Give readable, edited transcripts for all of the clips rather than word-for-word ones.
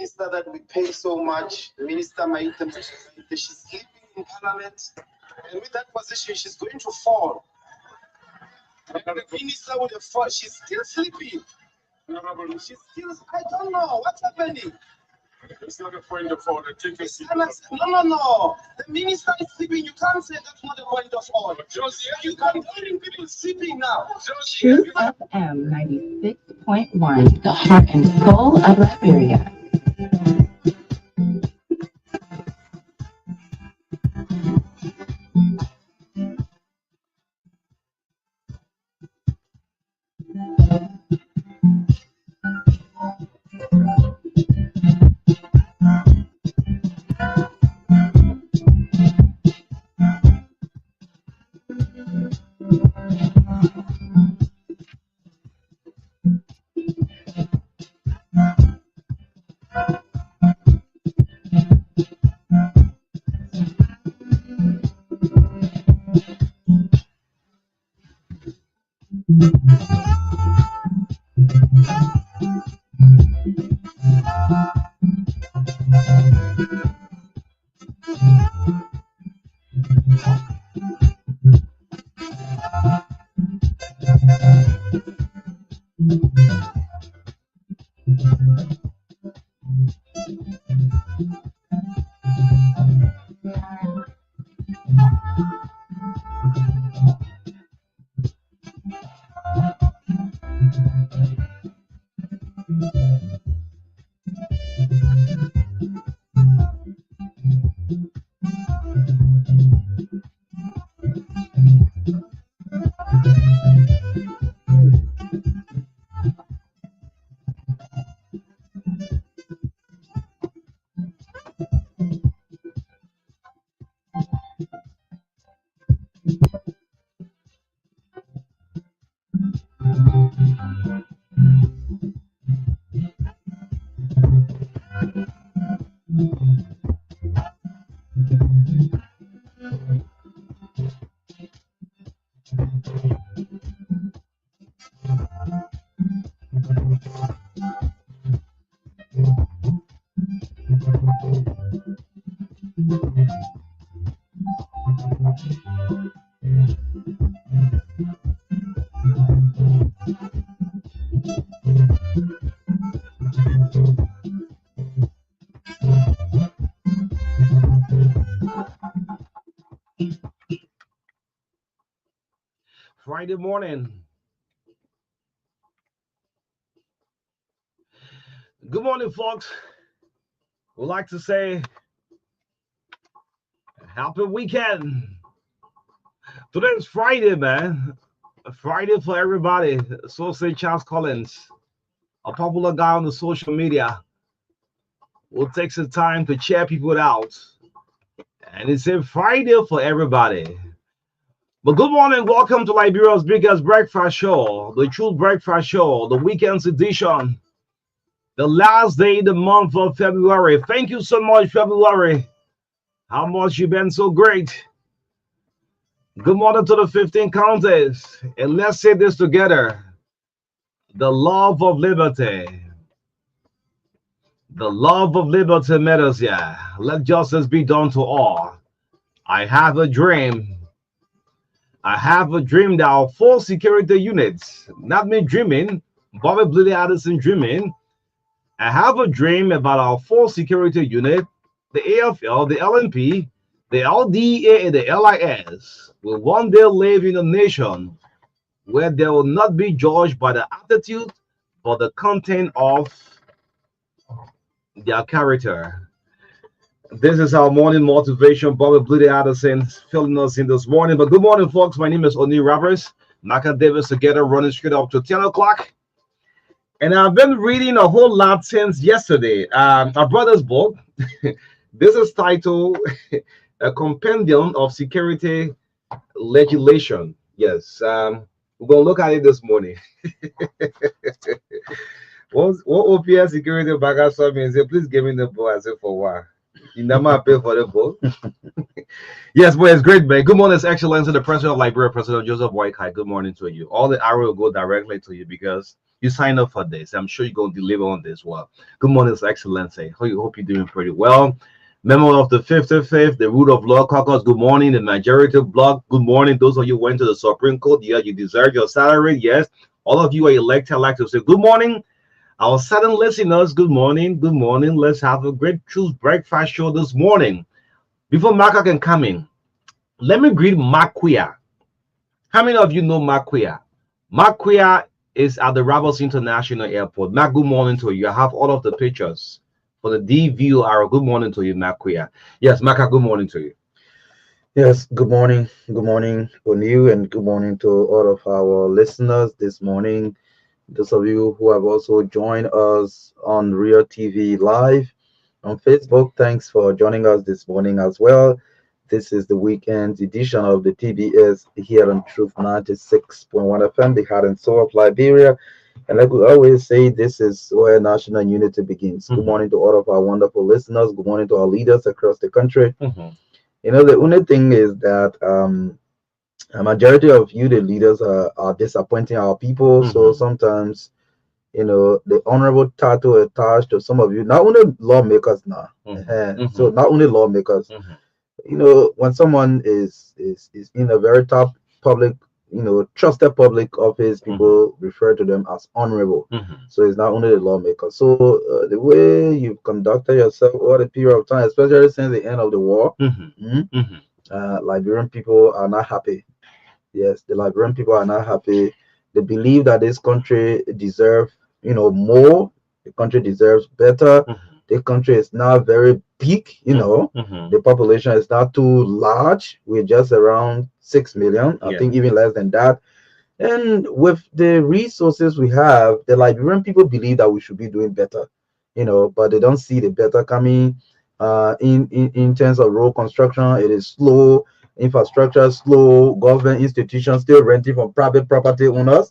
minister that we pay so much, Minister Maita, she's sleeping in Parliament, and with that position, she's going to fall. And the minister would have fallen. She's still sleeping. She's still, I don't know what's happening. It's not a point of order. No. The minister is sleeping. You can't say that's not a point of order. You can't hearing people sleeping now. Truth FM 96.1, the heart and soul of Liberia. Friday morning. Good morning, folks. We'd like to say happy weekend. Today is Friday, man. Friday for everybody. So say Charles Collins, a popular guy on the social media, who takes the time to cheer people out. And it's a Friday for everybody. But good morning, welcome to Liberia's biggest breakfast show, the Truth Breakfast Show, the weekend's edition, the last day of the month of February. Thank you so much, February. How much you been so great. Good morning to the 15 counties, and let's say this together. The love of liberty. The love of liberty matters, yeah. Let justice be done to all. I have a dream. I have a dream that our 4 security units, not me dreaming, Bobby Blitty Addison dreaming. I have a dream about our 4 security unit, the AFL, the LNP, the LDA, and the LIS will one day live in a nation where they will not be judged by the attitude, but the content of their character. This is our morning motivation. Bobby Blitty Addison filling us in this morning. But good morning, folks. My name is Oni Roberts. Marka Davis together, running straight up to 10 o'clock. And I've been reading a whole lot since yesterday. I brought this book. This is titled A Compendium of Security Legislation. Yes, we're going to look at it this morning. What OPS security backup saw me and said, please give me the book. I said, for what? You never pay for the book. Yes, boy, it's great, man. Good morning, His Excellency, the President of Liberia, President Joseph Boykai. Good morning to you. All the arrow will go directly to you because You sign up for this. I'm sure you're going to deliver on this well. Good morning, His Excellency. Hope you're doing pretty well. Member of the 55th, the Rule of Law Caucus, good morning. The Majority Bloc, good morning. Those of you who went to the Supreme Court, yeah, you deserve your salary. Yes. All of you are elected, I'd like to say good morning. Our southern listeners, good morning. Good morning. Let's have a great Choose breakfast show this morning. Before Marka can come in, let me greet Marquia. How many of you know Marquia? Marquia is at the Roberts International Airport. Mark, good morning to you. I have all of the pictures for the DVOR. Good morning to you, Marquia. Yes, Marka, good morning to you. Yes, good morning. Good morning, O'Neill, and good morning to all of our listeners this morning. Those of you who have also joined us on Real TV Live on Facebook, thanks for joining us this morning as well. This is the weekend edition of the TBS here on Truth 96.1 FM, the heart and soul of Liberia. And like we always say, this is where national unity begins. Good morning to all of our wonderful listeners. Good morning to our leaders across the country. The only thing is that a majority of you, the leaders, are disappointing our people. So sometimes, the honorable title attached to some of you, not only lawmakers now. So not only lawmakers, when someone is in a very top public, trusted public office, people refer to them as honorable. So it's not only the lawmakers. So the way you've conducted yourself over the period of time, especially since the end of the war, Liberian people are not happy. Yes, the Liberian people are not happy. They believe that this country deserves, more. The country deserves better. The country is now very big, The population is not too large. We're just around 6 million. I think even less than that. And with the resources we have, the Liberian people believe that we should be doing better, but they don't see the better coming. In terms of road construction, it is slow. Infrastructure slow. Government institutions still renting from private property owners.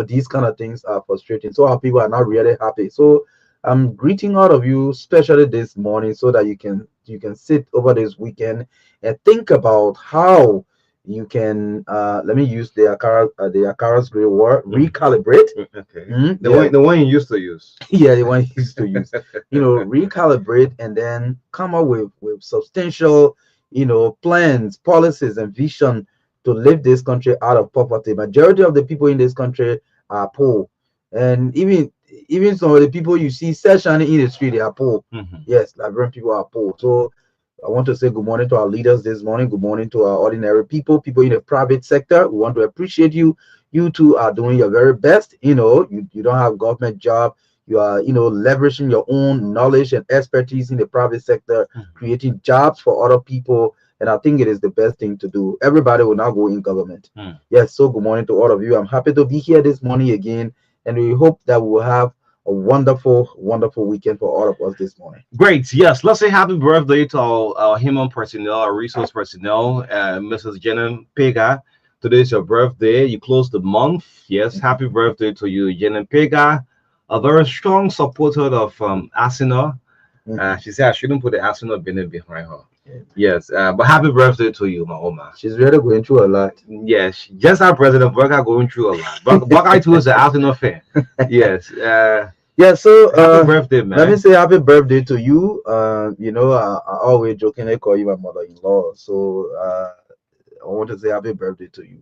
These kind of things are frustrating. So our people are not really happy. So I'm greeting all of you, especially this morning, so that you can sit over this weekend and think about how you can let me use the Akara's great word, recalibrate. Okay. The one you used to use. Yeah, the one you used to use. Recalibrate and then come up with substantial, plans, policies, and vision to lift this country out of poverty. Majority of the people in this country are poor, and even some of the people you see sessioning in the street, they are poor. Yes, Liberian people are poor. So I want to say good morning to our leaders this morning. Good morning to our ordinary people in the private sector. We want to appreciate you. You two are doing your very best. You don't have government job. You are, leveraging your own knowledge and expertise in the private sector, creating jobs for other people. And I think it is the best thing to do. Everybody will now go in government. Yes, so good morning to all of you. I'm happy to be here this morning again. And we hope that we will have a wonderful, wonderful weekend for all of us this morning. Great. Yes. Let's say happy birthday to our human personnel, our resource personnel, Mrs. Jenna Pega. Today is your birthday. You close the month. Yes. Happy birthday to you, Jenna Pega. A very strong supporter of Arsenal. She said I shouldn't put the Arsenal behind her. Yes, but happy birthday to you, my Oma. She's really going through a lot. Yes, just our President Burka going through a lot. Burka too is an Arsenal fan. Yes. Yeah. So happy birthday, man. Let me say happy birthday to you. I always jokingly call you my mother-in-law. So I want to say happy birthday to you.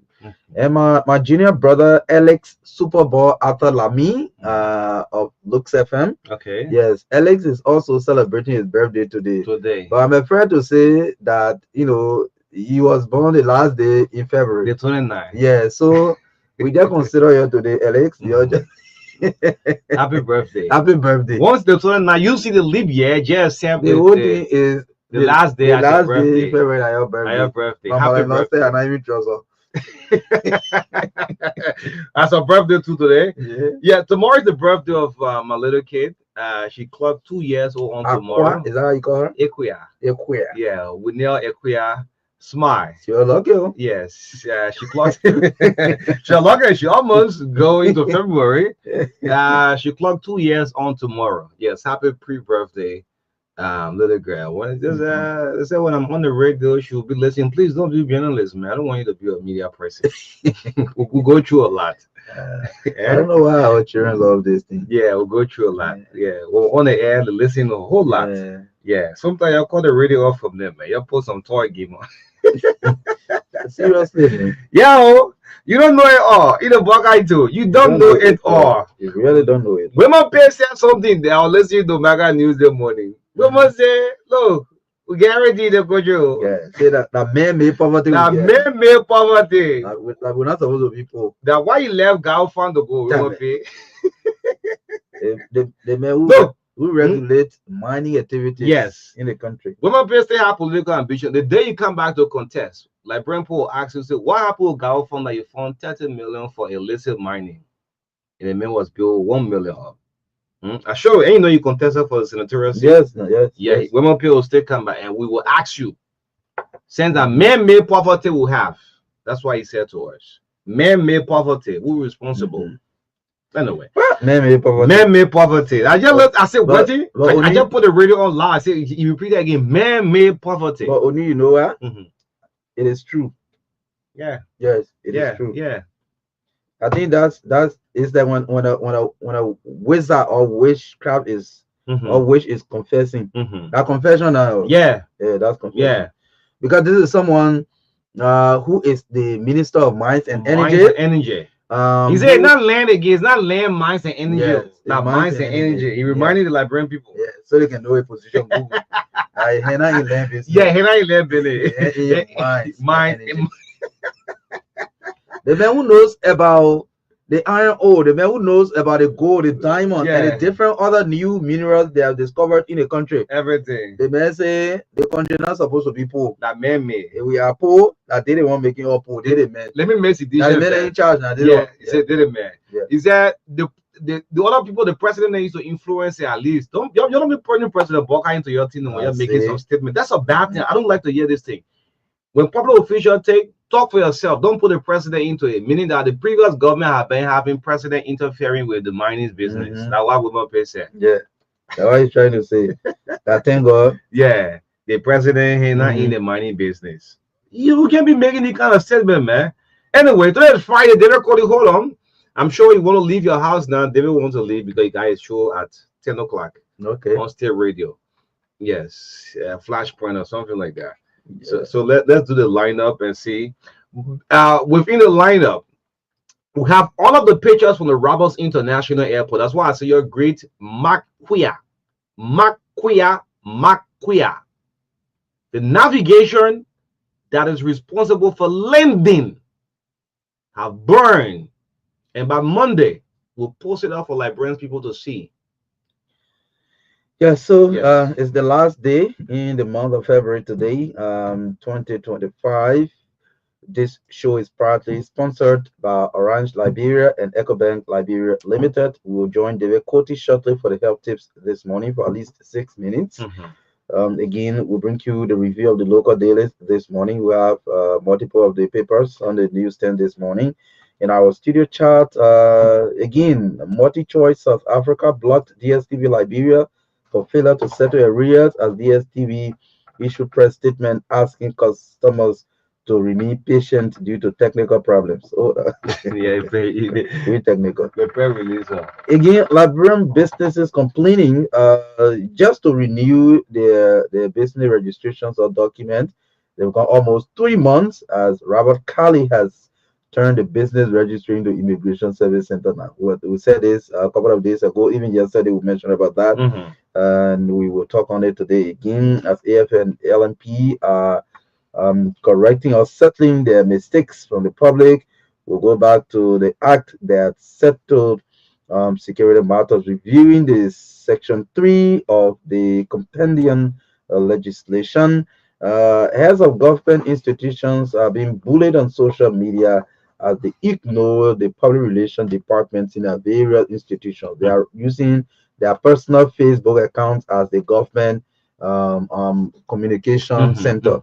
And my junior brother Alex Super Bowl after Lamy of Lux FM. Okay. Yes, Alex is also celebrating his birthday today. But I'm afraid to say that he was born the last day in February. The 29th. Yeah, so we just consider you today, Alex. You're just happy birthday. Happy birthday. Once the 29th, you see the leap year, just the whole thing is the last day of your birthday. In February, your birthday. Happy birthday. And I even trust her. That's her birthday too today. Yeah, tomorrow is the birthday of my little kid. She clocked 2 years old on tomorrow. Is that how you call her? Equia. Yeah, Winell Equia. Smile. You're lucky. Yes. She clocked. She's lucky. She almost go into February. She clocked 2 years on tomorrow. Yes. Happy pre-birthday, little girl. When they say when I'm on the radio, she'll be listening. Please don't do journalism, man. I don't want you to be a media person. we go through a lot. I don't know why our children love this thing. Yeah, we'll go through a lot. Yeah, we're on the air, listen a whole lot. Yeah. Yeah, sometimes I'll call the radio off from them, man. You'll put some toy game on. Seriously, man. Yo, you don't know it all. In the book I do. You don't know it all. You really don't know it. When my parents say something, I'll listen to Mega News the morning. When I say, look, we guarantee the control. Yeah, say that man-made poverty. That man-made poverty. We're not supposed to be poor. That why you left Gal Fund to go. Damn Pay. The man who regulate mining activities Yes. in the country. When my parents say have political ambition, the day you come back to contest, like Brent Paul asks you, say, what happened with Gal Fund that you found 30 million for illicit mining? And the man was billed 1 million up. I sure ain't know you contested for the senatorial seat. Yes, no, yes. Yeah, yes. women people will still come back and we will ask you, since that man-made poverty will have. That's why he said to us, man-made poverty, who responsible? Anyway, Man-made poverty. man-made poverty. I said, what? I just put the radio on loud. I said, you repeat that again, man-made poverty. But only you know what? It is true. Yeah. Yes, it is true. Yeah. I think that's is that when a wizard or witchcraft is or witch is confessing. That confession now. Yeah, that's confession. Yeah. Because this is someone who is the minister of mines and energy. He said not land again, it's not land, mines and energy. Yes, not mines and energy. He reminded the Liberian people. Yeah, so they can know a position. Hena in land business. Yeah, Hena in land business. Mines. The man who knows about the iron ore, the man who knows about the gold, the diamond, and the different other new minerals they have discovered in the country. Everything. The man say the country not supposed to be poor. That man made. We are poor. That they want making us poor. They the man. Let me make it. The man in charge now. He said they the man. Is that the other people, the president needs to influence it at least. You don't be putting President Boca into your team when you're making some statement. That's a bad thing. I don't like to hear this thing. When public officials talk for yourself, don't put the president into it, meaning that the previous government have been having president interfering with the mining business. That's what women say. Yeah, that's what he's trying to say. That thank God. Yeah, the president is not in the mining business. You can't be making this kind of statement, man. Anyway, today is Friday. David Cody, hold on. I'm sure you want to leave your house now. David wants to leave because you guys show at 10 o'clock. Okay. On State Radio. Yes, Flashpoint or something like that. So let's do the lineup and see. Within the lineup, we have all of the pictures from the Roberts International Airport. That's why I say you're great, Marka. The navigation that is responsible for landing have burned, and by Monday we'll post it up for Liberians people to see. Yeah, so it's the last day in the month of February today, 2025. This show is proudly sponsored by Orange Liberia and EcoBank Liberia Limited. We will join David Coty shortly for the health tips this morning for at least 6 minutes. Again, we'll bring you the review of the local dailies this morning. We have multiple of the papers on the newsstand this morning. In our studio chat, again, Multi-Choice South Africa blocked DSTV Liberia for failure to settle arrears as DSTV issued press statement asking customers to remain patient due to technical problems. Very technical. Again, Liberian businesses complaining just to renew their business registrations or documents. They've got almost 3 months as Robert Kali has turned the business registry into Immigration Service Center now. We said this a couple of days ago, even yesterday we mentioned about that. And we will talk on it today again as AF and LMP are correcting or settling their mistakes from the public. We'll go back to the act that settled security matters, reviewing the section 3 of the compendium legislation. Heads of government institutions are being bullied on social media as they ignore the public relations departments in their various institutions. They are using their personal Facebook accounts as the government communication center.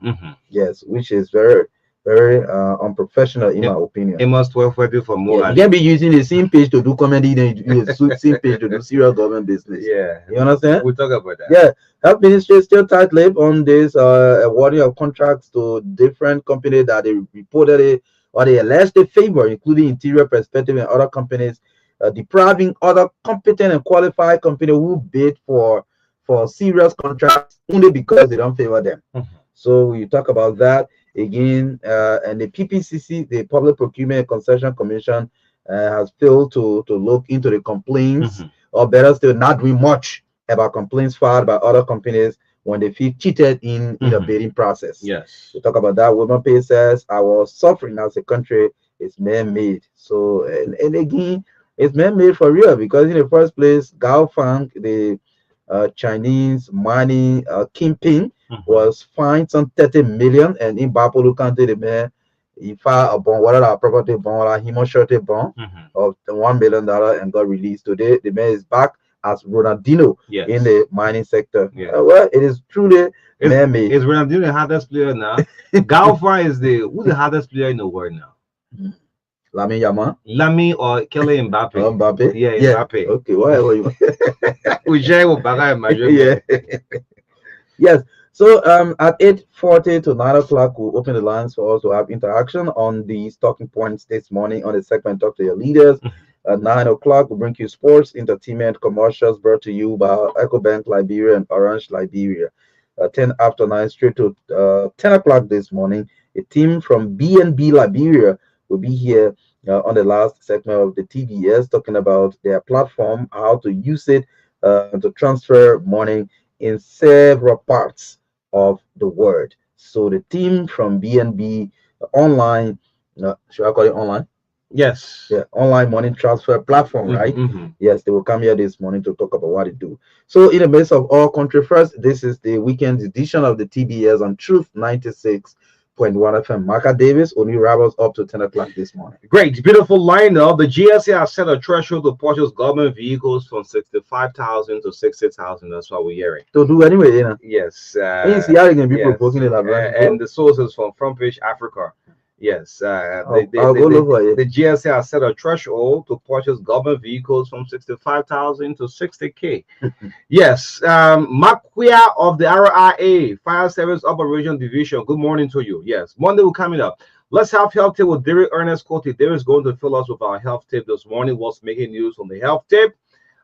Yes, which is very, very unprofessional in my opinion. It must work for you for more. You can't be using the same page to do comedy, then the same page to do serious government business. Yeah, you understand? We'll talk about that. Yeah, health ministry is still tight-lipped on this awarding of contracts to different companies that they reportedly or the alleged favor, including Interior Perspective and other companies, depriving other competent and qualified companies who bid for serious contracts only because they don't favor them. So we talk about that again, and the PPCC, the Public Procurement and Concession Commission, has failed to look into the complaints, or better still, not doing much about complaints filed by other companies when they feel cheated in the bidding process. Yes. We talk about that. Women Pay says our suffering as a country is man-made. So and again, it's man-made for real, because in the first place, Gao Fang, the Chinese money kingpin, was fined some 30 million, and in Bapolu County, the man he filed a bond, whatever property bond, like him surety bond of $1 million, and got released. Today, the man is back as Ronaldinho in the mining sector. Well, it is truly man-made. Is Ronaldinho the hardest player now? Galfa is who's the hardest player in the world now? Lamine Yamal, Lamy or Kelly Mbappe? Mbappe. Yeah, Mbappe. Okay, whatever you We share with Baga and Madrid. yeah. Yes. So at 8:40 to 9 o'clock, we'll open the lines for us to have interaction on these talking points this morning on the segment Talk to Your Leaders. At 9 o'clock, we'll bring you sports, entertainment, commercials brought to you by EcoBank Liberia and Orange Liberia. 10 after 9, straight to 10 o'clock this morning, a team from BNB Liberia will be here on the last segment of the TBS, talking about their platform, how to use it to transfer money in several parts of the world. So the team from BNB online, should I call it online? Yes. Yeah, online money transfer platform, right? Yes, they will come here this morning to talk about what they do. So in the midst of all country first, this is the weekend edition of the TBS on Truth 96.1 FM. Marka Davis only wraps up to 10 o'clock this morning. Great, beautiful lineup. The GSA has set a threshold to purchase government vehicles from 65,000 to 60,000. That's what we're hearing. To do anyway, you know. Yes. See how you can be proposing it, and the sources from Front Page Africa. Yes. The GSA has set a threshold to purchase government vehicles from 65,000 to 60K. Yes. Marka of the RIA Fire Service Operation Division. Good morning to you. Yes. Monday will coming up. Let's have health tip with Derek Ernest Coty. Derek is going to fill us with our health tip this morning. What's making news on the health tip?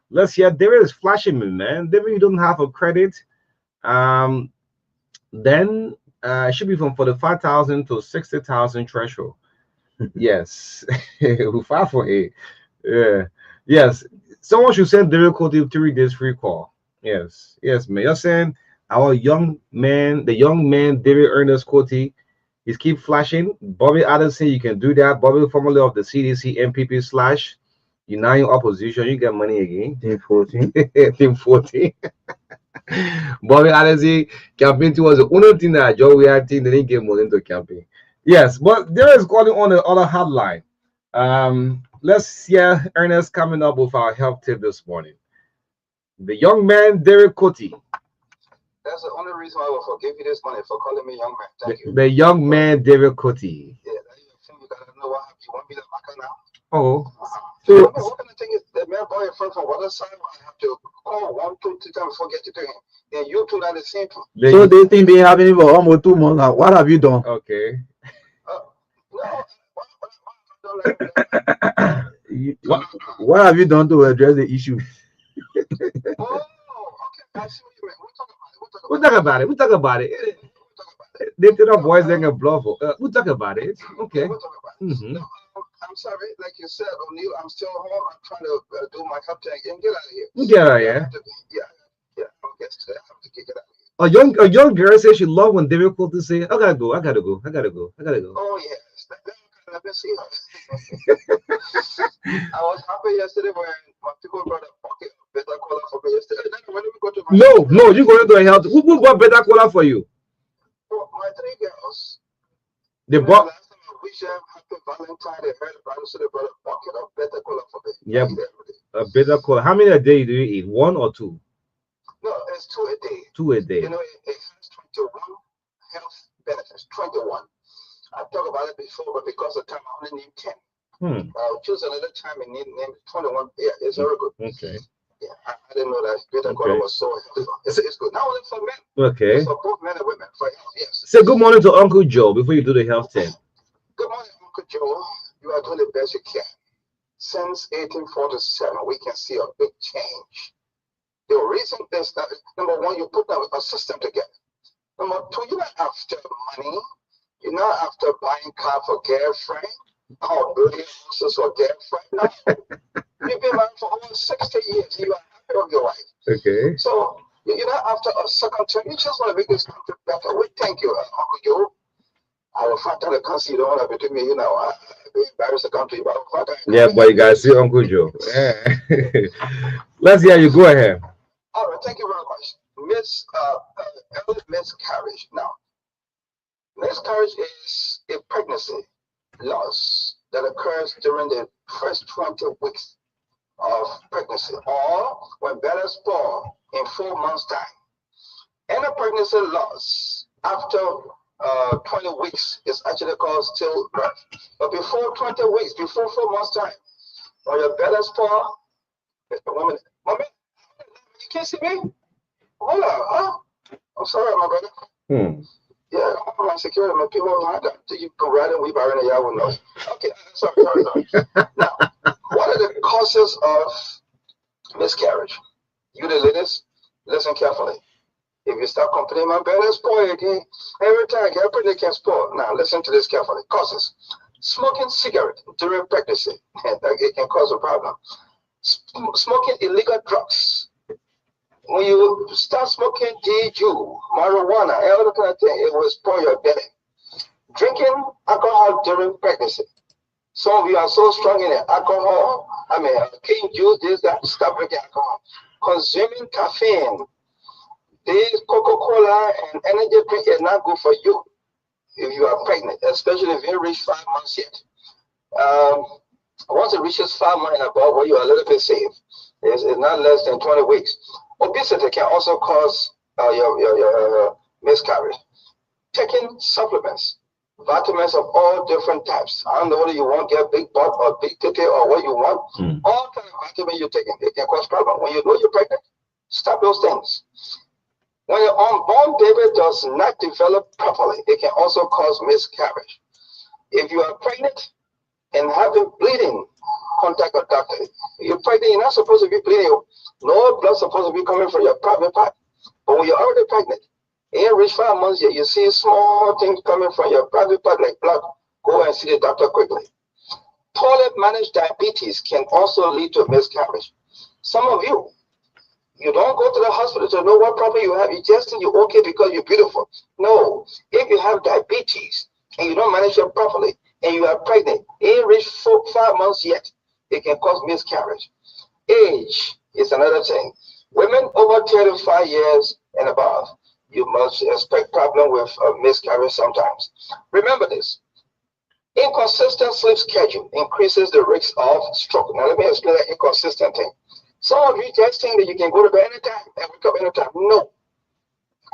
Let's hear. Derek is flashing me, man. Derek, you don't have a credit. Then it should be from 45,000 to 60,000 threshold. Yes. We file for it. Yeah. Yes. Someone should send Derek Coty 3 days free call. Yes. Yes, man. You're saying our young man, the young man, Derek Ernest Coty, he's keep flashing. Bobby Addison, you can do that. Bobby, formerly of the CDC MPP / United Opposition, you get money again. Team 14. Team 14. Bobby Addison campaign was the only thing that Joe we had didn't get more into campaign. Yes, but there is calling on the other hotline. Let's hear Ernest coming up with our health tip this morning. The young man, Derek Coty. That's the only reason why I will forgive you this money for calling me young man. Thank you. The young man, Derek Coty. Yeah, you gotta know what happened. You want me to Marka now? Oh. So what kind of thing is the man boy in front from other side? I have to call 1, 2, 3 times before get to him. Then you two are the same thing. So they think they have it for almost 2 months now. What have you done? Okay. No. What have you done to address the issue? Oh, okay. I see what you mean. We'll talk about it. We'll talk about it. They did our boys like a bluff. We'll talk about it. Okay. We'll talk about it. No, I'm sorry, like you said, O'Neill, I'm still home. I'm trying to do my cup tank and get out of here. Get out of here. Yeah. I have to get out of here. A young girl says she loved when David Coulter say, I gotta go. Oh yes. Let me see her. I was happy yesterday when my people brought a bucket of better cola for me yesterday. Then when we go to my No, you going to a health. Who bought better cola for you? My 3 girls. They bought. Last time I wish them happy Valentine. They heard about it, so they brought a bucket of better cola for me. Yep. A better cola. How many a day do you eat? 1 or 2? No, it's 2 a day. 2 a day. You know, it has 21 health benefits. 21. I've talked about it before, but because of time, I only need 10. I'll choose another time and name 21. Yeah, it's very good. Okay. Yeah, I didn't know that better cola was so healthy. It's good. Not only for men. Okay. For both men and women. For health, yes. Say good morning to Uncle Joe before you do the health tip. Good morning, Uncle Joe, you are doing the best you can. Since 1847, we can see a big change. The reason is that, number one, you put a system together. Number two, you're not after money. You're not after buying car for girlfriend or building houses for girlfriend. No. You've been married for over 60 years. You are happy with your wife. Okay. So you're not after a second term. You just want to make this country better. We thank you, Uncle Joe. Our father, the country, you don't want to between me, you know, embarrass the country, but our father. Yeah, but you guys see Uncle Joe. Yeah. Let's hear you. Go ahead. All right, thank you very much. Early miscarriage. Now, miscarriage is a pregnancy loss that occurs during the first 20 weeks of pregnancy or when bellies fall in 4 months' time. And a pregnancy loss after 20 weeks is actually called stillbirth. But before 20 weeks, before 4 months' time, when your bellies fall, one minute, you can't see me? Hold on, huh? I'm sorry, my brother. Yeah, I'm my security, my people like that. You go right in, we buy in the yard with us. Okay, sorry. Now, what are the causes of miscarriage? You the ladies, listen carefully. If you start complaining, my belly is spoiled again. Every time, everybody can spoil. Now, listen to this carefully. Causes. Smoking cigarette during pregnancy. It can cause a problem. Smoking illegal drugs. When you start smoking DJU, marijuana, all that kind of thing, it will spoil your belly. Drinking alcohol during pregnancy. Some of you are so strong in it. Alcohol, cane juice, this, that, stop drinking alcohol. Consuming caffeine. This Coca-Cola and energy drink is not good for you if you are pregnant, especially if you reach 5 months yet. Once it reaches 5 months and above, well, you are a little bit safe. It's not less than 20 weeks. Obesity can also cause your miscarriage. Taking supplements, vitamins of all different types. I don't know whether you want to get big butt or big titty or what you want. All kind of vitamins you're taking, it can cause problem. When you know you're pregnant, stop those things. When your unborn baby does not develop properly, it can also cause miscarriage. If you are pregnant and having bleeding, contact a doctor. If you're pregnant, you're not supposed to be bleeding. No blood supposed to be coming from your private part. But when you're already pregnant, and you reach 5 months yet, you see small things coming from your private part like blood, go and see the doctor quickly. Poorly managed diabetes can also lead to miscarriage. Some of you, you don't go to the hospital to know what problem you have. You just think you're okay because you're beautiful. No. If you have diabetes and you don't manage it properly and you are pregnant, ain't reached 5 months yet, it can cause miscarriage. Age is another thing. Women over 35 years and above, you must expect problem with miscarriage sometimes. Remember this. Inconsistent sleep schedule increases the risk of stroke. Now let me explain that inconsistent thing. Some of you just think that you can go to bed anytime and wake up anytime. No.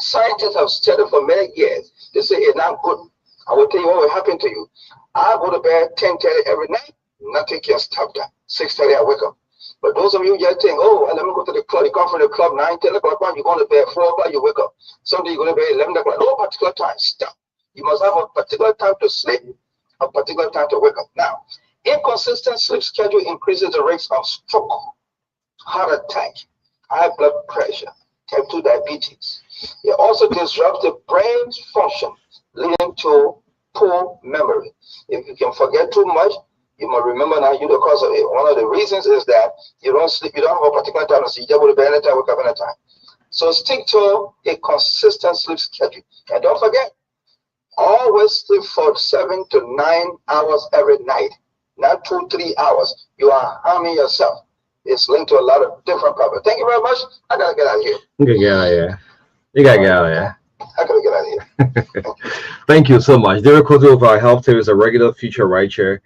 Scientists have studied for many years. They say it's not good. I will tell you what will happen to you. I go to bed 10:30 every night. Nothing can stop that. 6:30 I wake up. But those of you just think, oh, let me go to the club. You come from the club 9, 10 o'clock. You go to bed 4 o'clock. You wake up. Someday you go to bed 11 o'clock. No particular time. Stop. You must have a particular time to sleep, a particular time to wake up. Now, inconsistent sleep schedule increases the risk of stroke, heart attack, high blood pressure, type 2 diabetes. It also disrupts the brain's function, leading to poor memory. If you can forget too much, you must remember now you the cause of it. One of the reasons is that you don't sleep, you don't have a particular time to sleep, you just go to bed anytime, wake up anytime. So stick to a consistent sleep schedule. And don't forget, always sleep for 7 to 9 hours every night, not 2-3 hours. You are harming yourself. It's linked to a lot of different problems. Thank you very much. I gotta get out of here. You gotta get out of here. You gotta get out of here. I gotta get out of here. Thank you so much. Derek Koto of our health tip is a regular feature right here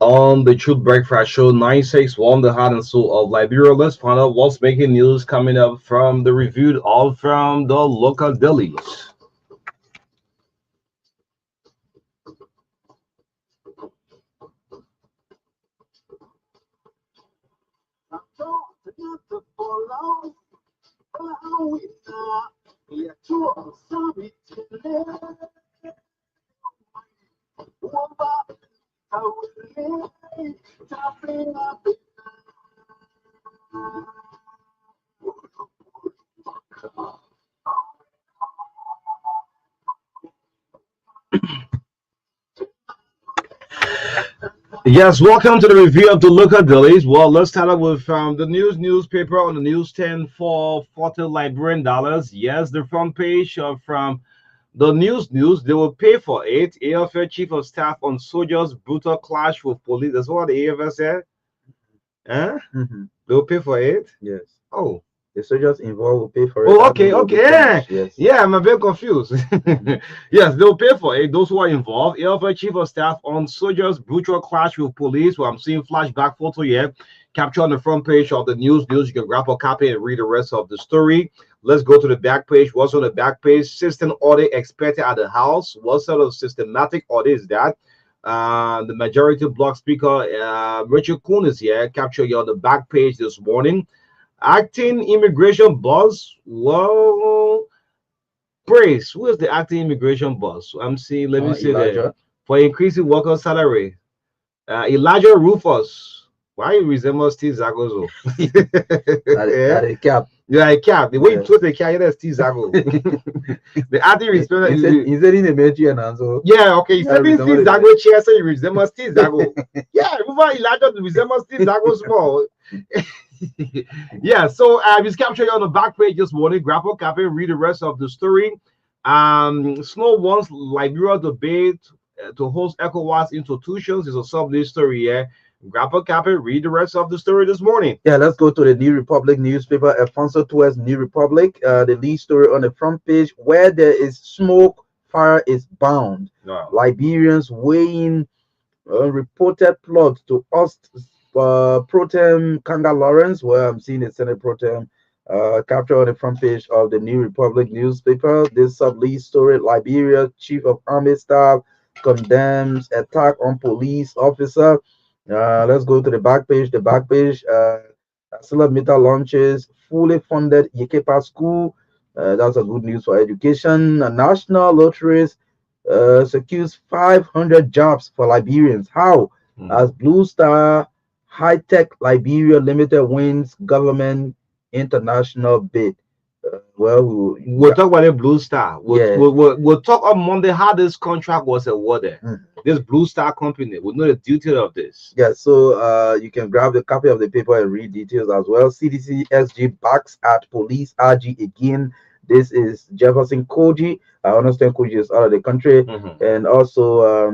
on the Truth Breakfast Show. 96 warm the heart and soul of Liberia. Let's find out what's making news coming up from the review all from the local dailies. Yes, welcome to the review of the local dailies. Well, let's start up with the newspaper on the newsstand for $40 Liberian. Yes, the front page from the news. They will pay for it. AFL chief of staff on soldiers' brutal clash with police. That's what the AFL said. Huh? They will pay for it. Yes. Oh. The soldiers involved will pay for it. Oh, okay, okay, yeah, Yes. yeah. I'm a bit confused. Yes, they'll pay for it. Those who are involved. AFL chief of staff on soldiers' brutal clash with police. Well, I'm seeing flashback photo here, captured on the front page of the news. You can grab a copy and read the rest of the story. Let's go to the back page. What's on the back page? System audit expected at the House. What sort of systematic audit is that? The majority bloc speaker, Richard Kuhn, is here, captured here on the back page this morning. Acting immigration boss. Well, praise. Who is the acting immigration boss? I'm seeing. Let me see there. For increasing worker salary. Elijah Rufus. Why you resemble Steve Zagozo? At cap. Yeah, a cap. The way you twist the cap, that's Steve Zago. The acting resemble. He said in the military and also. Yeah, okay. He said Steve Zago chair, so you resemble Steve Zago. Yeah, remember Elijah resemble Steve Zago small. Yeah, so he's captured on the back page this morning. Grab a copy and read the rest of the story. Snow wants Liberia debate to host ECOWAS institutions. Is a sub-list story here. Grab a copy, read the rest of the story this morning. Yeah, let's go to the New Republic newspaper. Alfonso Tues New Republic. The lead story on the front page: where there is smoke, fire is bound. Wow. Liberians weighing reported plot to host Pro-Tem Kanga Lawrence, where I'm seeing the Senate Pro-Tem captured on the front page of the New Republic newspaper. This sub-lead story: Liberia Chief of Army Staff condemns attack on police officer. Let's go to the back page. The back page, Mita launches fully funded Yekepa school. That's a good news for education. National Lotteries secures 500 jobs for Liberians. How? As Blue Star High Tech Liberia Limited wins government international bid. We'll talk about the Blue Star. We'll talk on Monday how this contract was awarded. This Blue Star company. We'll know the detail of this. Yeah, so you can grab the copy of the paper and read details as well. CDC SG backs at police RG again. This is Jefferson Koji. I understand Koji is out of the country, and also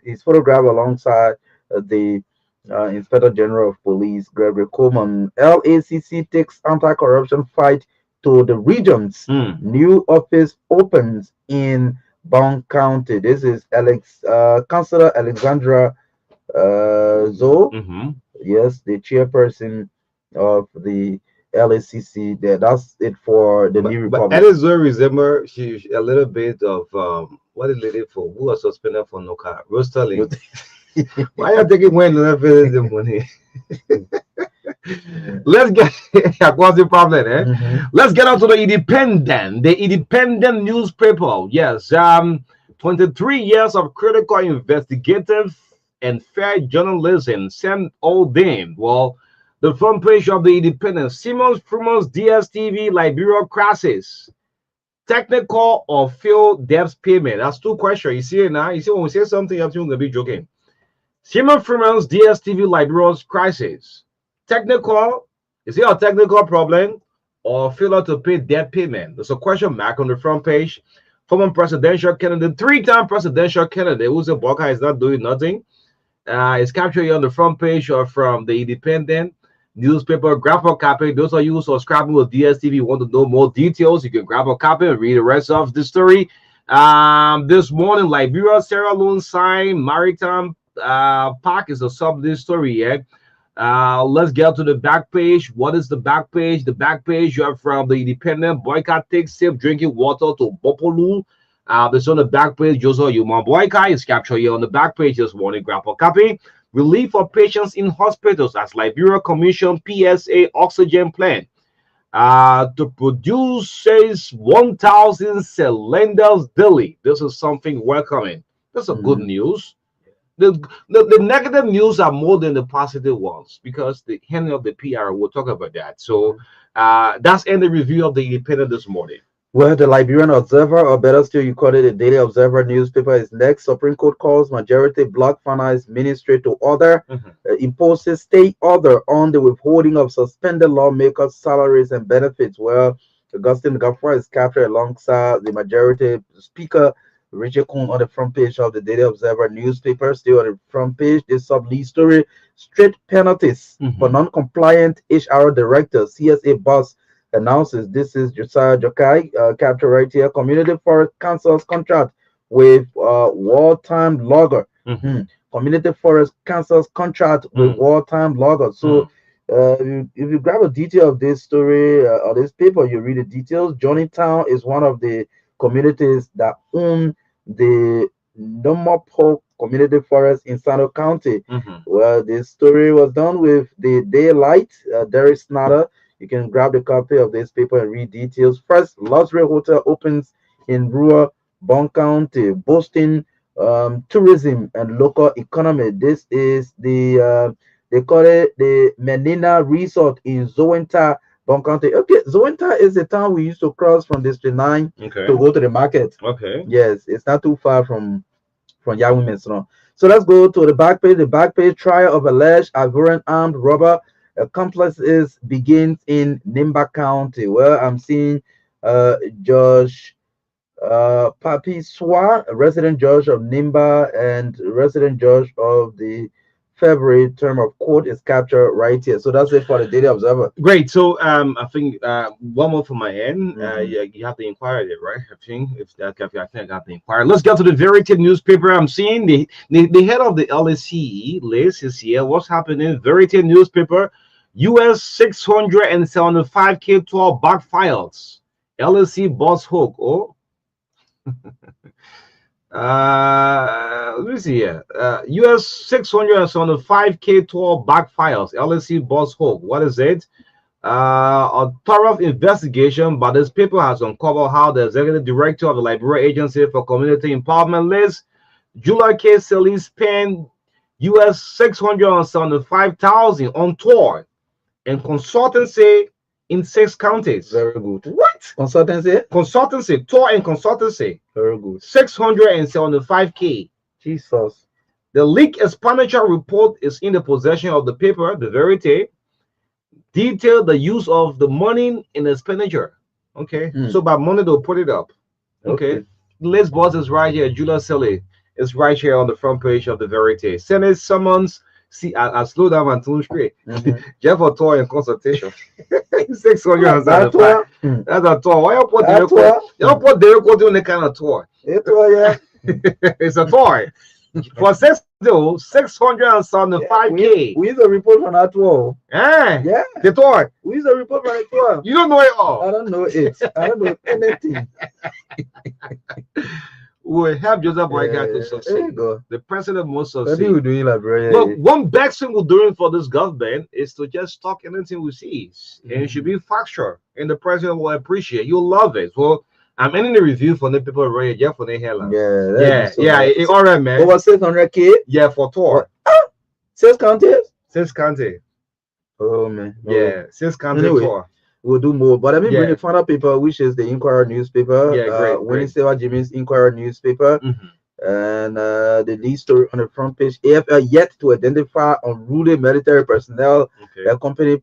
he's photographed alongside the Inspector General of Police Gregory Coleman. LACC takes anti-corruption fight to the regions. New office opens in Bong County. This is Councillor Alexandra Zoe. Yes, the chairperson of the LACC. There, that's it for the New Republic. But Zoe resembles a little bit of what is it for? Who was suspended for no car? Rosterling. Why are you taking when the money? Let's get what's the problem, eh? Let's get on to the Independent newspaper. Yes, 23 years of critical investigative and fair journalism sent all them. Well, the front page of the Independent: Simmons Freeman's DSTV Liberia crisis, technical or failed debt payment. That's two questions. You see it now. You see when we say something, you have to be joking. Simmons Freeman's DSTV Liberia's crisis. Technical, is it a technical problem or failure to pay debt payment? There's a question mark on the front page. Former presidential candidate, three-time presidential candidate, who's a Boka, is not doing nothing. It's captured here on the front page or from the Independent newspaper. Grab a copy. Those of you who subscribing with DSTV want to know more details, you can grab a copy and read the rest of the story. This morning, Liberia Sierra Leone signed maritime park is a sub-list story here. Let's get to the back page. What is the back page? The back page you have from the Independent: boycott takes safe drinking water to Bopolu. This on the back page. Joseph Human boycott is captured here on the back page this morning. Grab a copy. Relief for patients in hospitals as Liberia Commission PSA oxygen plant to produce says 1,000 cylinders daily. This is something welcoming. This is good news. the negative news are more than the positive ones because the handling of the PR. We'll talk about that. So that's in the review of the Independent this morning. Well, the Liberian Observer, or better still, you call it the Daily Observer newspaper, is next. Supreme Court calls majority block finance ministry to order, Mhm. imposes stay order on the withholding of suspended lawmakers' salaries and benefits. Well, Augustine Gaffar is captured alongside the majority speaker, Richard Kuhn, on the front page of the Daily Observer newspaper. Still on the front page, the sub-lead story, strict penalties for Mhm. non-compliant HR director, CSA boss announces. This is Josiah Jokai, capture right here. Community Forest Council's contract with wartime logger. Mhm. Hmm. Community Forest Council's contract with Mhm. wartime logger. So, Mhm. if you grab a detail of this story or this paper, you read the details. Johnnytown is one of the communities that own the Nomapo Community Forest in Sano County. Mhm. Well, this story was done with the Daylight, Derek Snyder. You can grab the copy of this paper and read details. First, Luxury Hotel opens in rural Bon County, boasting tourism and local economy. This is they call it the Menina Resort in Zowenta, Bon County. Okay, Zowenta is the town we used to cross from District 9 to Okay. go to the market. Okay. Yes, it's not too far from Yahoo Mesron. So let's go to the back page. The back page, trial of alleged Ivorian armed robber accomplices begins in Nimba County. Well, I'm seeing Judge Papi Swa, a resident judge of Nimba and resident judge of the February term of court is captured right here. So that's it for the Daily Observer. Great. So I think one more from my end. Mhm. Yeah, you have the inquiry there, right? I think if that I think I got the inquiry. Let's get to the Verity newspaper. I'm seeing the head of the LSE list is here. What's happening? Verity newspaper. US 675K 12 backfires. LSE boss hook. Oh, let me see here. US 675K 12 backfires. LSE boss hook. What is it? A thorough investigation by this paper has uncovered how the executive director of the Liberia Agency for Community Empowerment, Liz Julia K. Selly, spent US 675,000 on tour and consultancy in 6 counties. Very good. What? Consultancy? Consultancy, tour and consultancy, Very good. 675K. Jesus. The leaked expenditure report is in the possession of the paper, The Verity, detail the use of the money in expenditure. Okay, so by Monday they'll put it up. Okay, Liz boss is right here. Julia Selly is right here on the front page of the Verity. Senate summons. See, I slow down and too straight. Jeff a tour and consultation. 675. That's a tour. Why you put the record? You put the record on the kind of tour. It's a tour. For 675K. We used a report from that tour. Yeah. The tour. We used a report from the tour. You don't know it all. I don't know it. I don't know anything. We'll help Joseph Boyka to There succeed. you go. The president must What are succeed. you doing, Liberia? Look, one best thing we're doing for this government is to just talk anything we see. And it should be factual. And the president will appreciate. You'll love it. So I'm ending the review for the people right here for the hell. All right, man. Over 600K? Yeah, for tour. 6 counties? 6 county. Oh, man. Yeah, 6 county Anyway, tour. we'll do more. But let me bring the final paper, which is the Inquirer newspaper. Great. Winnie Silva Jimmy's Inquirer newspaper. And the lead story on the front page: AFL yet to identify unruly military personnel. Company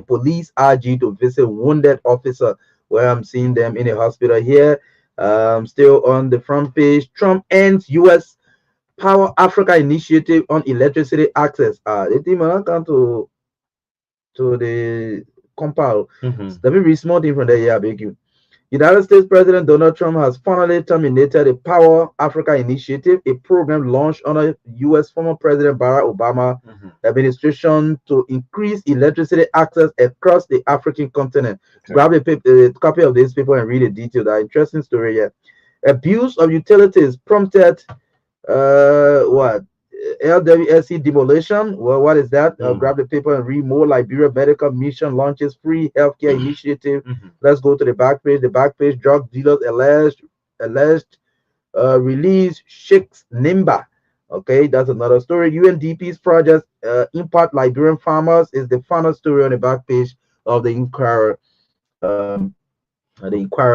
police RG to visit wounded officer. Where I'm seeing them in a hospital here. Still on the front page: Trump ends U.S. Power Africa initiative on electricity access. The team are come to the compile. Let me read small thing from there. Yeah, I beg you. United States President Donald Trump has finally terminated the Power Africa Initiative, a program launched under U.S. former President Barack Obama administration to increase electricity access across the African continent. Grab a copy of this paper and read the detail. That interesting story here. Abuse of utilities prompted LWSC demolition. Well, what is that? Grab the paper and read more. Liberia Medical Mission launches free healthcare initiative. Let's go to the back page. The back page: drug dealers alleged release shakes Nimba. Okay, that's another story. UNDP's project impact Liberian farmers is the final story on the back page of the Inquirer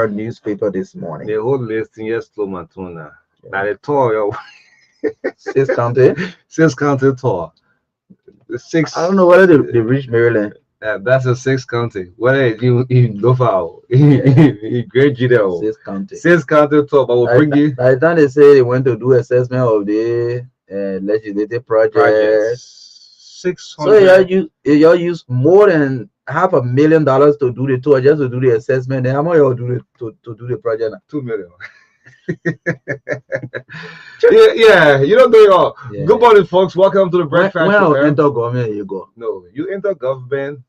newspaper this morning. The whole listing, yes, slow matuna. Now the tour, yo, 6 county. 6 county tour. The 6. I don't know whether they reach Maryland. That's a 6 county. Whether you go for great GDO. 6 county. 6 county tour, but we'll bring you. By the time they say they went to do assessment of the legislative project. 600. So y'all use more than $500,000 to do the tour, just to do the assessment. Then how much y'all do to do the project now? 2 million. yeah, you don't do it all. Yeah. Good morning, folks. Welcome to the breakfast. When enter government, you go. No, you enter government.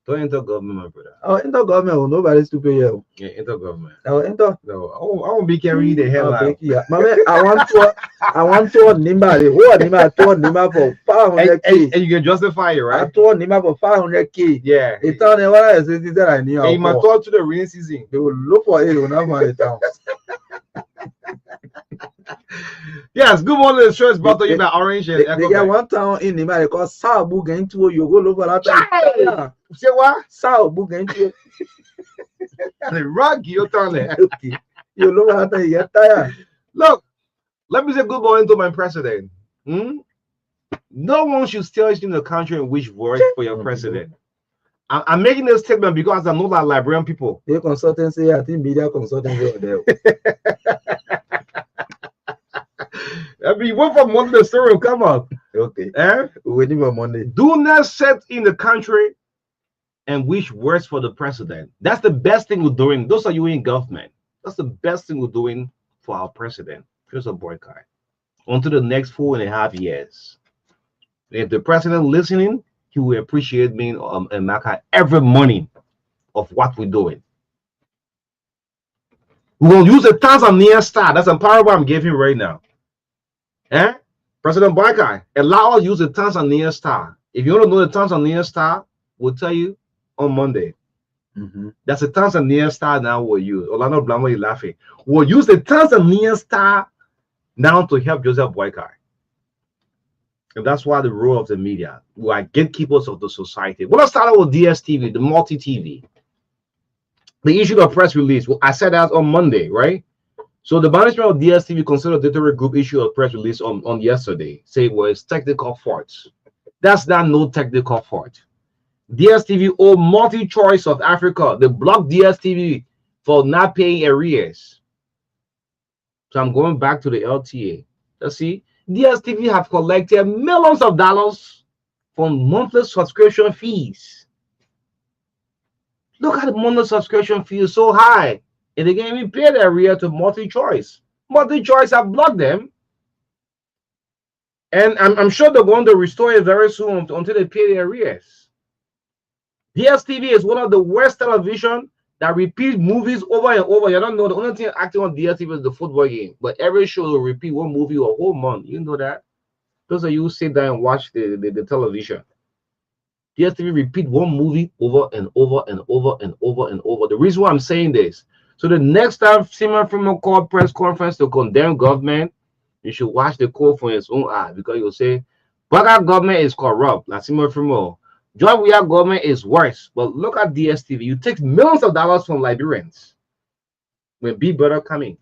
Don't enter government, my brother. Oh, enter government. Nobody's stupid here. Yeah, enter government. Oh, enter. No, I won't be carrying the hell out. Yeah. I want to Nimba. What Nimba? To Nimba for 500K. And you can justify it, right? I told Nimba for 500K. Yeah. They told me what I said that I knew. And you might talk to the rain season. They will look for it. They will not find it down. Yes, good morning. The show is brought to you by Orange and Echo. They got one town in Nimba. They call Sabu Gentu. You go look for that town. Say what? Sabu Gentu. The rug you turn it. Okay. You look at that. You get tired. Look, let me say good morning to my president. No one should tell you in the country in which works for your president. I'm making this statement because I know that Liberian people. The consultancy, I think media consultancy there. I mean, what from Monday the story will come up. Okay. We need for Monday. Do not set in the country and which works for the president. That's the best thing we're doing. Those are you in government. That's the best thing we're doing for our president. Here's a boycott. Until the next 4.5 years. If the president listening, he will appreciate me and Marka every morning of what we're doing. We will use the Tanzania star. That's a parable I'm giving right now. President Marka, allow us to use the Tanzania star. If you want to know the Tanzania star, we'll tell you on Monday. That's a Tanzania star now we'll use. Orlando Blanco is laughing. We'll use the Tanzania star now to help Joseph Boycott. And that's why the role of the media, we are gatekeepers of the society. When I started with DSTV, the multi-TV, they issued a press release. Well, I said that on Monday, right? So the management of DSTV Consolidated Group issued a press release on yesterday, saying, well, it's technical faults. That's not no technical fault. DSTV owe Multi-Choice of Africa. They blocked DSTV for not paying arrears. So I'm going back to the LTA. Let's see. DSTV have collected millions of dollars from monthly subscription fees. Look at the monthly subscription fee is so high. And they can't even pay their arrear to Multi-Choice. Multi-Choice have blocked them. And I'm sure they're going to restore it very soon until they pay their arrears. DSTV is one of the worst television that repeats movies over and over. You don't know the only thing acting on DSTV is the football game, but every show will repeat one movie a whole month. You know that? Those of you who sit down and watch the television. DSTV repeat one movie over and over and over and over and over. The reason why I'm saying this, so the next time Simon Freeman called press conference to condemn government, you should watch the call for his own eye, because you'll say, but our government is corrupt, like Simon Freeman. John Weah government is worse, but look at DSTV. You take millions of dollars from Liberians when Big Brother coming.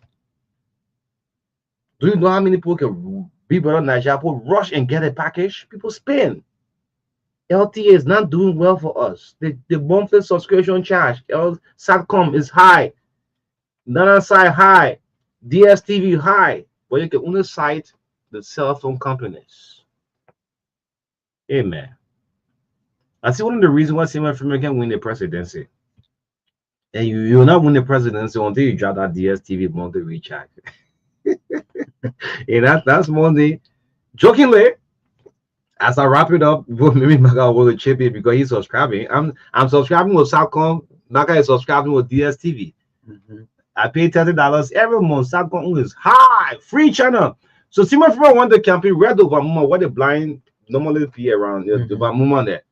Do you know how many people can Big Brother Nigeria people rush and get a package? People spend. LTA is not doing well for us. The monthly subscription charge, SATCOM is high, Nana side high, DSTV high, but you can only cite the cell phone companies. Amen. I see one of the reasons why Simon Freeman can win the presidency. And you will not win the presidency until you drop that DSTV monthly recharge. And that's Monday. Jokingly, as I wrap it up, maybe Marka will chip it because he's subscribing. I'm subscribing with Southcom. Marka is subscribing with DSTV. I pay $30 every month. Southcom is high, free channel. So Simon Freeman won the campaign red over Muma, what the blind normally pay around the Muma there.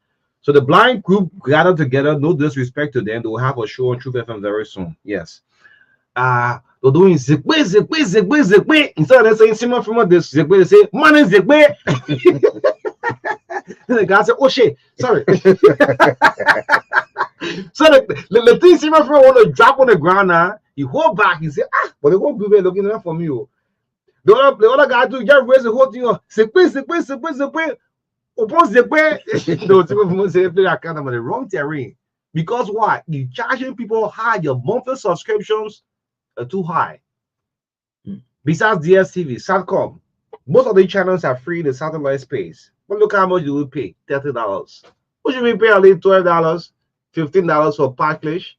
So the blind group gathered together, no disrespect to them. They will have a show on Truth FM very soon. Yes. They're doing zikwe. Instead of saying Simon from this zikwe, they say money zikwe. The guy said, oh shit, sorry. So the thing Simon from want to drop on the ground now, he hold back, he say, but they won't be looking enough for me. The other guy do just raise the whole thing up. Zikwe. Oppose zikwe. No, Simon from say play that kind of the wrong terrain. Because why? You charging people high, your monthly subscriptions are too high. Besides DSTV, Satcom, most of the channels are free in the satellite space. But look how much you will pay, $30. What should we pay only $12, $15 for package?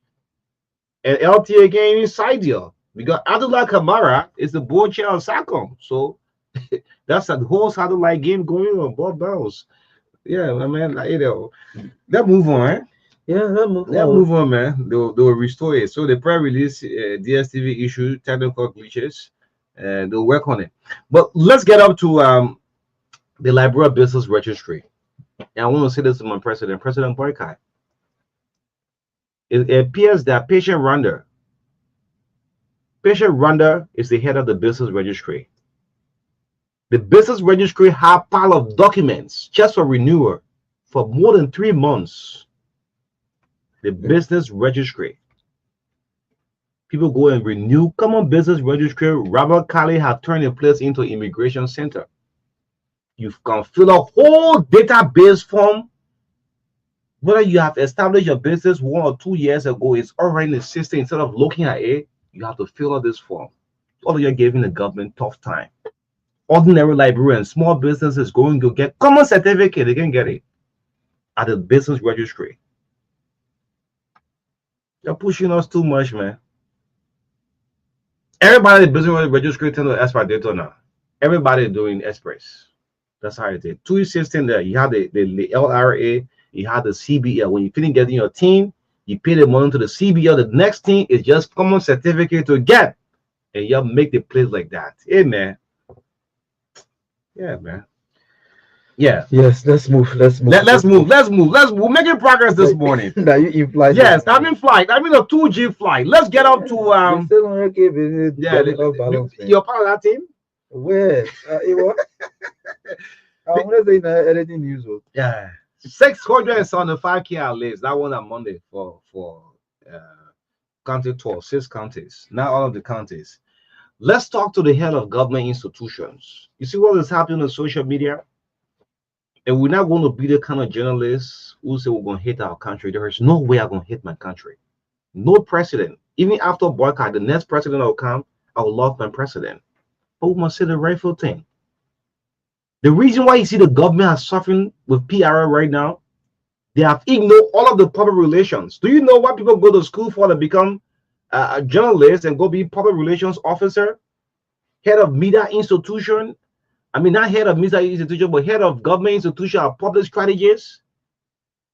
And LTA game inside here. Because Abdullah Kamara is the board chair of Satcom. So that's a whole satellite game going on, both bells. Yeah, I mean, that move on, eh? Yeah, move on, man. They'll restore it. So the pre-release DSTV issue technical glitches, and they'll work on it. But let's get up to the Liberia Business Registry. And I want to say this to my president, President Boycott. It appears that Patient Randa is the head of the Business Registry. The Business Registry have a pile of documents just for renewal for more than 3 months. The Business Registry. People go and renew. Common Business Registry. Robert Kali have turned a place into immigration center. You can fill a whole database form. Whether you have established your business 1 or 2 years ago, it's already in the system. Instead of looking at it, you have to fill out this form. Although you're giving the government tough time. Ordinary Liberians, small businesses going to get common certificate. They can get it at the Business Registry. They're pushing us too much, man. Everybody in the Business Registry tend to expedite now. Everybody doing express. That's how it is. 2 system there. You have the LRA, you have the CBL. When you finish getting your team, you pay the money to the CBL. The next thing is just common certificate to get. And you make the place like that. Hey, man. Yeah, man. Yeah. Yes, let's move. Let's move. Let's move. We're making progress this morning. Now you fly. Yes, I'm in flight. I'm in a 2G flight. Let's get up to you're part of that team? Where? I want to say editing news. Yeah. 675K at least. That one on Monday for county tour, 6 counties. Not all of the counties. Let's talk to the head of government institutions. You see what is happening on social media? And we're not going to be the kind of journalists who say we're going to hate our country. There is no way I'm going to hate my country. No president. Even after boycott, the next president will come, I will love my president. But we must say the rightful thing. The reason why you see the government is suffering with PR right now, they have ignored all of the public relations. Do you know what people go to school for to become a journalist and go be public relations officer, head of media institution? I mean, not head of media institution, but head of government institution or public strategists.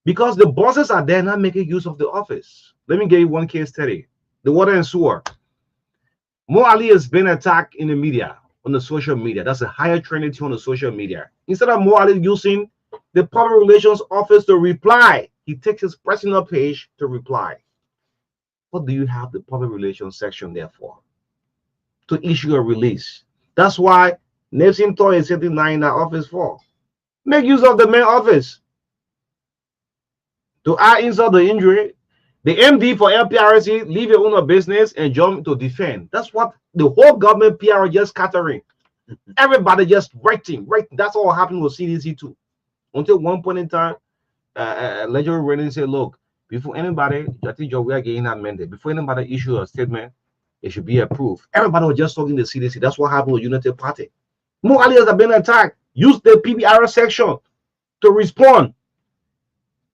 Because the bosses are there not making use of the office. Let me give you one case study. The water and sewer. Mo Ali has been attacked in the media, on the social media. That's a higher trinity on the social media. Instead of Mo Ali using the public relations office to reply, he takes his personal page to reply. What do you have the public relations section there for? To issue a release. That's why Nelson Toy is sitting now in that office for. Make use of the main office. To add insult the injury, the MD for LPRC leave your own business and jump to defend. That's what the whole government PR just scattering. Everybody just writing. That's all happened with CDC too. Until one point in time, legendary Renin said, look, before anybody, I think we are getting amended. Before anybody issue a statement, it should be approved. Everybody was just talking to the CDC. That's what happened with Unity Party. More allies have been attacked. Use the PBR section to respond.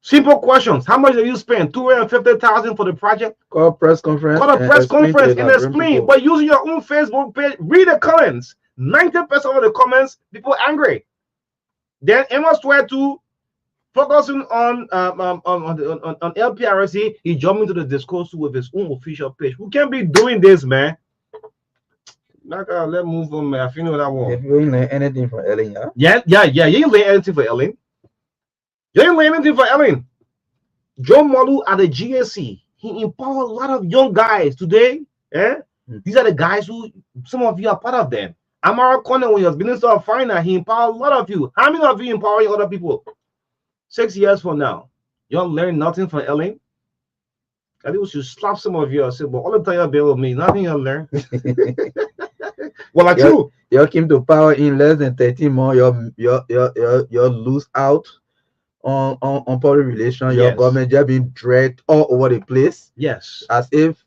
Simple questions. How much did you spend? 250,000 for the project? Call a press conference. Call a press conference and explain. But using your own Facebook page, read the comments. 90% of the comments, people angry. Then Emma swear to focusing on LPRC, he jumped into the discourse with his own official page. We can't be doing this, man. Let's move on, man. I feel what I want. If you ain't learn anything from Ellen, yeah. You ain't learn anything for Ellen. You ain't learn anything for Ellen. John Malu at the GSC, he empowered a lot of young guys today. These are the guys who some of you are part of them. Amara Corner, when he was Minister of Finance, he empowered a lot of you. How many of you empowering other people? 6 years from now, you don't learn nothing from Ellen. I think we should slap some of you and say, but all the time you've been with me, nothing you'll learn. Well, I true. You came to power in less than 13 months. You lose out on public relations. Your Yes. government just being dragged all over the place. Yes. As if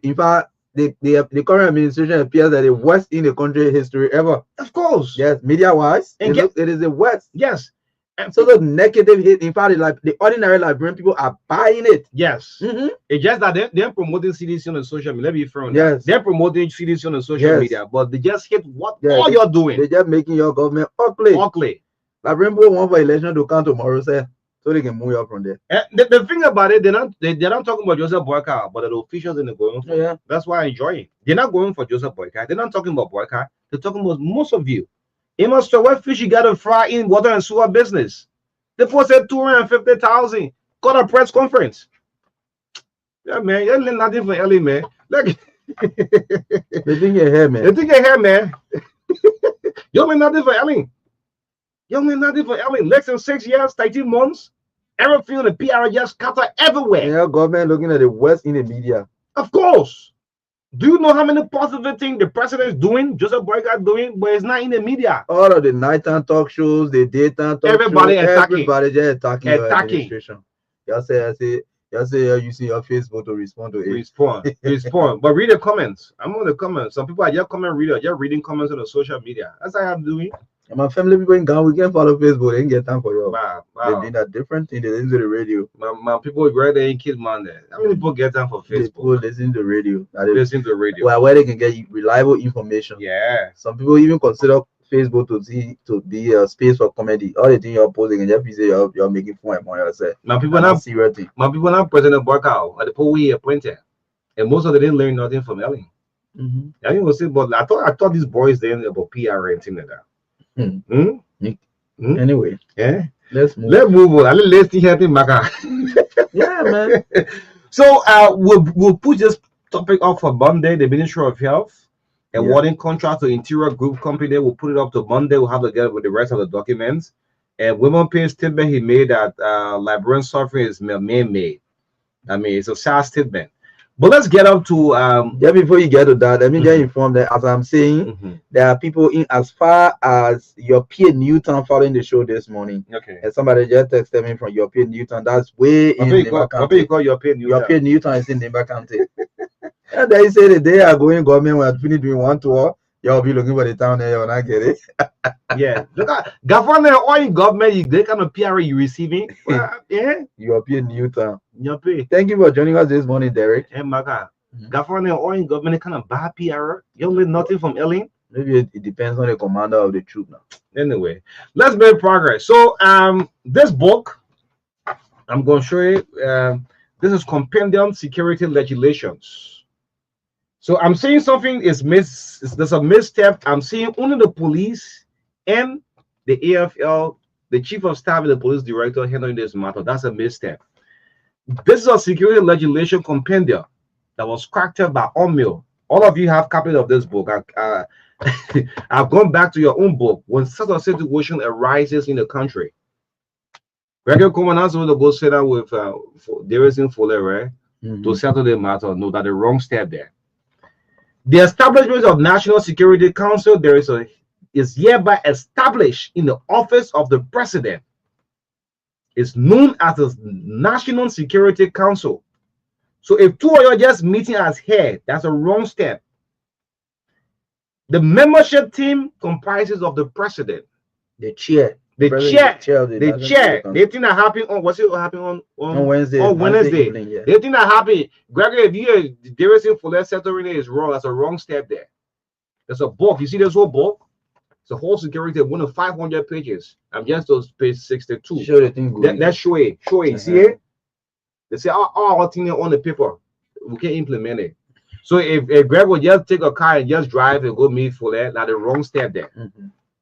in fact the current administration appears that the worst in the country history ever. Of course. Yes, media wise, And it is the worst. Yes. And So the negative hit, in fact, like the ordinary Liberian people are buying it. yes. Mhm. It's just that they're promoting CDC on the social media. Let me be fair on that. Yes. They're promoting CDC on the social Yes. media, but they just hit what Yeah, all you're doing. They're just making your government ugly. Ugly. Liberian people want for election to come tomorrow, say, so they can move up from there. And the thing about it, they're not talking about Joseph Boyka, but the officials in the going for. Yeah. That's why I enjoy it. They're not going for Joseph Boyka. They're not talking about Boyka. They're talking about most of you. It must what fish you got to fry in water and sewer business. They posted 250,000. Got a press conference. Yeah, man. You ain't nothing for Ellie, man. Look. They think you're here, man. You think you're here, man. You ain't nothing for Ellie. You ain't nothing for Ellie. Less than 6 years, 13 months. Everything the PR just scatter everywhere. Your government looking at the worst in the media. Of course. Do you know how many positive things the president is doing, Joseph Boyka doing, but it's not in the media? All of the nighttime talk shows, the daytime talk Everybody shows, attacking. everybody just attacking your Attacking. administration. Y'all say you're using your Facebook to respond to it. Respond. But read the comments. I'm on the comments. Some people are just comment reader, just reading comments on the social media. That's how I'm doing. And my family people in Ghana, we can follow Facebook. They didn't get time for you. Wow. They're doing a different thing. They listen to the radio. My people right there in Kid Man there. How many people get time for People Facebook? listen to the radio. Now they, Listen to the radio. where they can get reliable information. Yeah. Some people even consider Facebook to be a space for comedy. All the things you're posting and just say you're making fun of yourself. My people That's now not serious thing. President Boyka at the poll we appointed. And most of them didn't learn nothing from Ellen. I didn't go say, but I thought these boys then about PR and things like that. Anyway, Yeah. let's move. Let's move on. Let's see here thing, Marka. Yeah, man. So we'll put this topic up for Monday, the Ministry of Health, awarding contract to Interior Group Company. We'll put it up to Monday. We'll have to get with the rest of the documents. And Women Pay statement he made that Liberian suffering is man-made. I mean, it's a sad statement. But let's get up to Yeah, before you get to that, let me just inform that as I'm saying, there are people in as far as European Newtown following the show this morning. okay. And somebody just texted me from European Newtown. That's way in Nimba What County. you call European Newtown? European Newtown is in Nimba County. And they say that they are going government when finished doing one tour. You'll be looking for the town there, you'll not get it. Yeah. Look at government or in government, they kind of PR you receiving. Well, yeah. European Newtown. You pay. Thank you for joining us this morning, Derek. Hey, Marka. Government or in government, they kind of bad PR. You don't learn nothing from Ellen. Maybe it depends on the commander of the troop now. Anyway, let's make progress. So this book I'm going to show you, this is Compendium Security Legislations. So I'm saying something is there's a misstep. I'm seeing only the police and the AFL, the chief of staff and the police director handling this matter. That's a misstep. This is a security legislation compendium that was crafted by Omil. All of you have copies of this book. I've gone back to your own book. When such a situation arises in the country, regular commandants will go sit down with Darrison Fuller, right, to settle the matter. No, that the wrong step there. The establishment of National Security Council is hereby established in the office of the president. It's known as the National Security Council. So if two of you are just meeting as head, that's a wrong step. The membership team comprises of the president, The chair. the chair. They They think that happened on what's it happening on Wednesday. on Wednesday. Evening, yeah. They think that happened. Gregory, if you Darrison Fuller settling it is wrong, that's a wrong step there. There's a book. You see this whole book? It's a whole security, one of 500 pages. I'm just on page 62. Show the thing going. Let's show it. Show it. See it? They say all things on the paper. We can implement it. So if Greg would just take a car and just drive and go meet Fuller, that's the wrong step there.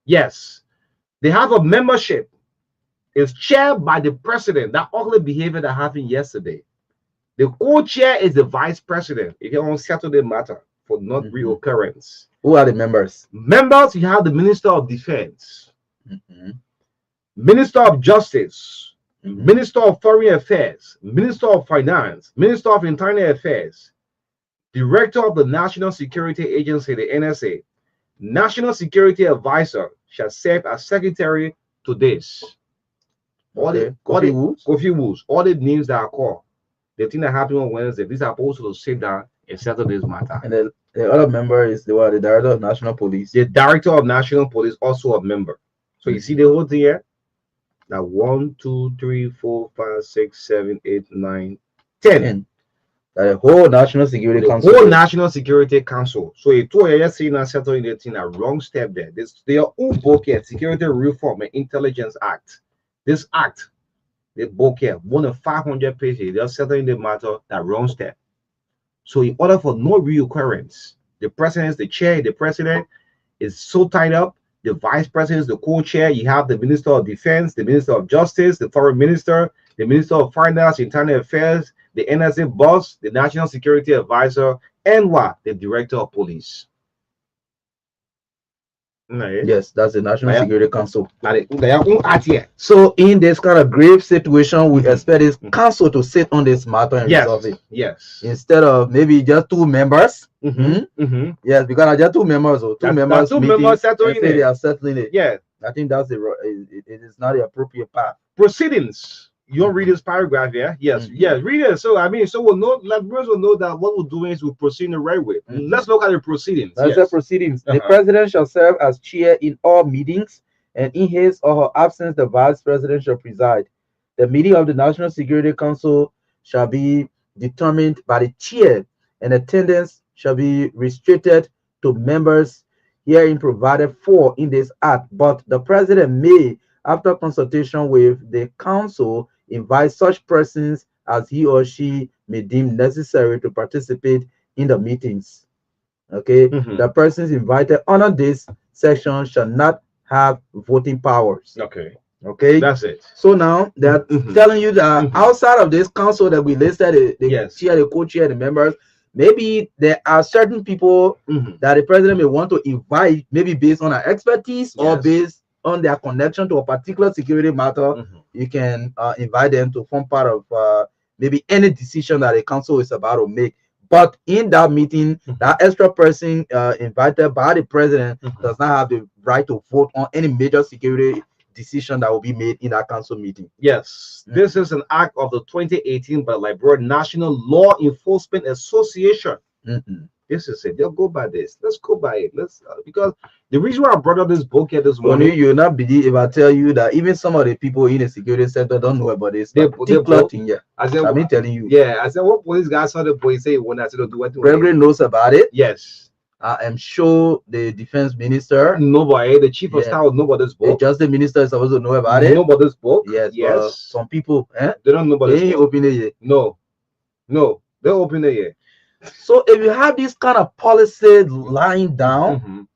Yes. They have a membership. It's chaired by the president. That ugly behavior that happened yesterday. The co-chair is the vice president. If you want to settle the matter, for not reoccurrence. Who are the members? Members, you have the Minister of Defense, Minister of Justice, Minister of Foreign Affairs, Minister of Finance, Minister of Internal Affairs, Director of the National Security Agency, the NSA, National Security Advisor shall serve as secretary to this. All the Kofi Woods, all the names that are called, the thing that happened on Wednesday, these are supposed to sit down and settle this matter. And the other member is the Director of National Police. The Director of National Police also a member. So you see the whole thing here? Now 1, 2, 3, 4, 5, 6, 7, 8, 9, 10. The whole National Security Council. Whole National Security Council. So you told you see now settling the thing a wrong step there. This they are all book here, Security Reform and Intelligence Act. This act, the book here, more than 500 pages, they are settling the matter that wrong step. So in order for no reoccurrence, the president is the chair, the president is so tied up, the vice president is the co-chair, you have the Minister of Defense, the Minister of Justice, the Foreign Minister, the Minister of Finance, Internal Affairs, the NSA boss, the National Security Advisor, and what? The Director of Police. Yes, that's the National Security Council. So in this kind of grave situation, we expect this council to sit on this matter and resolve it. Yes. Instead of maybe just two members. Yes, because just two members or two members settling it. They are settling it. Yeah. I think that's it is not the appropriate path. Proceedings. You don't read this paragraph here? Yes, yes, read it. So I mean, so we'll know, members will know that what we're doing is we're proceeding the right way. Let's look at the proceedings. That's the proceedings. The president shall serve as chair in all meetings, and in his or her absence, the vice president shall preside. The meeting of the National Security Council shall be determined by the chair, and attendance shall be restricted to members herein provided for in this act. But the president may, after consultation with the council, invite such persons as he or she may deem necessary to participate in the meetings. Okay, the persons invited under this section shall not have voting powers. Okay, that's it. So now they're telling you that outside of this council that we listed, the chair, the co-chair, the members, maybe there are certain people that the president may want to invite, maybe based on our expertise or based on their connection to a particular security matter. You can invite them to form part of maybe any decision that a council is about to make. But in that meeting, that extra person invited by the president does not have the right to vote on any major security decision that will be made in that council meeting. Yes, this is an act of the 2018 by Liberia National Law Enforcement Association. This is it. They'll go by this. Let's go by it. Let's because the reason why I brought up this book here this morning, you'll not believe if I tell you that even some of the people in the security sector don't know about this. They're plotting. Yeah, I've been telling you. Yeah, I said what police guys saw the police say when I said do what. Gregory knows about it. Yes, I am sure the defense minister, nobody, the chief of staff will know about this book. The justice minister is supposed to know about it. Know about this book. Yes, yes. Some people, they don't know about this. They ain't open it yet. No, they open it yet. So if you have this kind of policy lying down,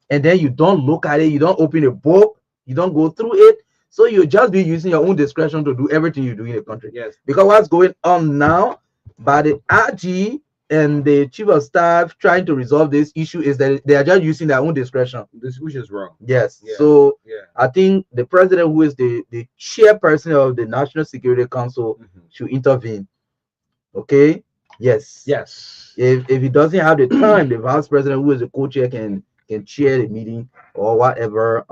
and then you don't look at it, you don't open a book, you don't go through it, so you just be using your own discretion to do everything you do in the country. Yes. Because what's going on now by the RG and the chief of staff trying to resolve this issue is that they are just using their own discretion. This which is wrong. Yes. Yeah. So I think the president, who is the chairperson of the National Security Council, should intervene. Okay. Yes. If he doesn't have the time, the vice president, who is the co-chair, can chair the meeting or whatever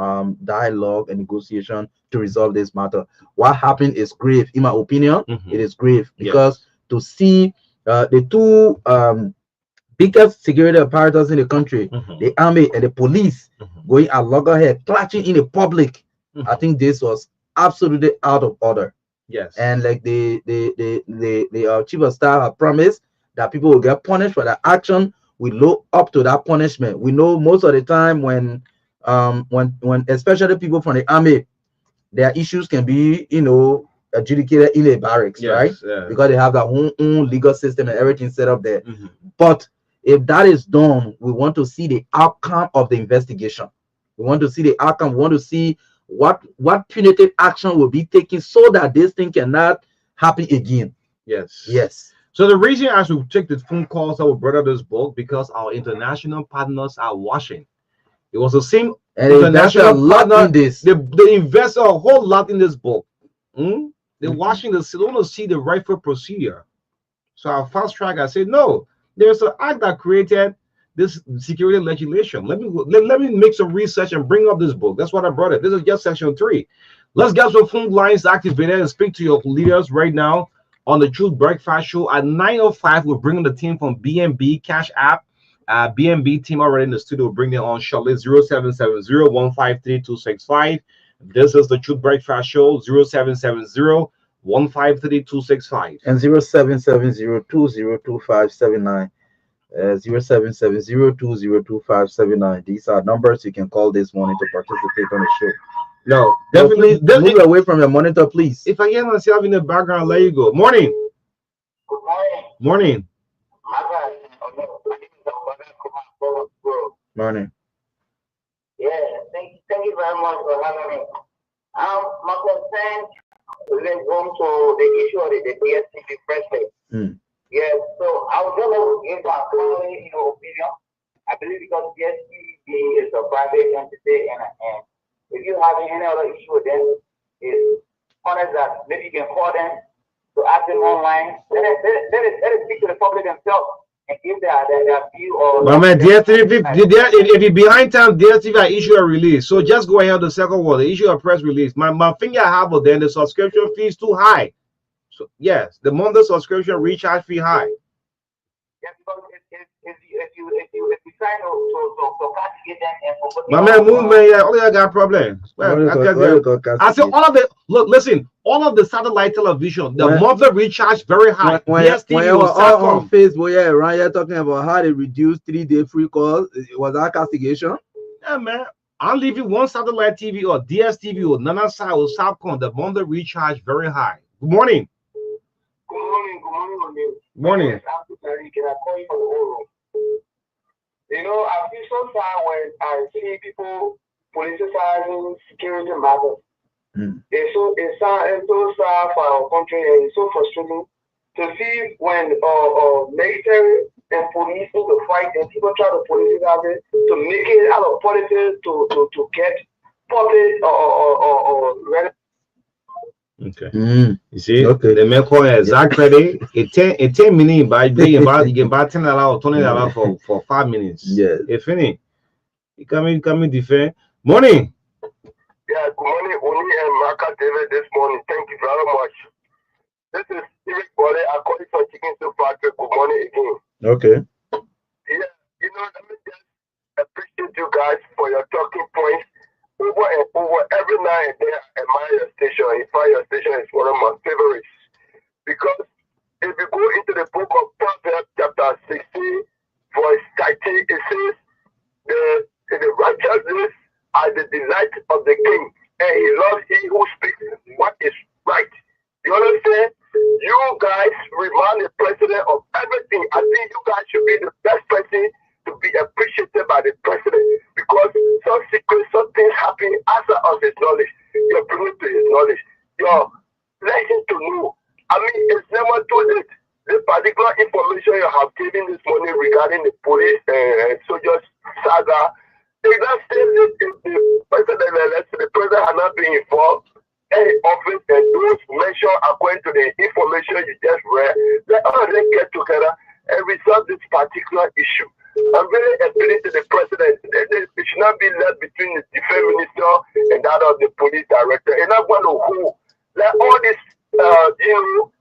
dialogue and negotiation to resolve this matter. What happened is grave, in my opinion. It is grave because to see the two biggest security apparatus in the country, the army and the police, going at loggerhead, clashing in the public, I think this was absolutely out of order. Yes. And like the chief of staff have promised that people will get punished for their action. We look up to that punishment. We know most of the time when especially people from the army, their issues can be, adjudicated in a barracks, right? Yeah. Because they have their own legal system and everything set up there. But if that is done, we want to see the outcome of the investigation. We want to see the outcome. We want to see what punitive action will be taken so that this thing cannot happen again. Yes. So the reason I should take the phone calls that we brought out this book because our international partners are watching. It was the same And they invested a lot in this. They invested a whole lot in this book. They're watching this. They want to see the rightful procedure. So our fast track, I said, no, there's an act that created this security legislation. Let me make some research and bring up this book. That's what I brought it. This is just section 3. Let's get some phone lines activated and speak to your leaders right now on the Truth Breakfast Show at 9:05. We're bringing the team from BNB Cash App. BNB team already in the studio. We'll bring them on shortly. 0770-153-265. This is the Truth Breakfast Show. 0770-153-265 and 0770-202579. 0770-202579. These are numbers you can call this morning to participate on the show. No, definitely move away from your monitor, please. If I hear myself in the background, let you go. Morning. Good morning. Morning. Morning. Yeah, thank you very much for having me. My concern relates to the issue of the DSTV president. Yeah, so I was going to give my family, opinion. I believe because DSTV is a private entity, and if you have any other issue with them, it's honest that maybe you can call them to ask them online. Let it speak to the public themselves and give their view. My man, DSTV, if you're behind time, DSTV issue a release. So just go ahead on the second one. The issue a press release. My finger I have with them, the subscription fee is too high. So yes, the monthly subscription recharge fee high. Yeah, because if you try to castigate them and my man, movement, yeah, only I got problems. Well, I say all of the listen, all of the satellite television, the monthly recharge very high. When on Facebook, yeah, right, you're talking about how they reduced 3-day free calls. Was that castigation? Yeah, man. I'm leaving one satellite TV or DSTV or Nana Side or Southcon, the monthly recharge very high. Good morning. Good morning. Morning. Can I call you from the whole room? I feel so sad when I see people politicizing security matters. It's so sad for our country, and it's so frustrating to see when military and police need to fight, and people try to politicize it to make it out of politics to get public or okay. You see, the man call exactly a 10 minutes, but you can buy $10 or $20 for 5 minutes. Yeah. If any, you come in defend. Morning. Yeah, good morning, Oni and Marka David this morning. Thank you very much. This is Eric Bole. I call it from Chicken Soup Factory. Good morning again. Okay. Yeah, let me just appreciate you guys for your talking points. Over and over, every night and then I admire your station. In fact, your station is one of my favorites. Because if you go into the book of Proverbs, chapter 16, verse 13, it says, the righteousness are the delight of the king, and he loves he who speaks what is right. You understand? You guys remind the president of everything. I think you guys should be the best person to be appreciated by the president, because some secrets, some things happen outside of his knowledge. You're bringing to his knowledge. You're letting to know. I mean, it's never too late. The particular information you have given this morning regarding the police and soldiers saga, they don't say that the president has not been informed any office and those mentioned according to the information you just read. Let all of them get together and resolve this particular issue. I'm really appealing to the president. It should not be left between the defense minister and that of the police director. And I'm going to who let all this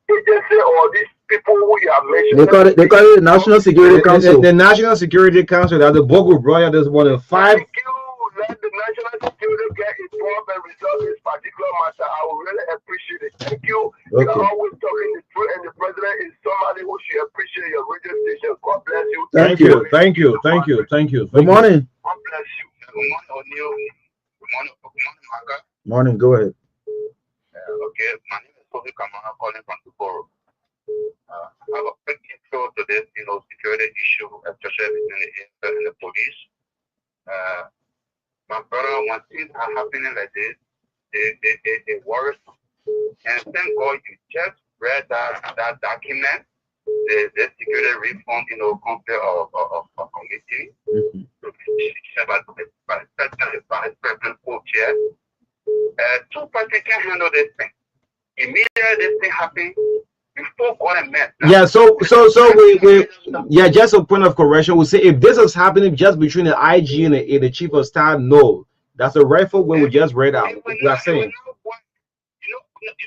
agency or these people who you have mentioned. They call it the National Security Council. The National Security Council that the book will brought out this morning. Thank you. Let the National Security get involved and resolve this particular matter. I will really appreciate it. Thank you. Okay. You're always talking the truth, and the president is somebody who should appreciate your radio station. God bless you. Thank you. Good morning. God bless you. Good morning, O'Neill. Good morning, Marka. Morning, go ahead. Okay, my name is Kofi Kamara, calling from Tuboro. I have a quick intro to this, security issue, especially between the AFL and the police. My brother, when things are happening like this, it worries. And thank God you just read that document the security reform, compare of committee. So about the vice president co-chair. Two persons can handle this thing. Immediately this thing happens before God and man. Yeah, so we yeah, just a point of correction. We say if this is happening just between the IG and the chief of staff, no, that's a rightful way we just read out. We are saying. You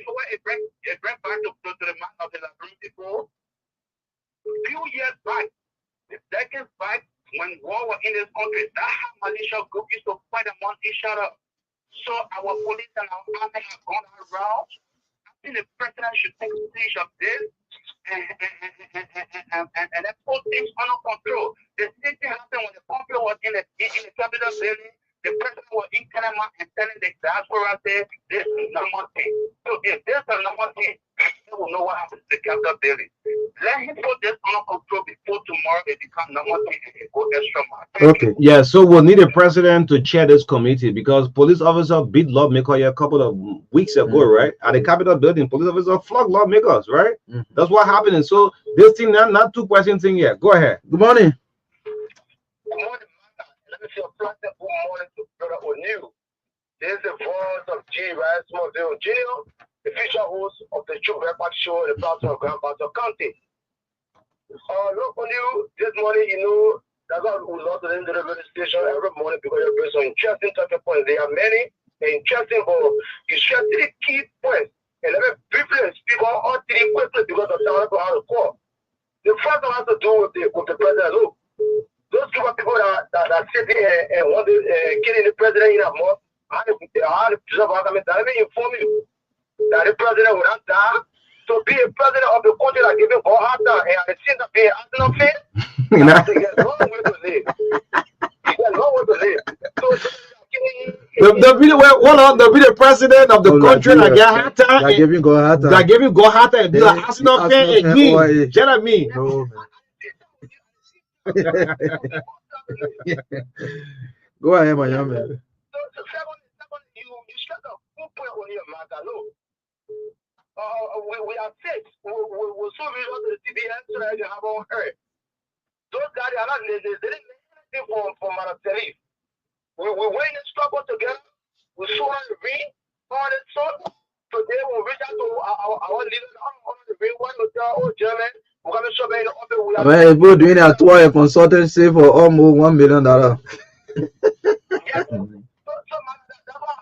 know what? It brings back to the mind of the Liberian people. A few years back, the decades back, when war was in this country, that how militia group used to fight among each other. So our police and our army have gone around. I think the president should take stage of this and then put things under control. The same thing happened when the country was in the capital building. The president was in Panama and telling the diaspora, say, this is number thing. So if there's a number thing, they will know what happens to the capital building. Let him put this under control before tomorrow it becomes number thing and it go extra mile. Okay. Yeah, so we'll need a president to chair this committee because police officer beat lawmaker here a couple of weeks ago, right? At the Capitol building, police officer flogged lawmakers, right? That's what happened. And so this thing, not two question thing here. Go ahead. Good morning. Good morning, Marka. Let me say a pleasant good morning to Brother O'Neill. This is the voice of G. Rasmusville Jr., the feature host of the True Record Show in the Plateau of Grand Plateau County. Look, O'Neill, this morning, that's why we love to listen to the radio station every morning because you're bringing some interesting talking points. There are many interesting, but you share three key points. And let me briefly speak on all three quickly because of time how to call. The first one has to do with the president. Look, those group of people that sit here and want to killing the president in a month, I had to preserve our government. Let me inform you that the president will not die. To be a president of the country that giving all hard time and at the same time being asking of faith, there's no way to live. There's no way to live. So the video president of the country that get hard time. That gave you go hard time. That gave you go hard time. Do the asking of faith again. Jeremy. No, go ahead, my young man. So second, you struck a full point on your Marka. Look, we are fixed. We're so resort to the TBS so that they have on earth. Those guys are not, they didn't make anything for Madam Terry. We went and struggle together. We saw her ring on the sun. Today we reach out to our leaders on the ring. One to tell old German. We're going to show them in the office. We are people doing a tour consultancy for almost $1 million. Yes. So that's why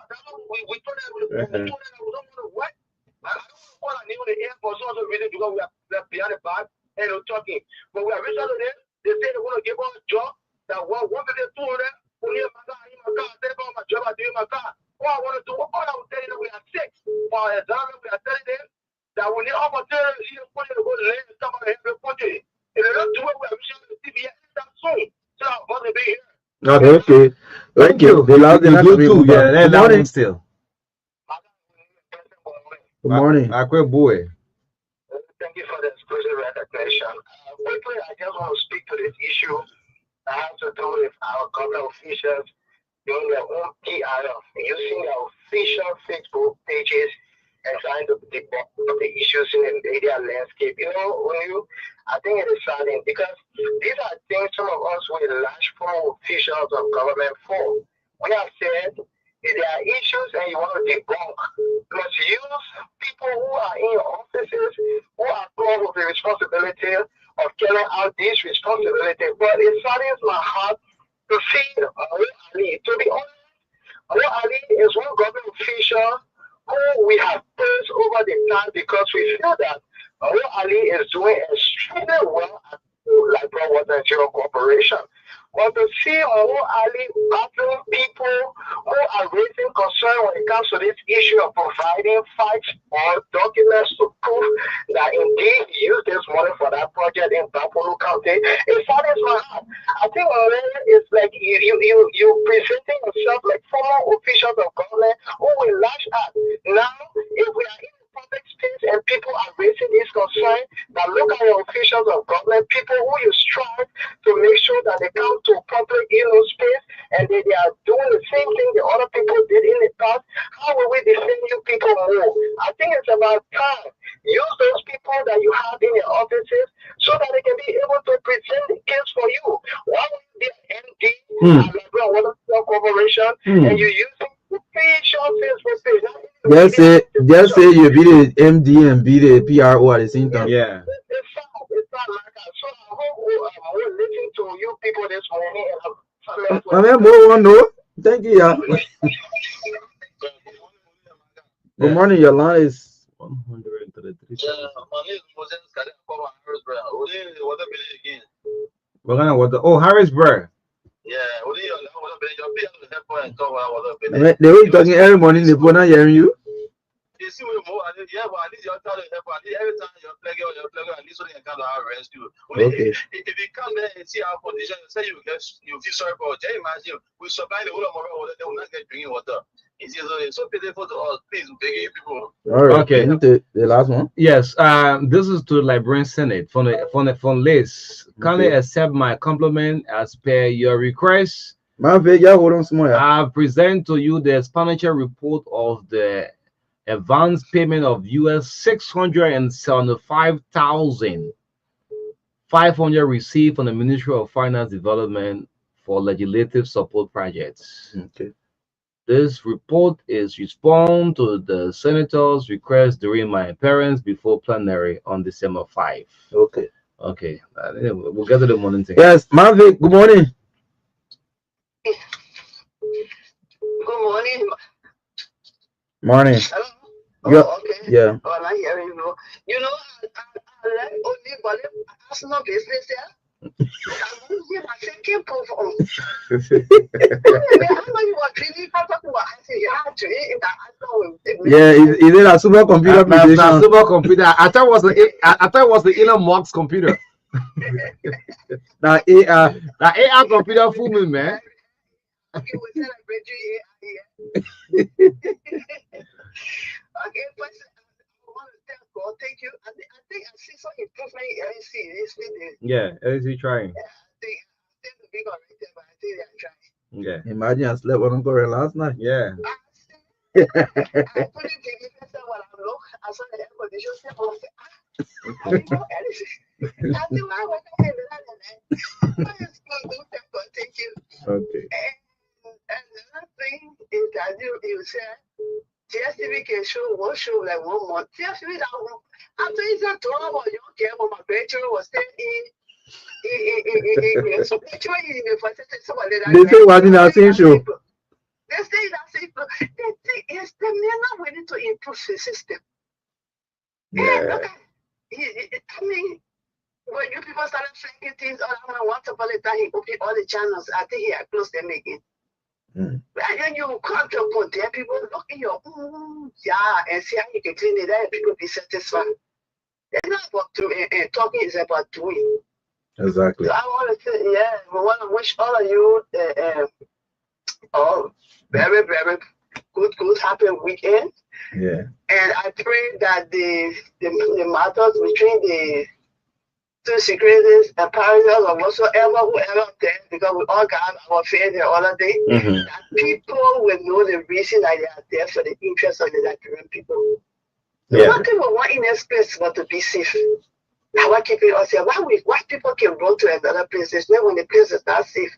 we told them we don't want to work. I don't want to name the air for some reason because we are behind the back and we're talking. But we are reaching out to them. They say they want to give us a job that one million 200. Only my car, I tell about my job, I do my car. All I want to do, all I will tell you that we are sick. For example, we are telling them that we need opportunity to go to land and come out of the country. If they don't do it, we are reaching out to TBS that soon. So I'm going to be here. Okay. Thank you. The last thing You too. Yeah, that one still. Good morning. Quick boy. Thank you for the exclusive recognition. Quickly, I just want to speak to this issue that has to do with our government officials doing their own PR, using their official Facebook pages and trying to debunk the issues in the media landscape. I think it is saddening because these are things some of us will lash for officials of government for. We have said if there are issues and you want to debunk, you must use people who are in your offices who are close with the responsibility of carrying out this responsibility. But it saddens my heart to see Ali. To be honest, Ali is one government official who we have praised over the time because we feel that Ali is doing extremely well at Liberal Water and Zero Corporation. But to see Ali battling people who are raising concern when it comes to this issue of providing facts or documents to prove that indeed he used this money for that project in Buffalo County, it saddens my heart. I think it's like you presenting yourself like former officials of government who will lash at. Now, if we are in public space and people are raising this concern, that look at your officials of government, people who you strive to make sure that they come to public space and they are doing the same thing the other people did in the past, how will we defend you people more? I think it's about time. Use those people that you have in your offices corporation, and you use it to pay short sales for sales. Just say you be the MD and be the PRO at the same time. Yeah. It's not like that. So I will listen to you people this morning. My man, more one no. Thank you, yeah. Good morning, your line is 133. We're gonna what the Harrisburg. Yeah, The way you talking every morning, the phone not hearing you. you see, yeah, but I need your time to help. I need every time you're plugging or I need something that can arrest you. Okay. If you come there and see our condition, say you feel sorry for Jay, imagine we supply the whole of Morocco, they will not get drinking water. It's so pitiful to us. Please, begging people. All right. Okay. The last one. Yes. This is to the Liberian Senate from Liz. Kindly accept my compliment as per your request. Hold on some more. I present to you the expenditure report of the advance payment of US $675,500 received from the Ministry of Finance Development for legislative support projects. Okay. This report is response to the senator's request during my appearance before plenary on December 5. Okay. Okay. We'll get to the morning thing. Yes, Marvin, good morning. Good morning. Morning. Hello? Yeah. Okay. Yeah. Oh, I hear you. I like only, but that's not business there. I'm losing my second proof of. I know you were really talking about. I said you had to eat that. Yeah, is it a supercomputer application? Supercomputer. I thought it was the Elon Musk computer. Now AR. The AR computer fool me, man. Okay, we celebrate you here. Okay, but I want to thank God. Thank you. I think I see some improvement in LC. Yeah, LC trying. Yeah, I think the big one right there, but I think they're trying. Yeah. Imagine I slept on Korea last night. Yeah. I couldn't believe it when I look. I saw the air conditioner. I was like, I didn't know anything. I said, why was I having that? Thank you. Okay. And another thing is that you said TSTV can show one show like 1 month. TSTV that one. After it's a 12 young girl when my grandchild was still so actually in the first somebody that They say what in our same show. They say that simple. They say yes, the men are willing to improve the system. Yeah. I mean, when you people started thinking things, once upon a time he opened all the channels. I think he had closed them again. And then you come to a point there, people look in your yeah, and see how you can clean it up, people be satisfied. It's not about talking, is about doing. Exactly. So I want to say, yeah, we want to wish all of you very, very good, happy weekend. Yeah. And I pray that the matters between the two securities and parallels or whoever there, because we all got our faith the other day, that people will know the reason that they are there for the interest of the Nigerian people. Yeah. Nothing we want in this place but to be safe. I want keeping us here. Why people can run to another place? There's no when the place is not safe.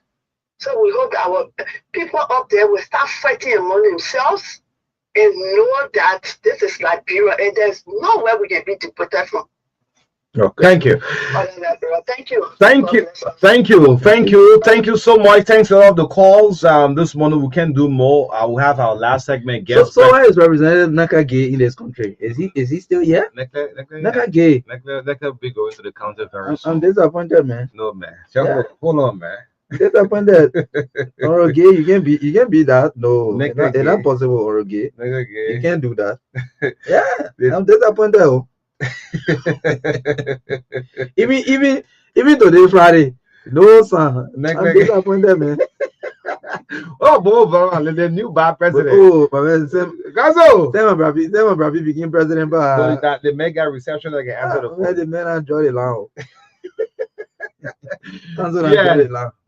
So we hope that our people up there will start fighting among themselves and know that this is Liberia and there's nowhere we can be deported from. Okay. Thank you. Thank you. Thank you so much. Thanks for all the calls. This morning we can do more. I will have our last segment guest. So why is Representative Naka Gay in this country? Is he still here? Naka Gay. Naka be going to the counter very soon. I'm disappointed, man. No man. Hold on, man. Disappointed. Or gay, you can be that. No, it's not possible. Or gay, you can't do that. Yeah, I'm disappointed. even today Friday, no son. I'm disappointed, man. Oh, boy, the new bad president. Oh, my man, same my brother became president, but that the mega reception like answer the phone. The man enjoy the long.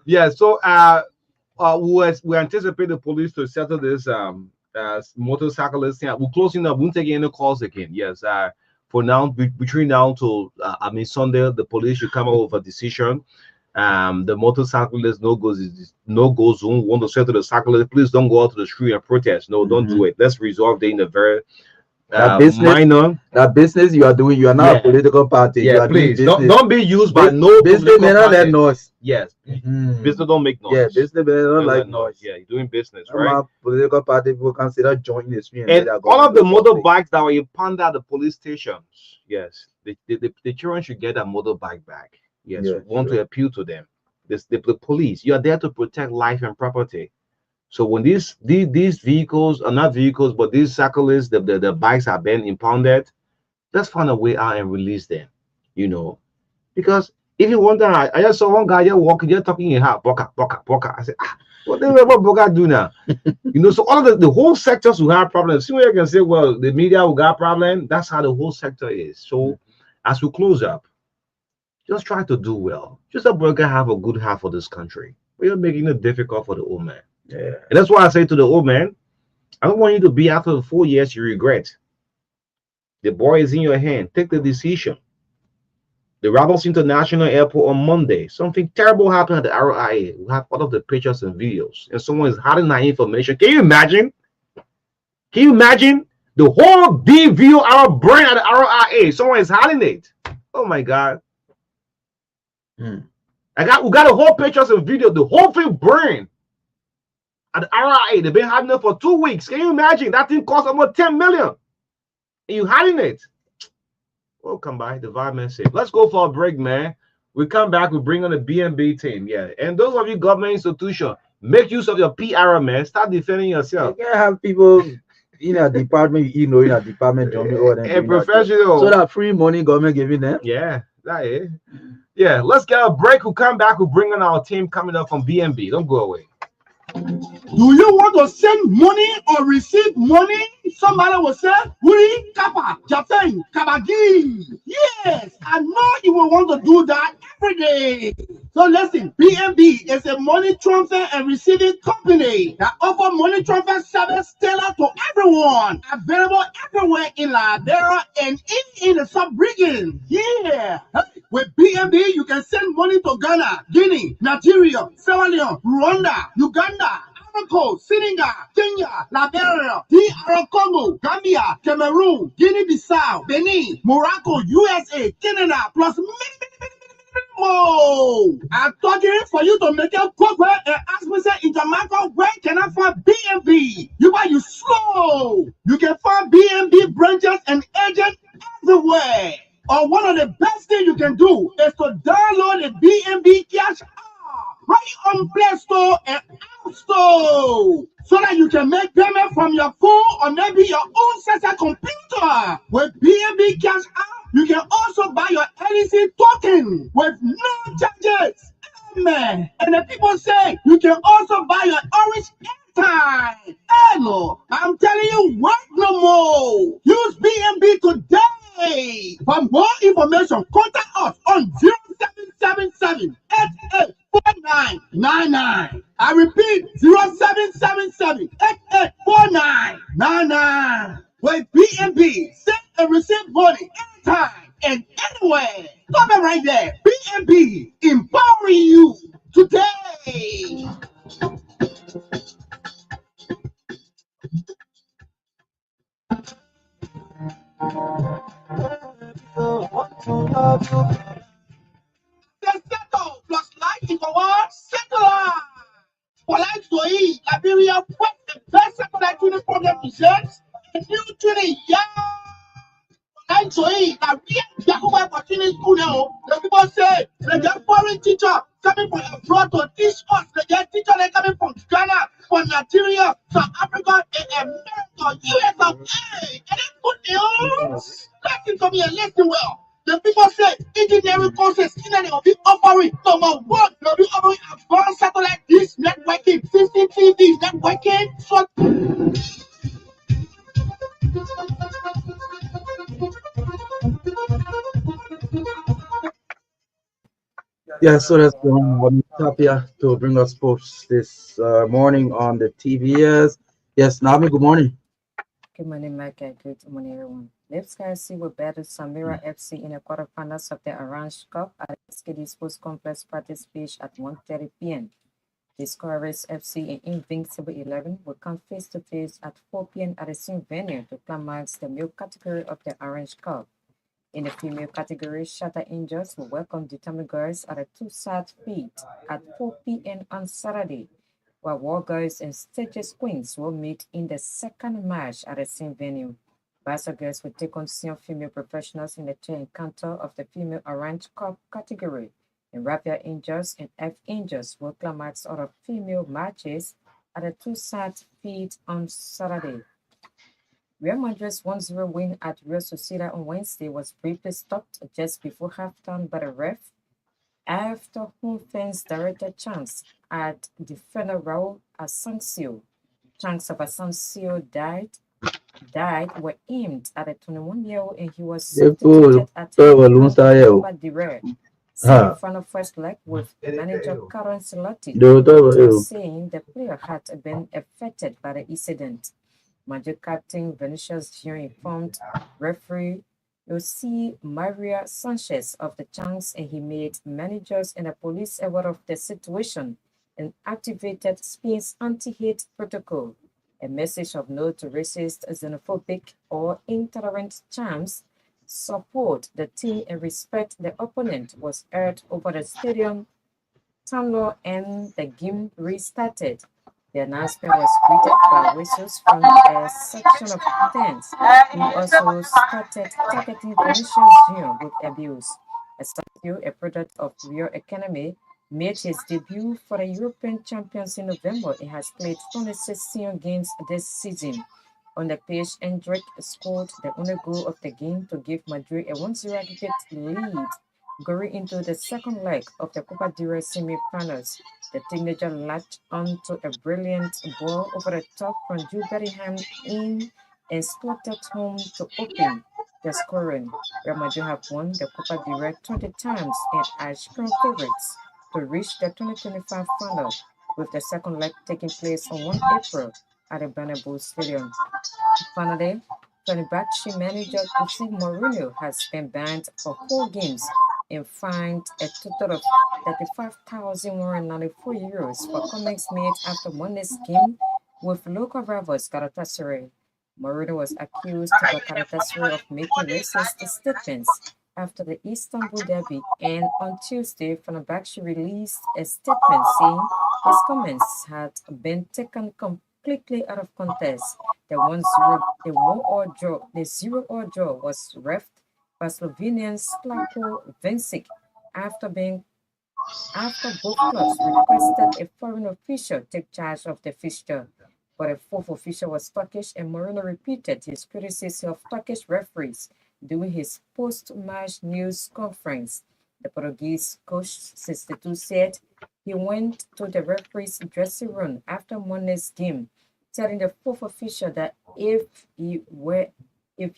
Yeah, so we anticipate the police to settle this motorcyclist thing. We're closing up, we won't take any calls again. Yes, for now, between now to Sunday, the police should come up with a decision. The motorcyclist no go zone want to say to the cyclist, please don't go out to the street and protest. No, don't do it. Let's resolve it in a very minor. That business you are doing, you are not a political party. You are please doing business. don't be used by no business may not let noise. Yes, business don't make noise. Yeah, business may not like noise. Yeah, you're doing business, right? Right? Political party people consider joining the street. And all of the motorbikes that were impounded at the police stations, yes, the children should get a motorbike back. Yes, we want to appeal to them. The police, you are there to protect life and property. So when these vehicles are not vehicles, but these cyclists, the bikes are being impounded, let's find a way out and release them. You know, because if you wonder, I just saw one guy just walking, just talking in half, boka. I said, what boka do now? You know, so all of the whole sectors will have problems. See where you can say, well, the media will got problem. That's how the whole sector is. So as we close up, just try to do well. Just a burger have a good heart for this country. We are making it difficult for the old man. Yeah. And that's why I say to the old man, I don't want you to be after the 4 years you regret. The boy is in your hand. Take the decision. The Ravens International Airport on Monday, something terrible happened at the RIA. We have all of the pictures and videos, and someone is hiding that information. Can you imagine? Can you imagine the whole DVO our brain at the RIA? Someone is hiding it. Oh my God. We got the whole pictures and video, the whole thing brain at the RIA. They've been hiding it for 2 weeks. Can you imagine? That thing cost almost 10 million. And you hiding it. Welcome by the environment safe. Let's go for a break, man. We come back, we bring on the BNB team. Yeah. And those of you government institution, make use of your PR, man. Start defending yourself. You can't have people in a department, in a department and professional. So that free money government giving them. Yeah, that is. Yeah, let's get a break. We'll come back, we'll bring on our team coming up from BNB. Don't go away. Do you want to send money or receive money? Somebody will say, Wuri, Kappa, Japan, Kabagi. Yes, I know you will want to do that every day. So listen, BNB is a money transfer and receiving company that offers money transfer service tailored to everyone. Available everywhere in Liberia and in the sub-region. Yeah. With BNB, you can send money to Ghana, Guinea, Nigeria, Sierra Leone, Rwanda, Uganda, Africa, Senegal, Kenya, Liberia, DR Congo, Gambia, Cameroon, Guinea-Bissau, Benin, Morocco, USA, Canada, plus many more. I'm talking for you to make a progress and ask me, say, in Jamaica, where can I find BNB? You slow. You can find BNB branches and agents everywhere. Or one of the best things you can do is to download the BNB Cash app right on Play Store and App Store so that you can make payment from your phone or maybe your own cellular computer. With BNB Cash app, you can also buy your LEC token with no charges. Amen. And the people say you can also buy your orange airtime. Hello, I'm telling you, wait no more. Use BNB today. For more information, contact us on 0777 884999. I repeat, 0777 884999. With BNB, send and receive money anytime and anywhere. Comment right there. BNB, empowering you today. Settle plus life in the world, settle. For life to eat, Liberia, what the best satellite tuning program presents a new tuning. Yeah. Life to eat, Liberia, Yakuba opportunity school now. The people say they get foreign teacher coming from abroad to teach us. They get teacher they coming from Ghana, from Nigeria, South Africa, and America, USA. And that's good news. Listen to me and listen well. The people say engineering courses in and of it offering number one, they'll be offering advanced satellite dish networking, CCTV networking. So yeah, so that's one Tapia to bring us sports this morning on the TVS. Yes, Nami, good morning. Good morning, Marka. Good morning, everyone. Lipsky FC will battle Samira FC in the quarterfinals of the Orange Cup at SKD Sports Complex practice pitch at 1:30 p.m. Discoveries FC and Invincible 11 will come face to face at 4 p.m. at the same venue to climax the male category of the Orange Cup. In the female category, Shatter Angels will welcome Determined Girls at a two-side feed at 4 p.m. on Saturday, while War Girls and Stages Queens will meet in the second match at the same venue. Barca Girls will take on Sion Female Professionals in the third encounter of the Female Orange Cup category, and Rapier Angels and F Angels will climax out of female matches at a two-side feed on Saturday. Real Madrid's 1-0 win at Real Sociedad on Wednesday was briefly stopped just before halftime by the ref after home fans directed chants at defender Raul Asensio. Chants of Asensio died were aimed at a 21-year-old and he was substituted at Copa del Rey semi-final first leg with manager Carlo Ancelotti saying the player had been affected by the incident. Madrid captain Vinicius Junior informed referee Jose Maria Sanchez of the chance and he made managers and the police aware of the situation and activated Spain's anti-hate protocol. A message of no to racist, xenophobic, or intolerant chants, support the team and respect the opponent was heard over the stadium tunnel and the game restarted. The announcement was greeted by whistles from a section of fans who also started targeting Vinicius Junior with abuse. Asensio, a product of Rio Academy, made his debut for the European champions in November and has played 26 senior games this season. On the pitch, Endrick scored the only goal of the game to give Madrid a 1-0 aggregate lead going into the second leg of the Copa del Rey semi-finals. The teenager latched onto a brilliant ball over the top from Jude Bellingham in and slotted home to open the scoring. Real Madrid have won the Copa del Rey 20 times and are strong favorites to reach the 2025 final, with the second leg taking place on 1 April at the Bernabeu Stadium. Finally, Fenerbahce manager Jose Mourinho has been banned for 4 games and fined a total of €35,194 for comments made after Monday's game with local rivals Galatasaray. Mourinho was accused by Galatasaray of making racist statements after the Istanbul derby, and on Tuesday, Fenerbahce released a statement saying his comments had been taken completely out of context. The 0-0 draw was refed by Slovenian Slavko Vincic after both clubs requested a foreign official take charge of the fixture. But the fourth official was Turkish, and Mourinho repeated his criticism of Turkish referees during his post-match news conference. The Portuguese coach 62 said he went to the referee's dressing room after Monday's game, telling the fourth official that if you were a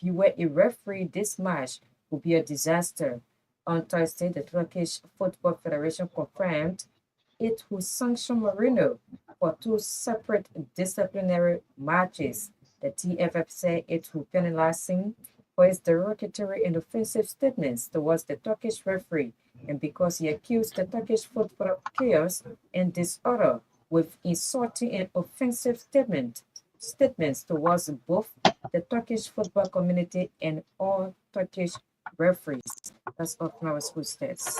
referee, this match would be a disaster. On Thursday, the Turkish Football Federation confirmed it would sanction Mourinho for 2 separate disciplinary matches. The TFF said it would penalize him for his derogatory and offensive statements towards the Turkish referee and because he accused the Turkish football of chaos and disorder with insulting and offensive statements towards both the Turkish football community and all Turkish referees. That's all from our school stats.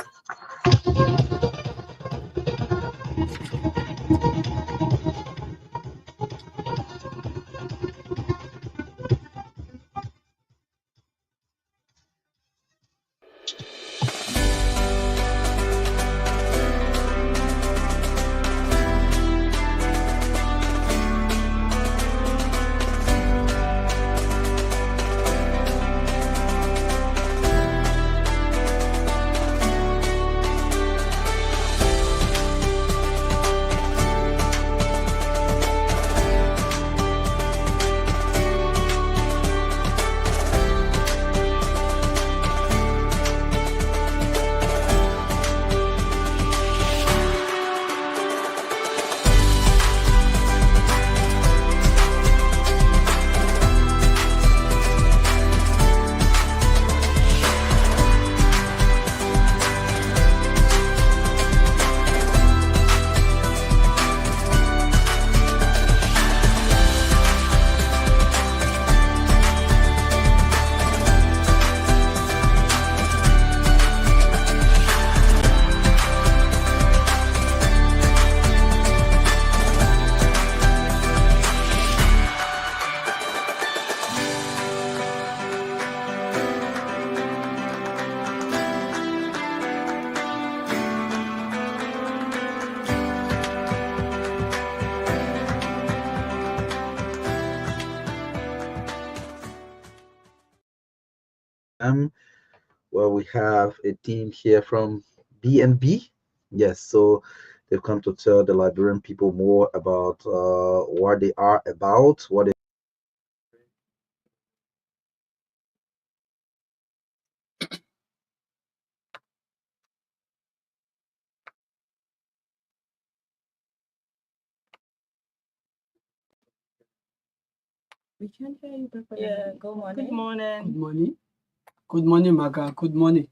Well, we have a team here from BNB. Yes, so they've come to tell the Liberian people more about what they are about, what they We can't hear you, Papa. Yeah, good morning. Good morning. Good morning. Good morning, Marka. Good morning.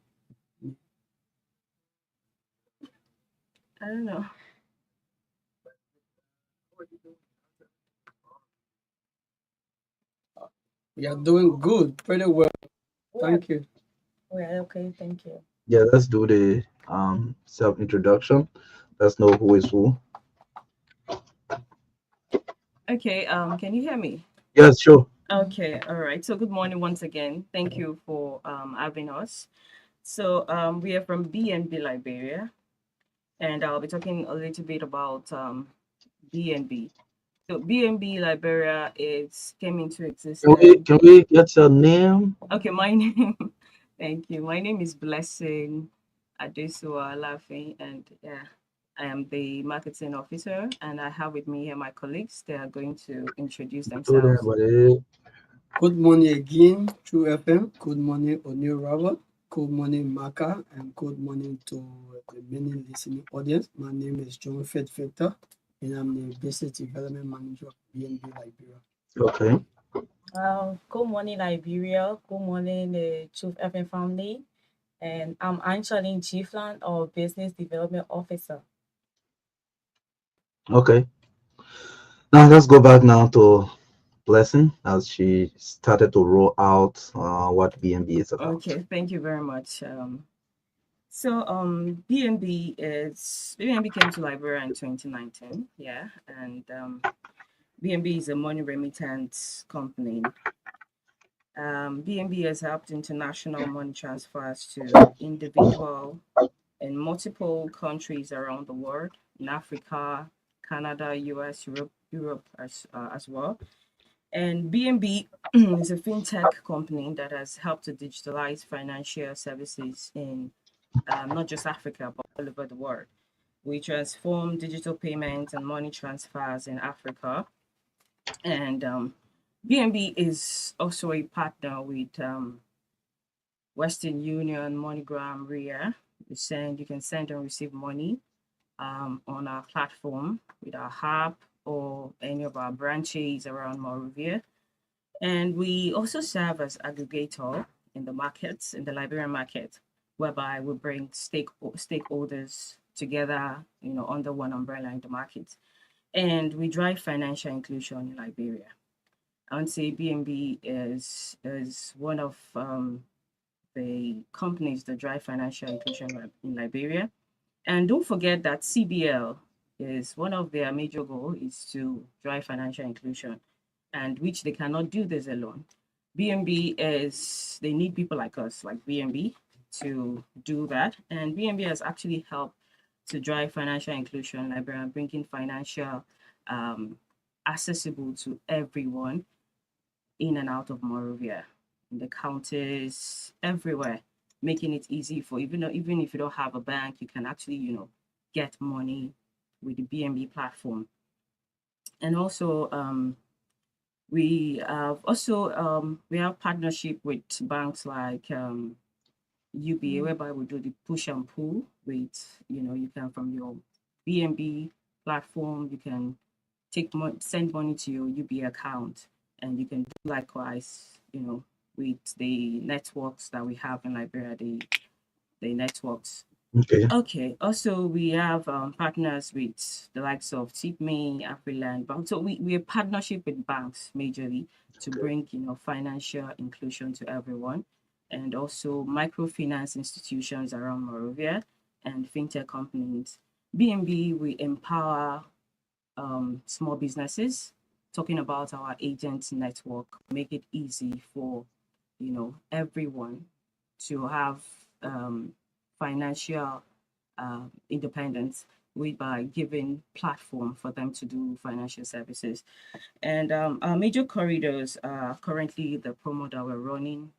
I don't know. We are doing good, pretty well. Thank you. We are okay, thank you. Yeah, let's do the self-introduction. Let's know who is who. Okay, can you hear me? Yes, sure. Okay, all right. So good morning once again. Thank you for having us. So we are from BNB Liberia, and I'll be talking a little bit about BNB. So BNB Liberia is came into existence. Can we get your name? Okay, my name. Thank you. My name is Blessing Adesua Laughing, and yeah, I am the marketing officer, and I have with me here my colleagues. They are going to introduce Told themselves. everybody. Good morning again, True FM. Good morning, O'Neill Robert. Good morning, Marka, and good morning to the many listening audience. My name is John Victor, and I'm the Business Development Manager of BNB Liberia. Okay. Good morning, Liberia. Good morning, the Truth FM family. And I'm Angeline Gifland, our Business Development Officer. Okay. Now let's go back now to Blessing as she started to roll out what BNB is about. Okay, thank you very much. So BNB came to Liberia in 2019, yeah, and BNB is a money remittance company. BNB has helped international money transfers to individual in multiple countries around the world, in Africa, Canada, US, Europe as well. And BNB is a fintech company that has helped to digitalize financial services in not just Africa, but all over the world. We transform digital payments and money transfers in Africa. And BNB is also a partner with Western Union, MoneyGram, RIA. You can send and receive money on our platform with our app or any of our branches around Monrovia. And we also serve as aggregator in the markets, in the Liberian market, whereby we bring stakeholders together, under one umbrella in the market. And we drive financial inclusion in Liberia. I would say BNB is one of the companies that drive financial inclusion in Liberia. And don't forget that CBL is one of their major goals is to drive financial inclusion, and which they cannot do this alone. BNB they need people like us, like BNB, to do that. And BNB has actually helped to drive financial inclusion in Liberia, bringing financial accessible to everyone in and out of Monrovia, in the counties, everywhere, making it easy for even if you don't have a bank, you can actually get money with the BNB platform. And also we have partnership with banks like UBA, whereby we do the push and pull with you can from your BNB platform, you can send money to your UBA account, and you can do likewise, with the networks that we have in Liberia, the networks. Okay. Okay. Also, we have partners with the likes of TipMe, Afriland Bank. So we have partnership with banks majorly to bring financial inclusion to everyone, and also microfinance institutions around Monrovia and fintech companies. BNB, we empower small businesses, talking about our agent network, make it easy for everyone to have financial independence by giving platform for them to do financial services. And our major corridors are currently the promo that we're running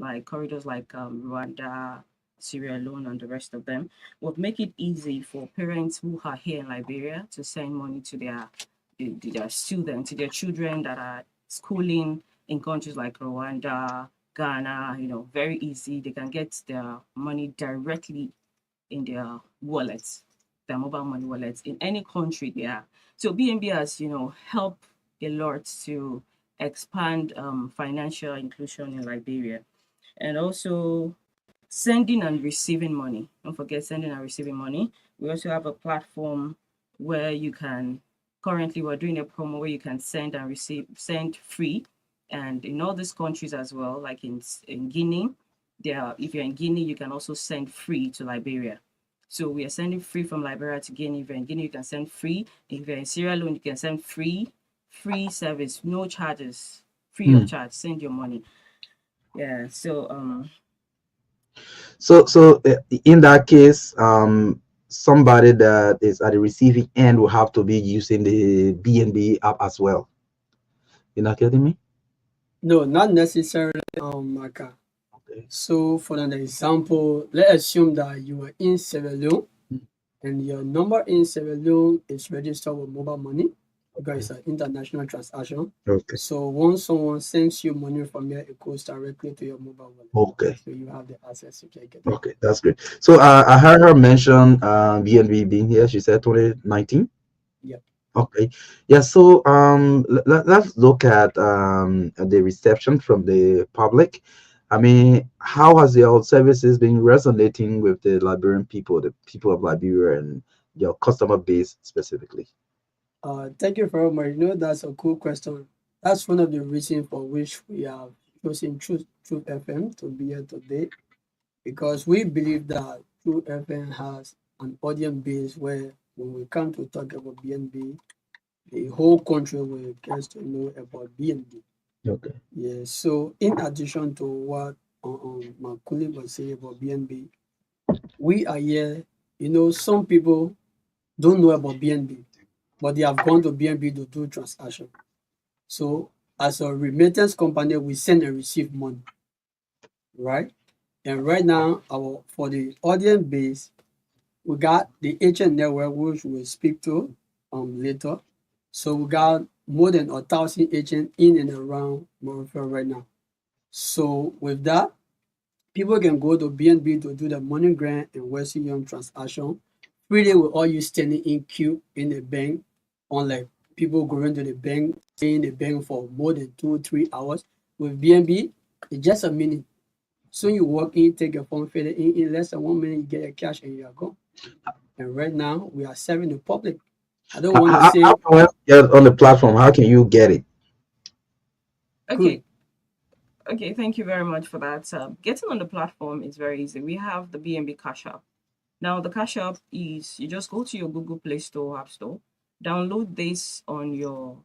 like corridors like Rwanda, Sierra Leone, and the rest of them, would make it easy for parents who are here in Liberia to send money to their students, to their children that are schooling in countries like Rwanda, Ghana. Very easy. They can get their money directly in their wallets, their mobile money wallets in any country they are. So BNB has, helped a lot to expand financial inclusion in Liberia, and also sending and receiving money. Don't forget sending and receiving money. We also have a platform where you can, currently we're doing a promo where you can send free. And in all these countries as well, like in Guinea, if you're in Guinea, you can also send free to Liberia. So we are sending free from Liberia to Guinea. If you're in Guinea, you can send free. If you're in Sierra Leone, you can send free service, no charges, free of charge. Send your money. Yeah. So in that case, somebody that is at the receiving end will have to be using the BNB app as well. You're not getting me? No, not necessarily, Marka. Okay. So, for an example, let's assume that you are in Sierra Leone and your number in Sierra Leone is registered with mobile money because it's an international transaction. Okay. So, once someone sends you money from here, it goes directly to your mobile wallet. Okay. So, you have the access to check it. Okay, that's great. So I heard her mention BNB being here. She said 2019. Yep. Okay. Yeah. So let's look at the reception from the public. I mean, how has your services been resonating with the Liberian people, the people of Liberia, and your customer base specifically? Thank you very much. That's a cool question. That's one of the reasons for which we have chosen Truth FM to be here today, because we believe that Truth FM has an audience base where when we come to talk about BNB, the whole country will get to know about BNB. Okay. Yeah. So in addition to what my colleague was saying about BNB, we are here. Some people don't know about BNB, but they have gone to BNB to do transaction. So as a remittance company, we send and receive money, right? And right now, for the audience base, we got the agent network, which we'll speak to later. So we got more than 1,000 agents in and around Monrovia right now. So with that, people can go to BNB to do the money grant and Western Union transaction freely without you standing in queue in the bank, unlike people going to the bank, staying in the bank for more than 2-3 hours. With BNB, it's just a minute. So you walk in, take your phone, fill it in less than 1 minute, you get your cash and you are gone. And right now, we are serving the public. I don't want to say. How can I get on the platform? How can you get it? Okay. Okay, thank you very much for that. Getting on the platform is very easy. We have the BNB Cash App. Now, the Cash App is, you just go to your Google Play Store, App Store, download this on your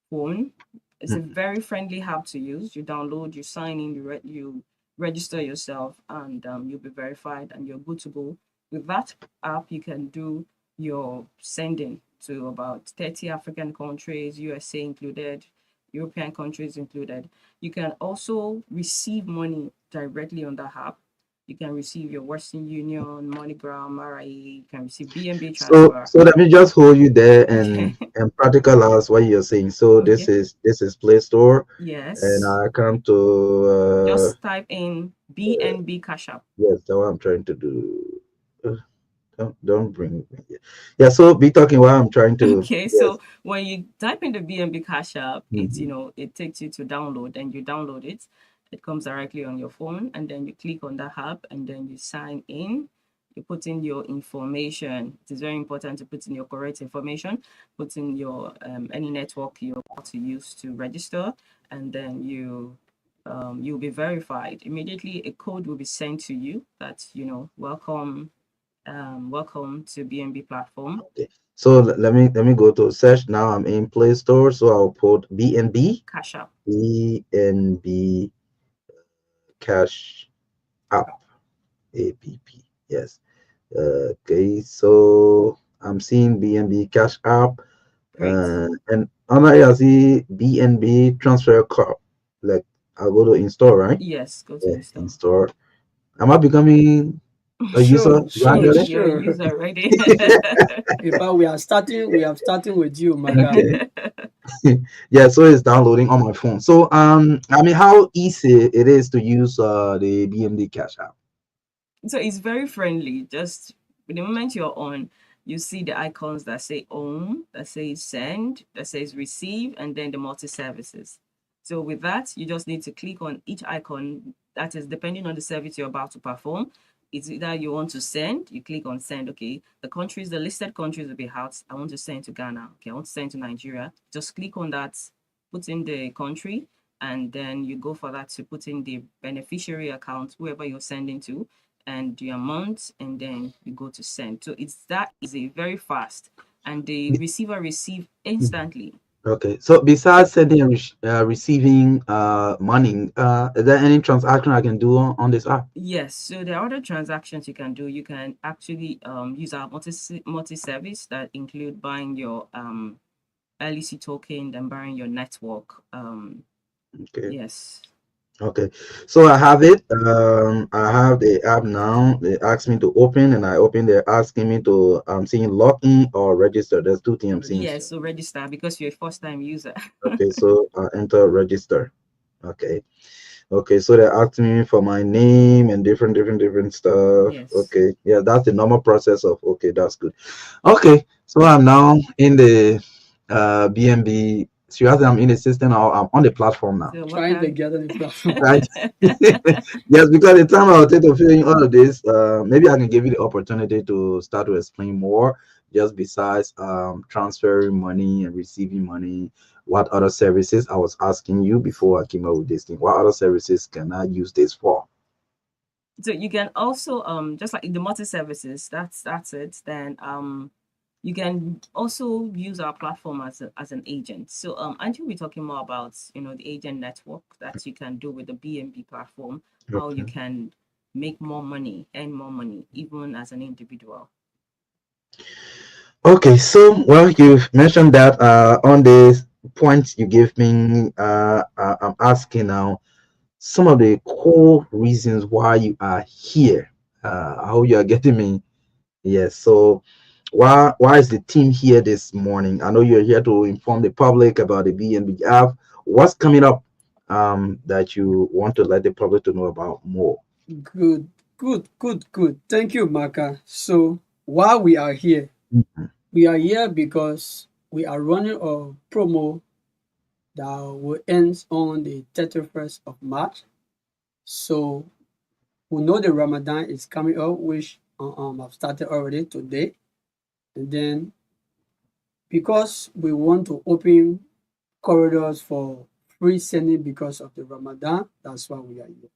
phone. It's a very friendly app to use. You download, you sign in, you register yourself, and you'll be verified and you're good to go. With that app, you can do your sending to about 30 African countries, USA included, European countries included. You can also receive money directly on the app. You can receive your Western Union, MoneyGram, RIA. You can receive BNB transfer. So let me just hold you there and practical as what you're saying. So Okay. this is Play Store, Yes. and I come to Just type in BNB Cash App. yes, that's what I'm trying to do. Don't bring me here. Yeah, so be talking while I'm trying to. Okay, Yes. so when you type in the BNB Cash App, it's Mhm. it takes you to download, and you download it. It comes directly on your phone, and then you click on the app, and then you sign in. You put in your information. It is very important to put in your correct information. Put in your any network you're about to use to register, and then you'll be verified. Immediately, a code will be sent to you that welcome to BNB platform. Okay. So let me go to search now. I'm in Play Store, so I'll put BNB Cash App. BNB Cash App app. Yes. Okay. So I'm seeing BNB Cash App, Great. and on I see BNB transfer card, like I'll go to install, right? Yes, go to Yeah, install. install. Am I becoming a user Sure, gradually? You're a sure. user already. In fact, we are starting with you, Marka. Okay. Yeah, so it's downloading on my phone. So I mean, how easy it is to use the BMD Cash app. So it's very friendly. Just the moment you're on, you see the icons that say own, that says send, that says receive, and then the multi-services. So with that, you just need to click on each icon that is depending on the service you're about to perform. It's either you want to send, you click on send. Okay, the countries, the listed countries will be out. I want to send to Ghana. Okay, I want to send to Nigeria. Just click on that, put in the country, and then you go for that to put in the beneficiary account, whoever you're sending to, and the amount, and then you go to send. So it's that easy, very fast, and the receiver receive instantly. Okay. So besides sending and receiving money, is there any transaction I can do on this app? Yes, so there are other transactions you can do. You can actually use our multi-service that include buying your LEC token, then buying your network. Okay. Yes. Okay, so I have it. I have the app now. They ask me to open, and I open. They're asking me to. I'm seeing login or register. There's two things I'm seeing. Yes, so register because you're a first-time user. Okay, so I enter register. Okay, okay. So they're asking me for my name and different stuff. Yes. Okay, yeah, that's the normal process of. Okay, that's good. Okay, so I'm now in the BNB. Seriously, I'm in the system. I'm on the platform now. So what Trying to kind? get on the platform. Right. Yes, because the time I'll take to fill in all of this, maybe I can give you the opportunity to start to explain more, just besides transferring money and receiving money. What other services I was asking you before I came up with this thing? What other services can I use this for? So you can also just like the multi-services, that's it. Then you can also use our platform as an agent. So aren't you be talking more about the agent network that you can do with the BNB platform, how you Okay. can make more money, earn more money, even as an individual. Okay, so well, you've mentioned that on this points you gave me, I'm asking now some of the core reasons why you are here. I hope you are getting me. Yes. So why is the team here this morning? I know you're here to inform the public about the BNB app. What's coming up that you want to let the public to know about more? Good, good. Thank you, Marka. So while we are here, Mhm. we are here because we are running a promo that will end on the 31st of March. So we know the Ramadan is coming up, which I've started already today. And then because we want to open corridors for free sending because of the Ramadan, that's why we are here.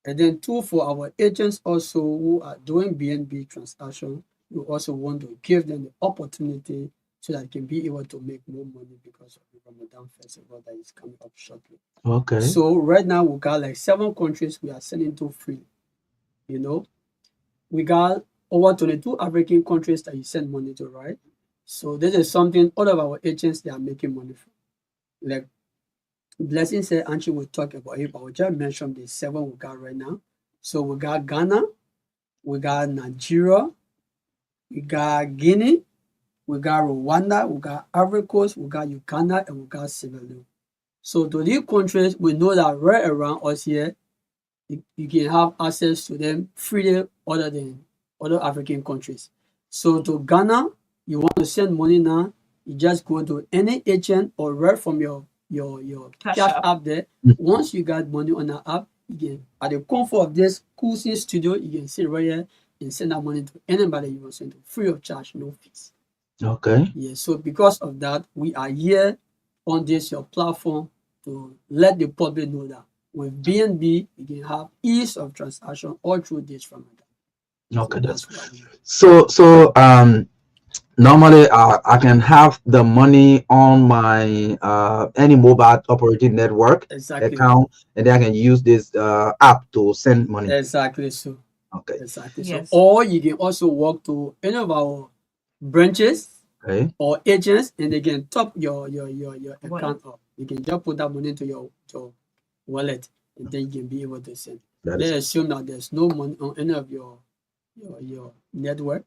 And then two, for our agents also who are doing BNB transaction, we also want to give them the opportunity so that they can be able to make more money because of the Ramadan festival that is coming up shortly. Okay. So right now we got like 7 countries we are sending to free. We got over 22 African countries that you send money to, right? So this is something all of our agents they are making money from. Like Blessing said, Anchi will talk about it, but we just mentioned the 7 we got right now. So we got Ghana, we got Nigeria, we got Guinea, we got Rwanda, we got Ivory Coast, we got Uganda, and we got Sierra Leone. So to these countries, we know that right around us here, you can have access to them freely other than other African countries. So to Ghana, you want to send money now, you just go to any agent or right from your Cash cash App. app there. Once you got money on that app, you can at the comfort of this cool studio, you can sit right here and send that money to anybody you want to send to free of charge, no fees. Okay. Yeah, so because of that, we are here on this your platform to let the public know that with BNB, you can have ease of transaction all through this Ramadan. Okay. So that's what we do. So normally I can have the money on my any mobile operating network Exactly. account, and then I can use this app to send money. Exactly so. Okay. Exactly. Yes. So or you can also walk to any of our branches Okay. or agents and they can top your Money. account up. You can just put that money into your wallet, and then you can be able to send. That Let's is assume that there's no money on any of your network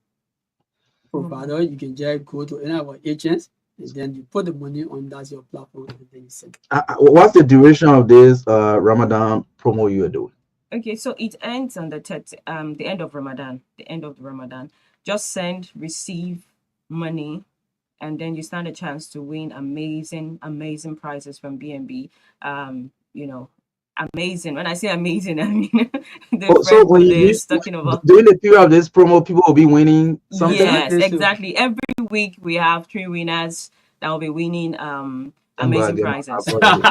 provider. You can just go to any of our agents, and then you put the money on that's your platform, and then you send. what's the duration of this Ramadan promo you are doing? Okay, so it ends on the the end of Ramadan. The end of the Ramadan. Just send, receive money, and then you stand a chance to win amazing prizes from BNB. You know, amazing. When I say amazing, I mean the Oh, so friend when Bule you is talking about. during the period of this promo, people will be winning something. Yes, Definitely so. exactly. Every week we have 3 winners that will be winning I'm amazing gonna get my prizes. apology.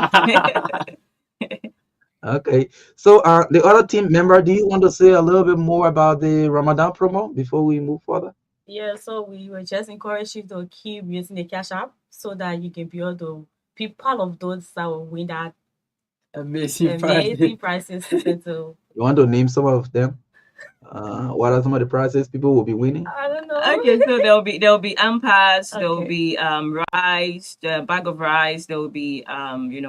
Okay. So the other team member, do you want to say a little bit more about the Ramadan promo before we move further? Yeah, so we will just encourage you to keep using the Cash App so that you can be able to be part of those that will win that Amazing amazing prize. prizes to settle. You want to name some of them? What are some of the prizes people will be winning? I don't know. Okay, so there'll be ampas, there'll Okay. be rice, the bag of rice, there'll be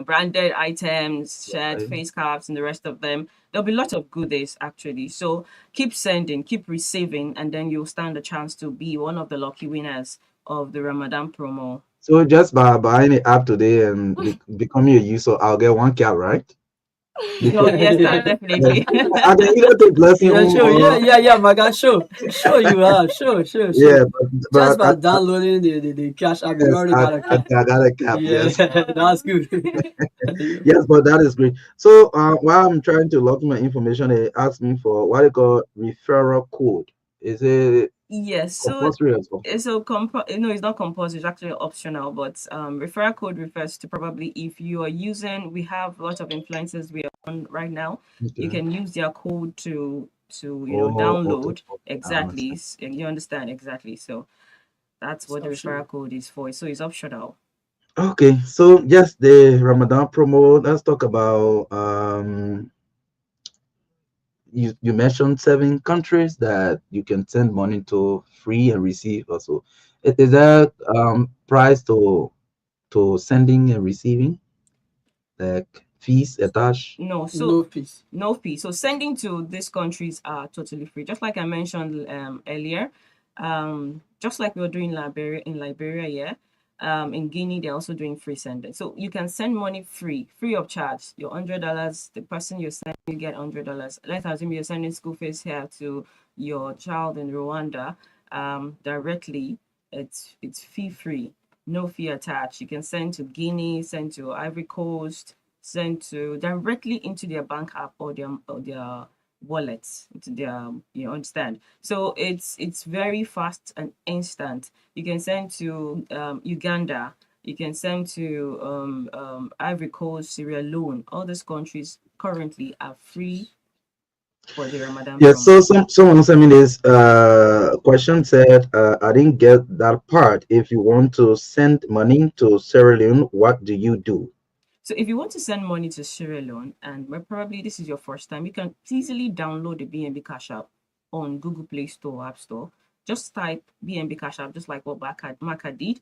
branded items, shirt, Okay. face caps, and the rest of them. There'll be lots of goodies actually. So keep sending, keep receiving, and then you'll stand a chance to be one of the lucky winners of the Ramadan promo. So just by buying the app today and becoming a user, I'll get one cap, right? Oh Because yes, sir, Yeah, definitely. I can either take blessing yeah, home sure. or Yeah, Marka. Sure you are. Sure. yeah, Just but by downloading the Cash App, you yes, already got a cap. I got a cap. Yeah, Yes. that's good. Yes, but that is great. So while I'm trying to log in my information, they asked me for what they call referral code. Is it Yes, so compulsory or optional? no, it's not compulsory, it's actually optional, but referral code refers to probably if you are using, we have lots of influencers we are on right now. You Okay. can use their code to Okay. download I exactly, understand. and you understand exactly. So that's It's what the optional. referral code is for. So it's optional. Okay, so yes, the Ramadan promo. Let's talk about you mentioned 7 countries that you can send money to free and receive also. Is that price to sending and receiving, like fees attached? No, so No fees. no fee. So sending to these countries are totally free. Just like I mentioned earlier, just like we were doing Liberia, yeah. In Guinea, they're also doing free sending. So you can send money free of charge. Your $100, the person you're sending, you get $100. Let's assume you're sending school fees here to your child in Rwanda, directly. It's fee free, no fee attached. You can send to Guinea, send to Ivory Coast, sent to directly into their bank app or their wallets, into their, you understand. So it's very fast and instant. You can send to Uganda, you can send to Ivory Coast, Sierra Leone. All these countries currently are free for the Ramadan Yes, so promo. someone sent me this question said, I didn't get that part. If you want to send money to Sierra Leone, what do you do? So if you want to send money to Sierra Leone, and probably this is your first time, you can easily download the BNB Cash App on Google Play Store, App Store. Just type BNB Cash App, just like what Marka did.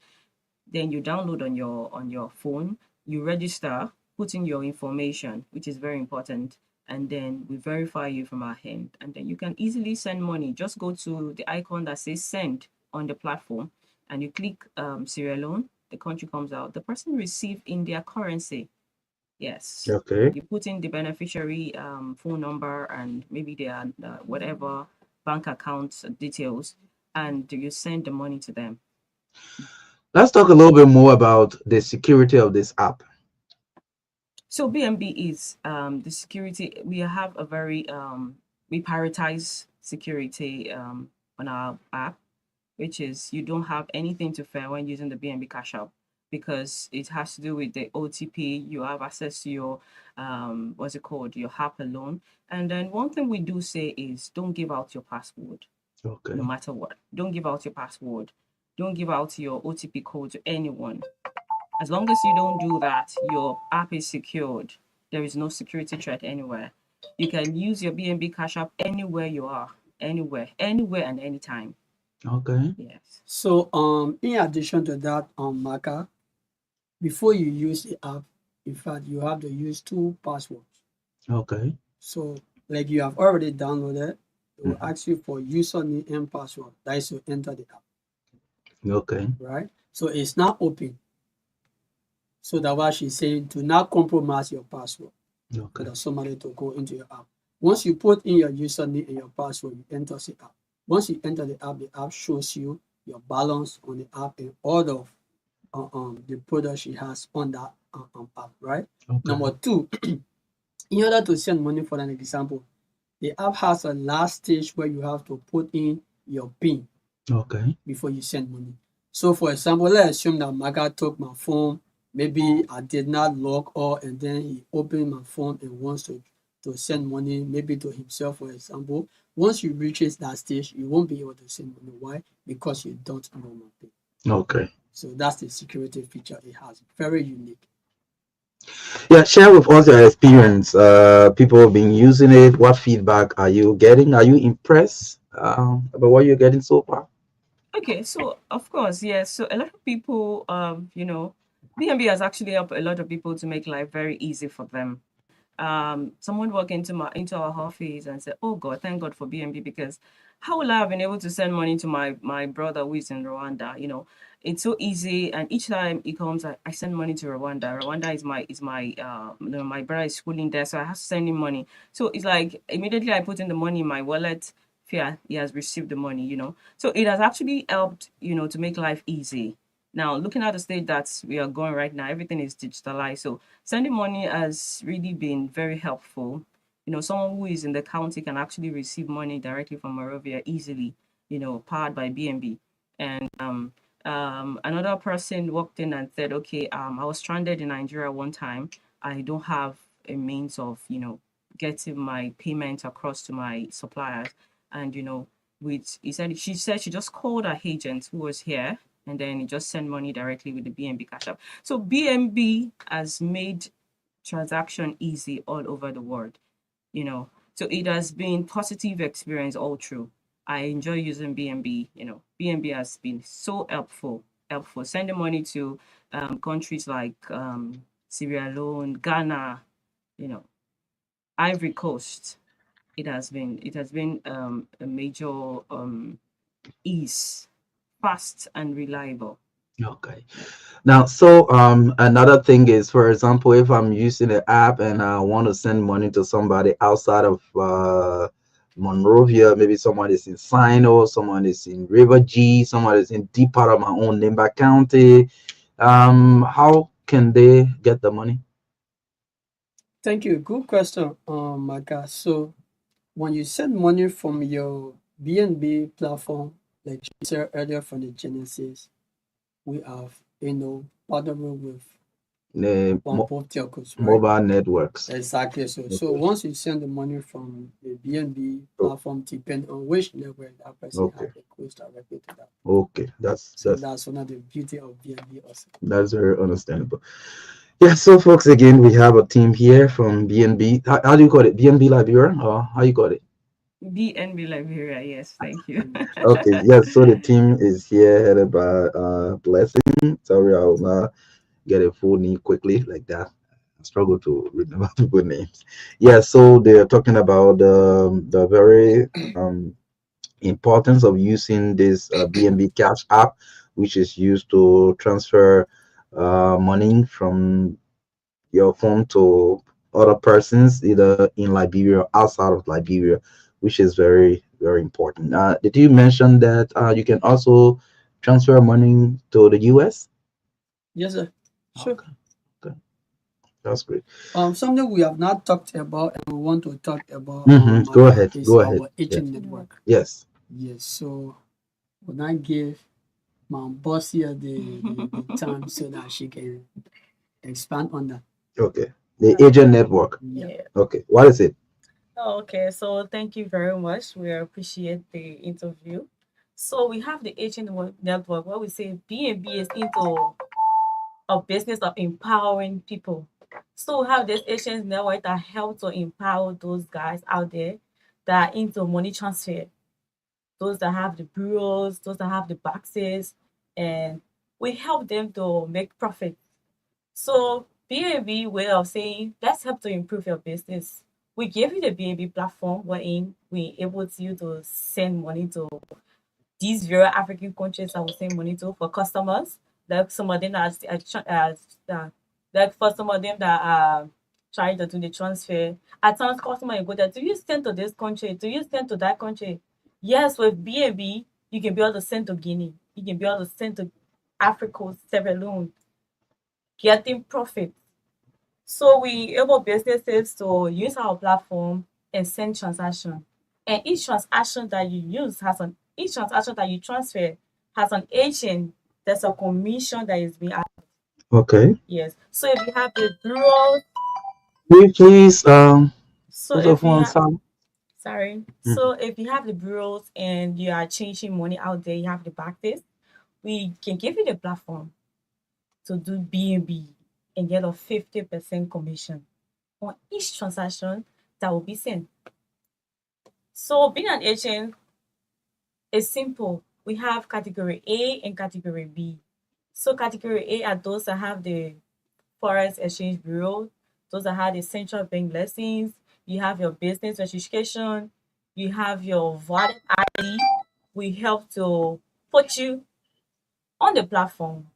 Then you download on your phone. You register, put in your information, which is very important, and then we verify you from our end, and then you can easily send money. Just go to the icon that says send on the platform, and you click Sierra Leone. The country comes out. The person receive in their currency. Yes. Okay. You put in the beneficiary phone number and maybe their whatever bank account details, and you send the money to them. Let's talk a little bit more about the security of this app. So BNB is the security. We have a very we prioritize security on our app, which is you don't have anything to fear when using the BNB Cash App, because it has to do with the OTP. You have access to your what's it called, your app alone. And then one thing we do say is don't give out your password, Okay. no matter what. Don't give out your password. Don't give out your OTP code to anyone. As long as you don't do that, your app is secured. There is no security threat anywhere. You can use your BNB Cash App anywhere you are, anywhere and anytime. Okay. Yes. So in addition to that, Marka, before you use the app, In fact, you have to use 2 passwords. Okay. So, like you have already downloaded, it will Mhm. ask you for username and password. That is to enter the app, Okay. right? So it's not open. So that's why she's saying do not compromise your password Okay. for somebody to go into your app. Once you put in your username and your password, you enter the app. Once you enter the app shows you your balance on the app and all of the product she has on that app, right? Okay. Number two, in order to send money, for an example, the app has a last stage where you have to put in your PIN Okay. before you send money. So, for example, let's assume that Marka took my phone. Maybe I did not log all, and then he opened my phone and wants to send money, maybe to himself, for example. Once you reaches that stage, you won't be able to send money. Why? Because you don't know my PIN. Okay. So that's the security feature it has. Very unique. Yeah, share with us your experience. People have been using it. What feedback are you getting? Are you impressed about what you're getting so far? Okay, so of course, yes. So a lot of people, BNB has actually helped a lot of people to make life very easy for them. Someone walked into our office and said, "Oh God, thank God for BNB, because how will I have been able to send money to my brother who is in Rwanda? It's so easy, and each time he comes, I send money to Rwanda. Rwanda is my brother is schooling there, so I have to send him money. So it's like immediately I put in the money in my wallet. Yeah, he has received the money. So it has actually helped, to make life easy. Now, looking at the state that we are going right now, everything is digitalized. So sending money has really been very helpful. Someone who is in the county can actually receive money directly from Morovia easily, powered by BNB. And another person walked in and said, okay, I was stranded in Nigeria one time. I don't have a means of, getting my payment across to my suppliers. And, she said she just called her agent who was here, and then he just sent money directly with the BNB Cash App. So BNB has made transaction easy all over the world, you know. So it has been positive experience all through. I enjoy using BNB. BNB has been so helpful. Sending money to countries like Sierra Leone, Ghana, you know, Ivory Coast. It has been a major ease, fast and reliable. Okay. Now, so another thing is, for example, if I'm using the app and I want to send money to somebody outside of Monrovia, maybe someone is in Sino, someone is in River G, someone is in deep part of my own Nimba County. How can they get the money? Thank you. Good question, Marka. So when you send money from your BNB platform, like you said earlier from the Genesis, we have, partnering with The both telcos, right? mobile networks. Exactly. So Okay. once you send the money from the BNB platform, depending on which network that person Okay. has, it goes directly to that. Okay. That's So that's one of the beauty of BNB also. That's very understandable. Yeah, so folks, again, we have a team here from BNB. How do you call it? BNB Liberia, or how you call it? BNB Liberia, yes, thank you. Okay, yes. So the team is here headed by Blessing. Sorry, I'll not get a full name quickly like that. I struggle to remember people's names. Yeah, so they're talking about the very importance of using this BNB Cash app, which is used to transfer money from your phone to other persons, either in Liberia or outside of Liberia, which is very, very important. Did you mention that you can also transfer money to the US? Yes, sir. Sure. Okay, okay. That's great. Something we have not talked about and we want to talk about, Go Marka, ahead. is Go ahead. our Yeah. agent network. Yes. Yes. So when I give my boss here the time so that she can expand on that. Okay. The agent network. Yeah. Okay. What is it? Okay, so thank you very much. We appreciate the interview. So we have the agent network where we say B&B is into a business of empowering people. So we have this agent network that help to empower those guys out there that are into money transfer, those that have the bureaus, those that have the boxes, and we help them to make profit. So B&B way of saying, let's help to improve your business. We give you the B&B platform wherein we able to you to send money to these various African countries that we send money to for customers. Like some of them like for some of them that are trying to do the transfer. At times, customer you go there, do you send to this country? Do you send to that country? Yes, with B&B, you can be able to send to Guinea. You can be able to send to Africa, Sierra Leone, getting profit. So we enable businesses to use our platform and send transaction. And each transaction that you use each transaction that you transfer has an agent. There's a commission that is being added. Okay. Yes. So if you have the bureau, Please, so put your if you phone have silent. sorry. Mhm. So if you have the bureaus and you are changing money out there, you have the back this, we can give you the platform to do B&B and get a 50% commission on each transaction that will be sent. So being an agent is simple. We have category A and category B. So category A are those that have the Forex Exchange Bureau, those that have the central bank lessons, you have your business registration, you have your wallet ID. We help to put you on the platform.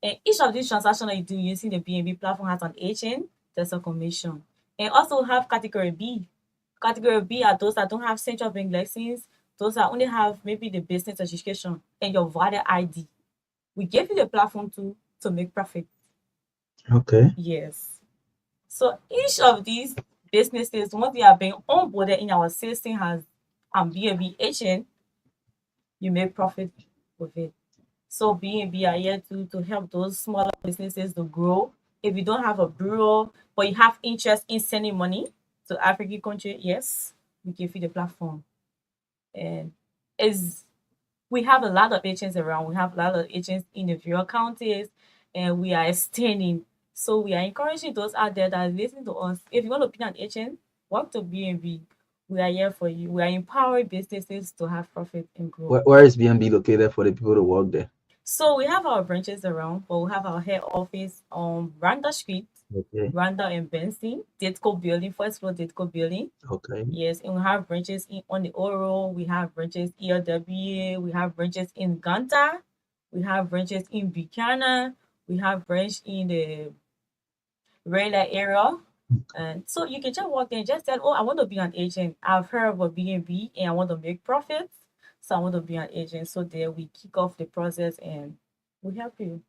And each of these transactions that you do using the B&B platform has an agent, there's a commission. And also have category B. Category B are those that don't have central bank license, those that only have maybe the business registration and your voter ID. We give you the platform to make profit. Okay. Yes. So each of these businesses, once they are being onboarded in our system as B&B agent, you make profit with it. So B&B are here to help those smaller businesses to grow. If you don't have a bureau, but you have interest in sending money to African country, yes, we give you the platform. And is we have a lot of agents around. We have a lot of agents in the various counties, and we are extending. So we are encouraging those out there that listen to us. If you want to be an agent, work to B&B. We are here for you. We are empowering businesses to have profit and grow. Where is BNB located for the people to work there? So we have our branches around, but we have our head office on Randa Street, Okay. Randa and Benson, Ditko building, first floor Ditko building. Okay. Yes, and we have branches on the Oro, we have branches ELWA, we have branches in Ganta, we have branches in Buchanan, we have branch in the Rayla area. And so you can just walk there and just tell, oh, I want to be an agent. I've heard about B&B and I want to make profits. So I want to be an agent. So there we kick off the process and we help you.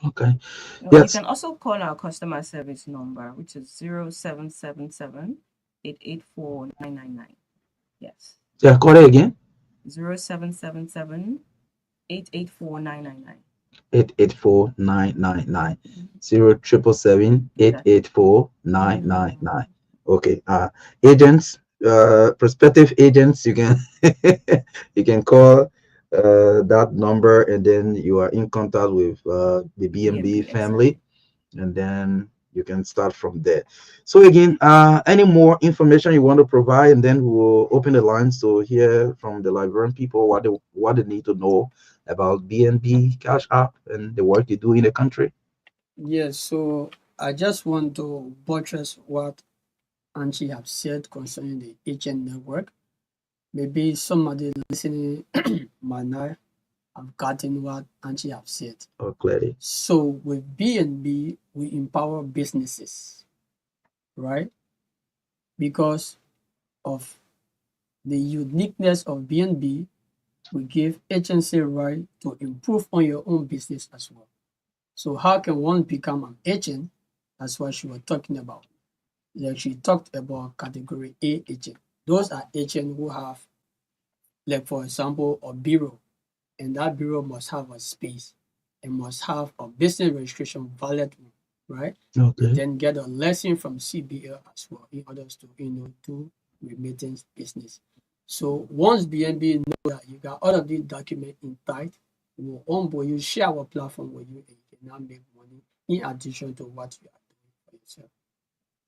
Okay. You Yes. can also call our customer service number, which is 0777 884 999. Yes. Yeah, call it again. 0777 884 999. 884-999. 0777-884-999. Okay. Agents, prospective agents, you can you can call that number, and then you are in contact with the B&B family, and then you can start from there. So again, any more information you want to provide, and then we'll open the lines to hear from the Liberian people what they need to know about B&B Cash App and the work they do in the country. Yes, so I just want to buttress what Anchi have said concerning the agent network. Maybe somebody listening might not have gotten what Anchi have said. Oh, clearly. So with B&B, we empower businesses, right? Because of the uniqueness of B&B, we give agency right to improve on your own business as well. So how can one become an agent? That's what she was talking about. Like she talked about category A agent. Those are agents who have, like for example, a bureau, and that bureau must have a space and must have a business registration valid, right? Okay. They then get a lesson from CBL as well in order to do remittance business. So once B&B know that you got all of these documents intact, we will onboard you, share our platform with you, and you can now make money in addition to what you are doing for yourself.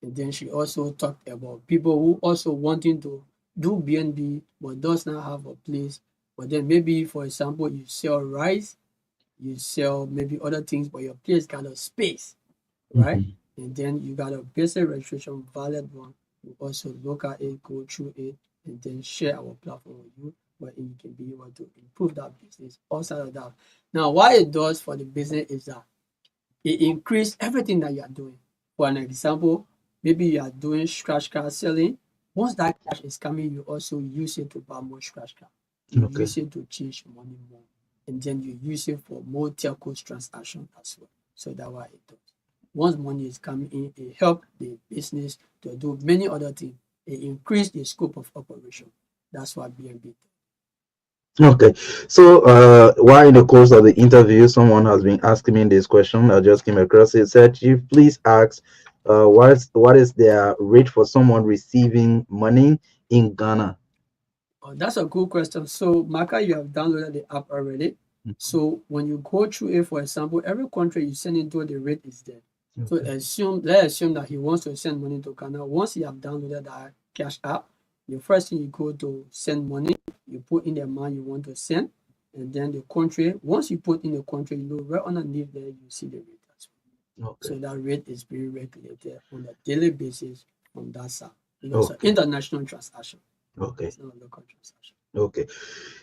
And then she also talked about people who also wanting to do B&B but does not have a place. But then maybe, for example, you sell rice, you sell maybe other things, but your place got a space, right? and then you got a business registration valid one. You also look at it, go through it, and then share our platform with you, where you can be able to improve that business outside of that. Now, what it does for the business is that it increases everything that you are doing. For an example, maybe you are doing scratch card selling. Once that cash is coming, you also use it to buy more scratch card. You Okay. use it to change money more, and then you use it for more telco transaction as well. So that's what it does. Once money is coming in, it helps the business to do many other things. It increase the scope of operation. That's what BNB does. Okay. So while in the course of the interview, someone has been asking me this question. I just came across it. Said, Chief, please ask what is their rate for someone receiving money in Ghana? Oh, that's a good question. So, Marka, you have downloaded the app already. So, when you go through it, for example, every country you send into, the rate is there. So, let's assume that he wants to send money to Ghana. Once you have downloaded that cash app, the first thing you go to send money, you put in the amount you want to send, and then the country. Once you put in the country, you know right underneath there, you see the rate as well. Okay. So that rate is being regulated on a daily basis from that side. It's an Okay. international transaction. Okay. It's not a local transaction. Okay.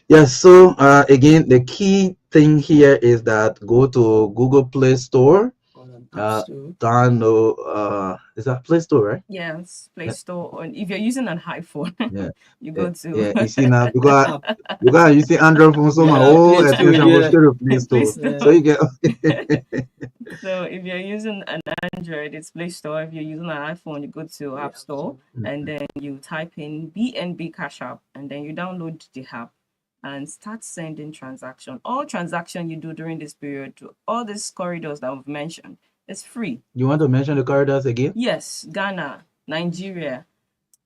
Yes. So again, the key thing here is that go to Google Play Store. Download. Is that Play Store, right? Yes, Play Store. And if you're using an iPhone, Yeah. you go to. Yeah. You see now because you see Android phone, so my whole attention goes straight to Play Store. So you get. So if you're using an Android, it's Play Store. If you're using an iPhone, you go to App Store, and then you type in BNB Cash App, and then you download the app and start sending transaction. All transaction you do during this period to all these corridors that we've mentioned, it's free. You want to mention the corridors again? Yes, Ghana, Nigeria,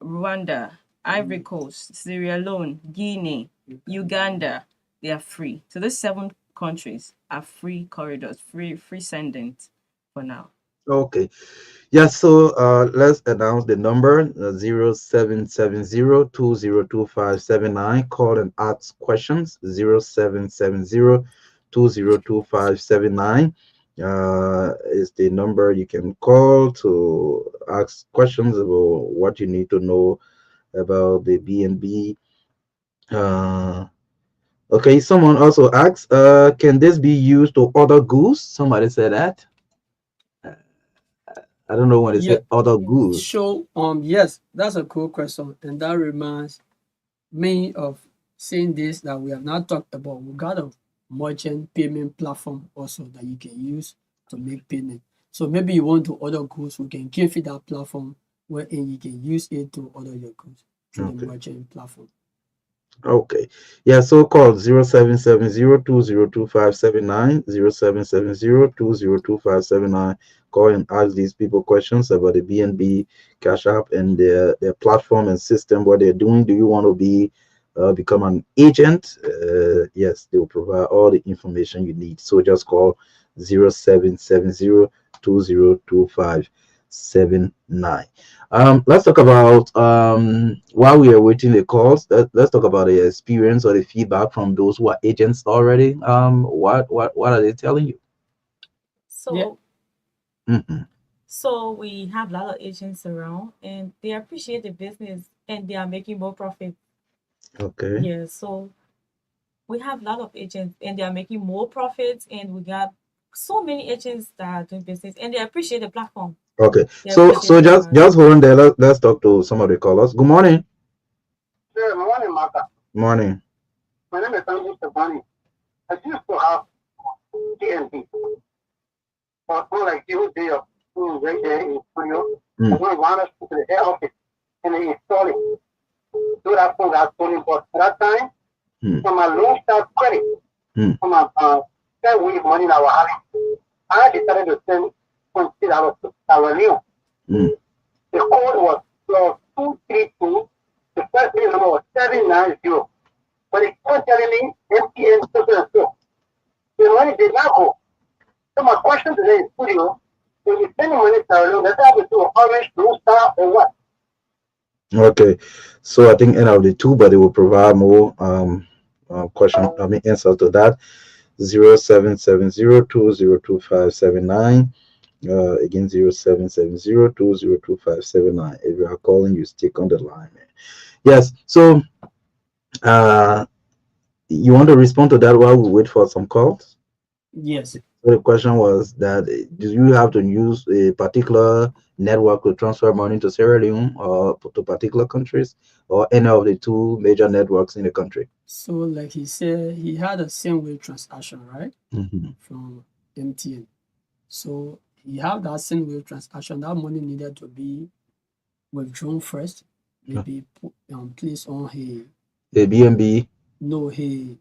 Rwanda, Ivory Coast, Sierra Leone, Guinea, Uganda, they are free. So these 7 countries are free corridors, free sending for now. Okay. Yeah, so let's announce the number 0770-202579. Call and ask questions 0770-202579 is the number you can call to ask questions about what you need to know about the BNB. Okay, someone also asks, can this be used to order goods? Somebody said that. I don't know when they say other goods. So yes, that's a cool question, and that reminds me of saying this that we have not talked about. We got a merchant payment platform also that you can use to make payment. So maybe you want to order goods, we can give you that platform wherein you can use it to order your goods through the merchant platform. Okay. Yeah, so call 0770-202579, 0770-202579. Call and ask these people questions about the BNB Cash App and their platform and system, what they're doing. Do you want to become an agent? Yes, they will provide all the information you need. So just call 0770-202579. Let's talk about while we are waiting the calls. Let's talk about the experience or the feedback from those who are agents already. What are they telling you? So, so we have a lot of agents around, and they appreciate the business, and they are making more profit. Okay. Yeah. So we have a lot of agents, and they are making more profits, and we got so many agents that are doing business, and they appreciate the platform. Okay. So just hold on there. Let's talk to some of the callers. Good morning. Good morning, Marka. Morning. My name is Andrew Stefani. I used to have DNB. But more like you day of right there in studio. I'm going to run us to the head office and they install it. Do that phone that's stolen, but at that time, from my loan start credit, from my 10-week money that I was having, I decided to send $20 that were new. The code was +232. The first page number was 790. But it kept telling me MTN so and so. The money did not go. So my question today is, studio, when you send money to our loan, does that have to do with Orange, Blue Star, or what? Okay, so I think end of the two, but they will provide more answer to that. 0770-202579. Again, 0770 If you are calling, you stick on the line. Yes. So, uh, you want to respond to that while we wait for some calls? Yes. So the question was that do you have to use a particular network to transfer money to Sierra Leone or to particular countries, or any of the two major networks in the country? So like he said, he had a same way transaction, right? Mhm. From MTN. So he had that same way transaction. That money needed to be withdrawn first, maybe put, placed on his A BNB. no a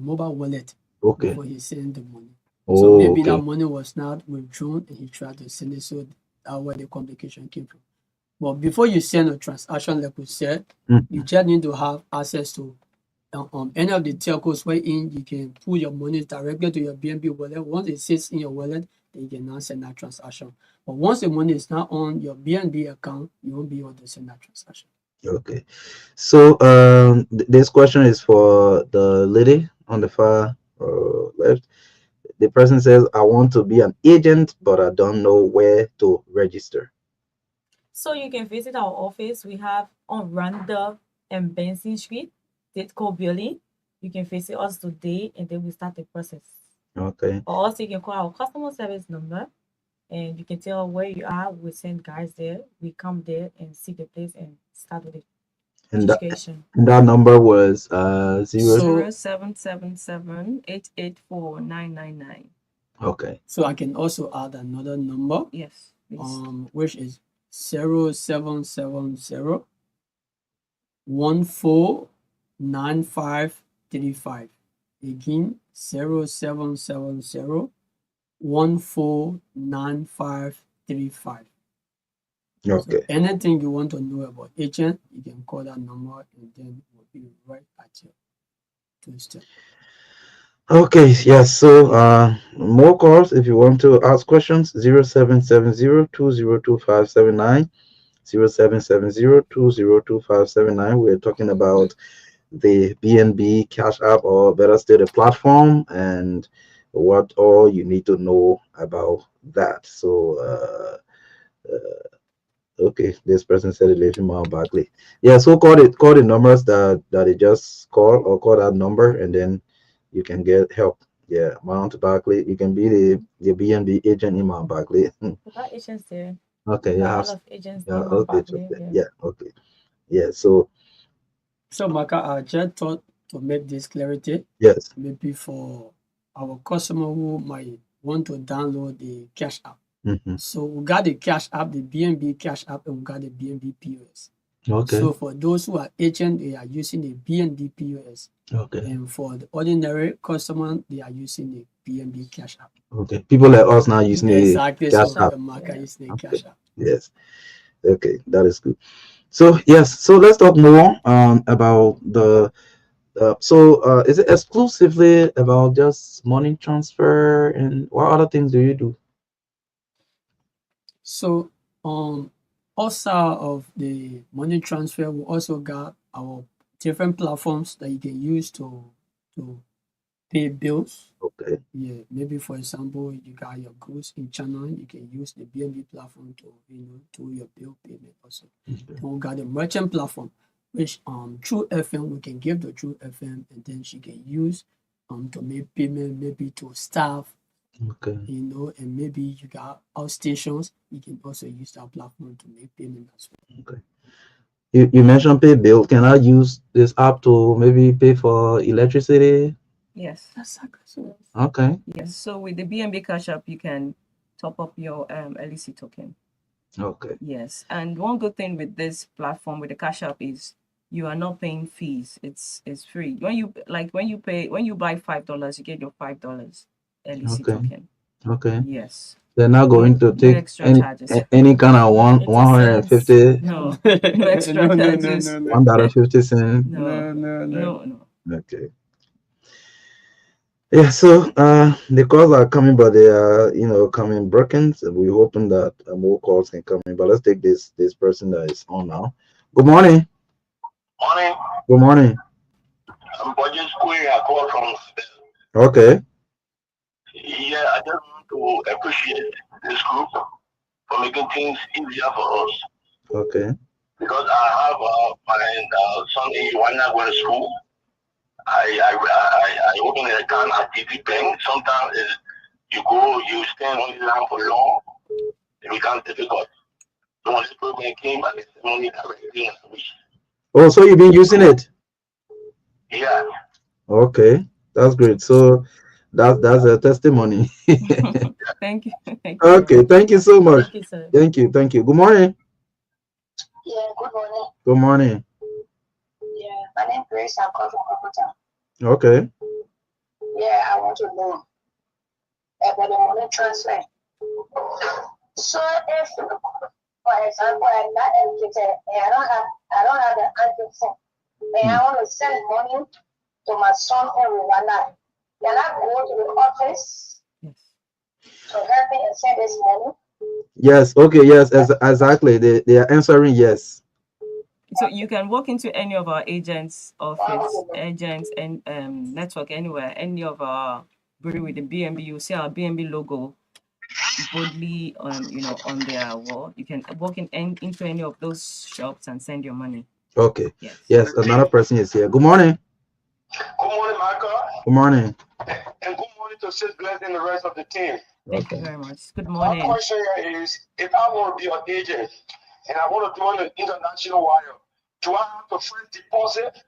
mobile wallet Okay. before he sent the money. So Oh, maybe that okay. money was not withdrawn and he tried to send it. So that's where the complication came from. But before you send a transaction, like we said, you Mhm. just need to have access to any of the telcos wherein you can put your money directly to your BNB wallet. Once it sits in your wallet, then you can now send that transaction. But once the money is not on your BNB account, you won't be able to send that transaction. Okay. So this question is for the lady on the far left. The person says, "I want to be an agent, but I don't know where to register." So you can visit our office. We have on Randolph and Benson Street, Ditco Building. You can visit us today and then we start the process. Okay. Or also you can call our customer service number and you can tell where you are. We send guys there. We come there and see the place and start with the And registration. that number was zero. So 0777-884-999. Okay. so I can also add another number, Yes, please. which is 0770 149535. Again, 0770 149535. So Okay. anything you want to know about agent, you can call that number and then we'll be right at your doorstep. Okay. Yes. So more calls if you want to ask questions. 0770 202579. 0770 202579. We're talking about the BNB Cash App, or better still, the platform, and what all you need to know about that. So, okay, this person said it lives in Mount Barkley. Yeah, so call the numbers that they just call, or call that number, and then you can get help. Yeah, Mount Barkley. You can be the BNB agent in Mount Barkley. We got agents there. Okay, We you got a have. lot of agents Yeah, in Mount okay, Barkley. okay. Yeah. Yeah, okay. Yeah, so So Marka, I just thought to make this clarity, yes. maybe for our customer who might want to download the Cash App. Hmm. So we got the Cash App, the BNB Cash App, and we got the BNB POS. Okay. So for those who are agent, they are using the BNB POS. Okay. And for the ordinary customer, they are using the BNB Cash App. Okay. People like us now using the Exactly. Cash So App. the Marka Yeah. using the Okay. Cash App. Yes. Okay, that is good. So yes, so let's talk more about the is it exclusively about just money transfer, and what other things do you do? So outside of the money transfer, we also got our different platforms that you can use to pay bills. Okay. Yeah, maybe for example, you got your goods in China, you can use the BNB platform to do your bill payment also. Okay. Then we got the merchant platform, which through FM we can give the True FM, and then she can use to make payment maybe to staff, Okay. and maybe you got outstations, you can also use that platform to make payment as well. Okay. You mentioned pay bill. Can I use this app to maybe pay for electricity? Yes. Exactly. So Okay. Yes. So with the BNB Cash App, you can top up your LEC token. Okay. Yes. And one good thing with this platform, with the Cash App, is you are not paying fees. It's free. When you buy $5, you get your $5 LEC Okay. token. Okay. Yes. They're not going to No take extra charges. any kind of $0.80. 150 No, no extra no, charges. $1.50. No, no. no. Okay. Yeah, so the calls are coming, but they are coming broken. So we're hoping that more calls can come in. But let's take this person that is on now. Good morning. Morning. Good morning. I'm Budget Square. I call from. Okay. Yeah, I just want to appreciate this group. making things easier for us. Okay. Because I have my son in Rwanda going to school. I open an account at TD Bank. Sometimes you go, you stand on the line for long, it becomes difficult. So when this program came, I get the money directly in a week. Oh, so you've been using it? Yeah. Okay, that's great. So that's a testimony. Thank you. Thank you. Okay, thank you so much. Thank you, sir. Thank you. Good morning. Yeah, good morning. Good morning. Yeah, my name is Grace. I'm calling from Kaputa. Okay. Yeah, I want to know about the money transfer. So if, for example, I'm not educated and I don't have the anti phone, and I want to send money to my son in Rwanda, can I go to the office to help me and send this money? Yes. Okay. Yes. Exactly. They are answering yes. So you can walk into any of our agents' office, agents, and network anywhere, any of our bureau with the BNB. You see our BNB logo boldly on their wall. You can walk into any of those shops and send your money. Okay. Yes. Another person is here. Good morning. Good morning, Marka. Good morning. And good morning to Sis Bless and the rest of the team. Thank you very much. Good morning. My question here is, if I want to be an agent and I want to do an international wire, do I have to first deposit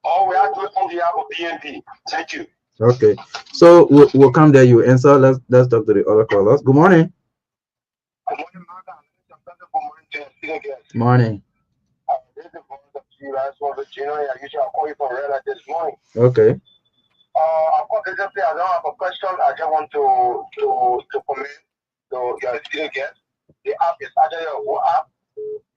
or we have to do it on behalf of BNB? Thank you. Okay. So we'll come there. You answer. Let's talk to the other callers. Good morning. Good morning, Marka. Good morning, James. Morning. This is the voice of you guys for Virginia. I usually call you from Red this morning. Okay. Unfortunately, I don't have a question. I just want to comment to your student guest. The app is actually a whole app,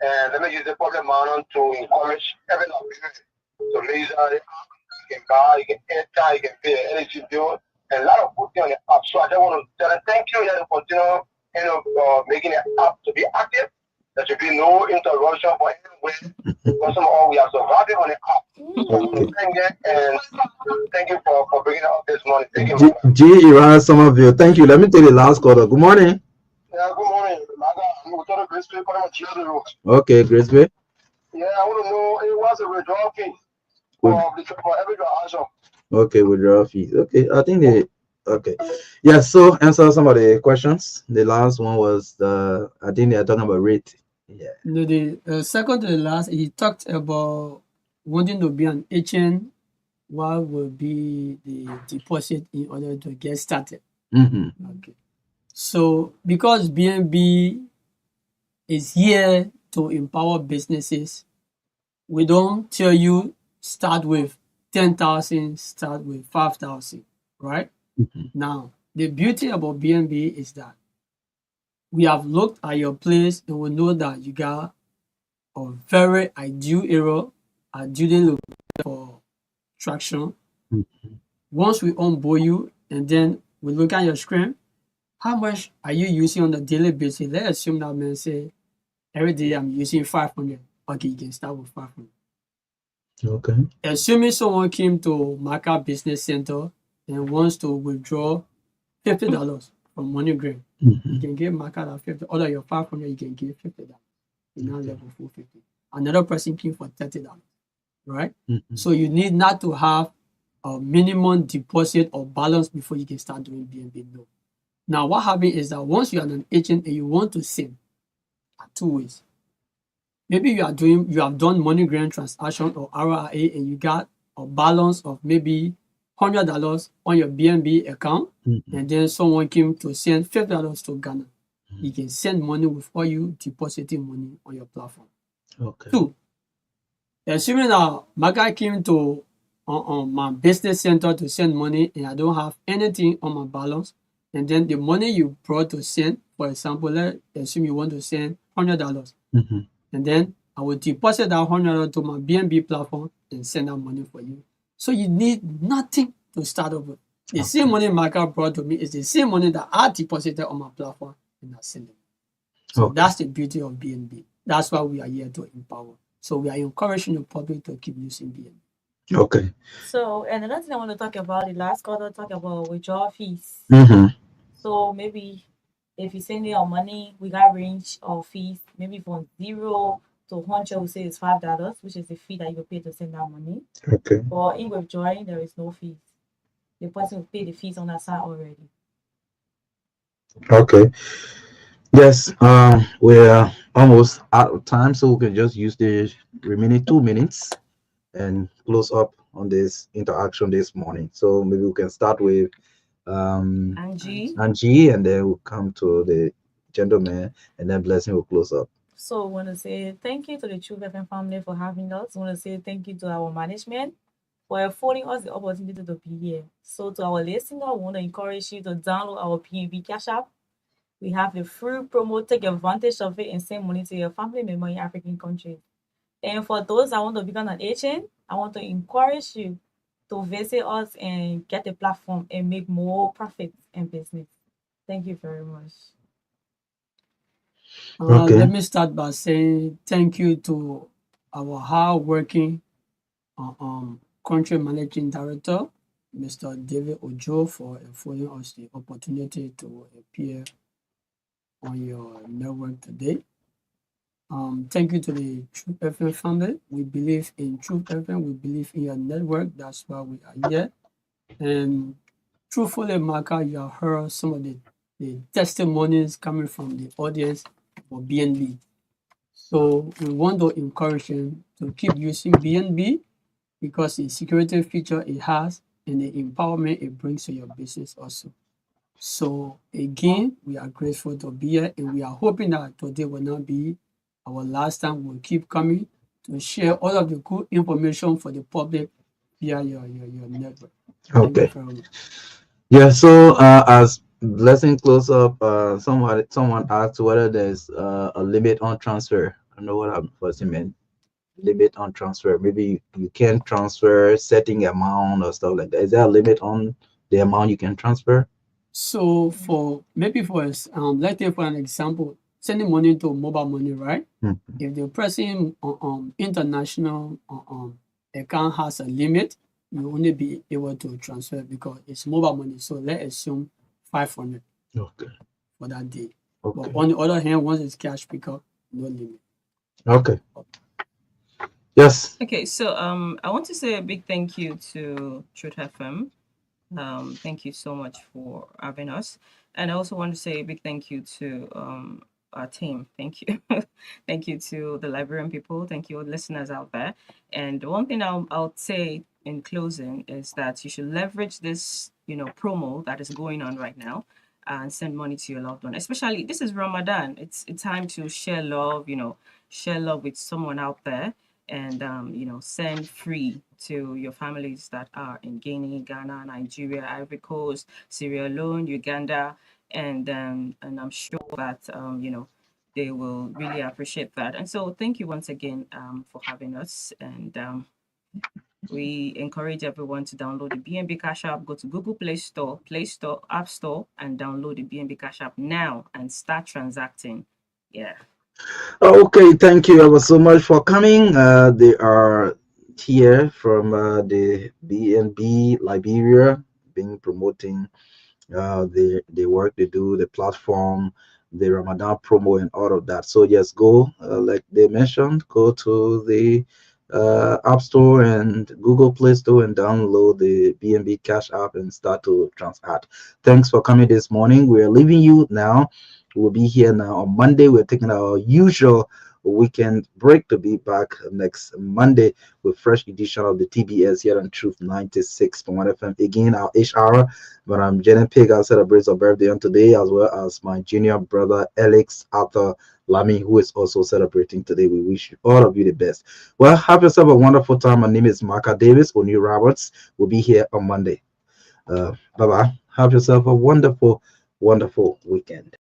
and let me use the public manner to encourage every Nigerian to use the app. You can buy, you can enter, you can pay energy bill, and a lot of good things on the app. So I just want to tell them thank you and continue making the app to be active. There should be no interruption for anyone. Because all we are surviving on the app. So I want to thank you and thank you for bringing it up this morning. Thank you. G. Iran Somerville. Thank you. Let me take the last caller. Good morning. Yeah, good morning. I'm going to Grace Bay, Okay, Grace Bay. Yeah, I want to know it was a withdrawal fee for every transaction. Okay, withdrawal fees. Okay, I think they. Okay, yeah. So answer some of the questions. The last one was I think they are talking about rate. Yeah. No, the second to the last, he talked about wanting to be an agent. What will be the deposit in order to get started? Okay. So because BNB is here to empower businesses, we don't tell you start with 10,000, start with 5,000, right? Now, the beauty about BNB is that we have looked at your place and we know that you got a very ideal area, ideally located for traction. Once we onboard you and then we look at your screen, how much are you using on a daily basis? Let's assume that man say every day I'm using 500. Okay, you can start with 500. Okay. Assuming someone came to Marka Business Center and wants to withdraw $50 from MoneyGram, you can give Marka that 50. Out of your 500, you can give $50. You now level 450. Another person came for $30, right? So you need not to have a minimum deposit or balance before you can start doing BNB. No. Now, what happens is that once you are an agent and you want to send, two ways. Maybe you have done MoneyGram transaction or RRA and you got a balance of maybe $100 on your BNB account, and then someone came to send $50 to Ghana. You can send money without you depositing money on your platform. Okay. Two, assuming that my guy came to my business center to send money and I don't have anything on my balance, and then the money you brought to send, for example, let's assume you want to send $100, and then I will deposit that $100 to my BNB platform and send that money for you. So you need nothing to start over. The same money Marka brought to me is the same money that I deposited on my platform and I send it. So that's the beauty of BNB. That's why we are here to empower. So we are encouraging the public to keep using BNB. Okay. So, and another thing I want to talk about, the last quarter, talk about withdrawal fees. So maybe If you send your money, we got range of fees, maybe from 0 to 100, we say it's $5, which is the fee that you pay to send that money. Okay. Or in withdrawing, there is no fees. The person will pay the fees on that side already. Okay. Yes. We're almost out of time, so we can just use the remaining 2 minutes and close up on this interaction this morning. So maybe we can start with Angie. Angie, and then we'll come to the gentleman, and then Blessing will close up. So I want to say thank you to the True FM family for having us. I want to say thank you to our management for affording us the opportunity to be here. So to our listener, I want to encourage you to download our PNB Cash App. We have the free promo. Take advantage of it and send money to your family member in African countries. And for those that want to become an agent, I want to encourage you to visit us and get a platform and make more profits in business. Thank you very much. Okay. Let me start by saying thank you to our hard-working country managing director, Mr. David Ojo, for affording us the opportunity to appear on your network today. Thank you to the Truth FM family. We believe in Truth FM. We believe in your network. That's why we are here. And truthfully, Marka, you have heard some of the testimonies coming from the audience for BNB. So we want to encourage them to keep using BNB because the security feature it has and the empowerment it brings to your business also. So again, we are grateful to be here, and we are hoping that today will not be our last time. We'll keep coming to share all of the good information for the public via your network. Thank you Okay. very much. Yeah. So as Blessing close up, someone asked whether there's a limit on transfer. I don't know what he meant. Limit on transfer. Maybe you can transfer setting amount or stuff like that. Is there a limit on the amount you can transfer? So for let's take for an example, sending money to mobile money, right? If the person international account has a limit, you only be able to transfer because it's mobile money. So let's assume 500 Okay. for that day. Okay. But on the other hand, once it's cash pickup, no limit. Okay. Yes. Okay, so I want to say a big thank you to Truth FM. Thank you so much for having us, and I also want to say a big thank you to our team. Thank you, thank you to the Liberian people. Thank you, listeners out there. And one thing I'll say in closing is that you should leverage this, promo that is going on right now, and send money to your loved one. Especially this is Ramadan. It's time to share love. Share love with someone out there, and send free to your families that are in Guinea, Ghana, Nigeria, Ivory Coast, Sierra Leone, Uganda, and I'm sure that they will really appreciate that. And so thank you once again for having us, and we encourage everyone to download the BNB Cash App. Go to Google Play Store, App Store, and download the BNB Cash App now and start transacting. Yeah. Okay, thank you ever so much for coming. They are here from the BNB Liberia, being promoting the work they do, the platform, the Ramadan promo, and all of that. So just go, like they mentioned, go to the App Store and Google Play Store and download the BNB Cash app and start to transact. Thanks for coming this morning. We're leaving you now. We'll be here now on Monday. We're taking our usual weekend break to be back next Monday with fresh edition of the TBS here on Truth 96.1 FM. Again, our HR, but I'm Jenny Pig. I celebrate her birthday on today, as well as my junior brother Alex Arthur Lamy, who is also celebrating today. We wish all of you the best. Well, have yourself a wonderful time. My name is Marka Davis. O'Neill Roberts will be here on Monday. Bye bye. Have yourself a wonderful, wonderful weekend.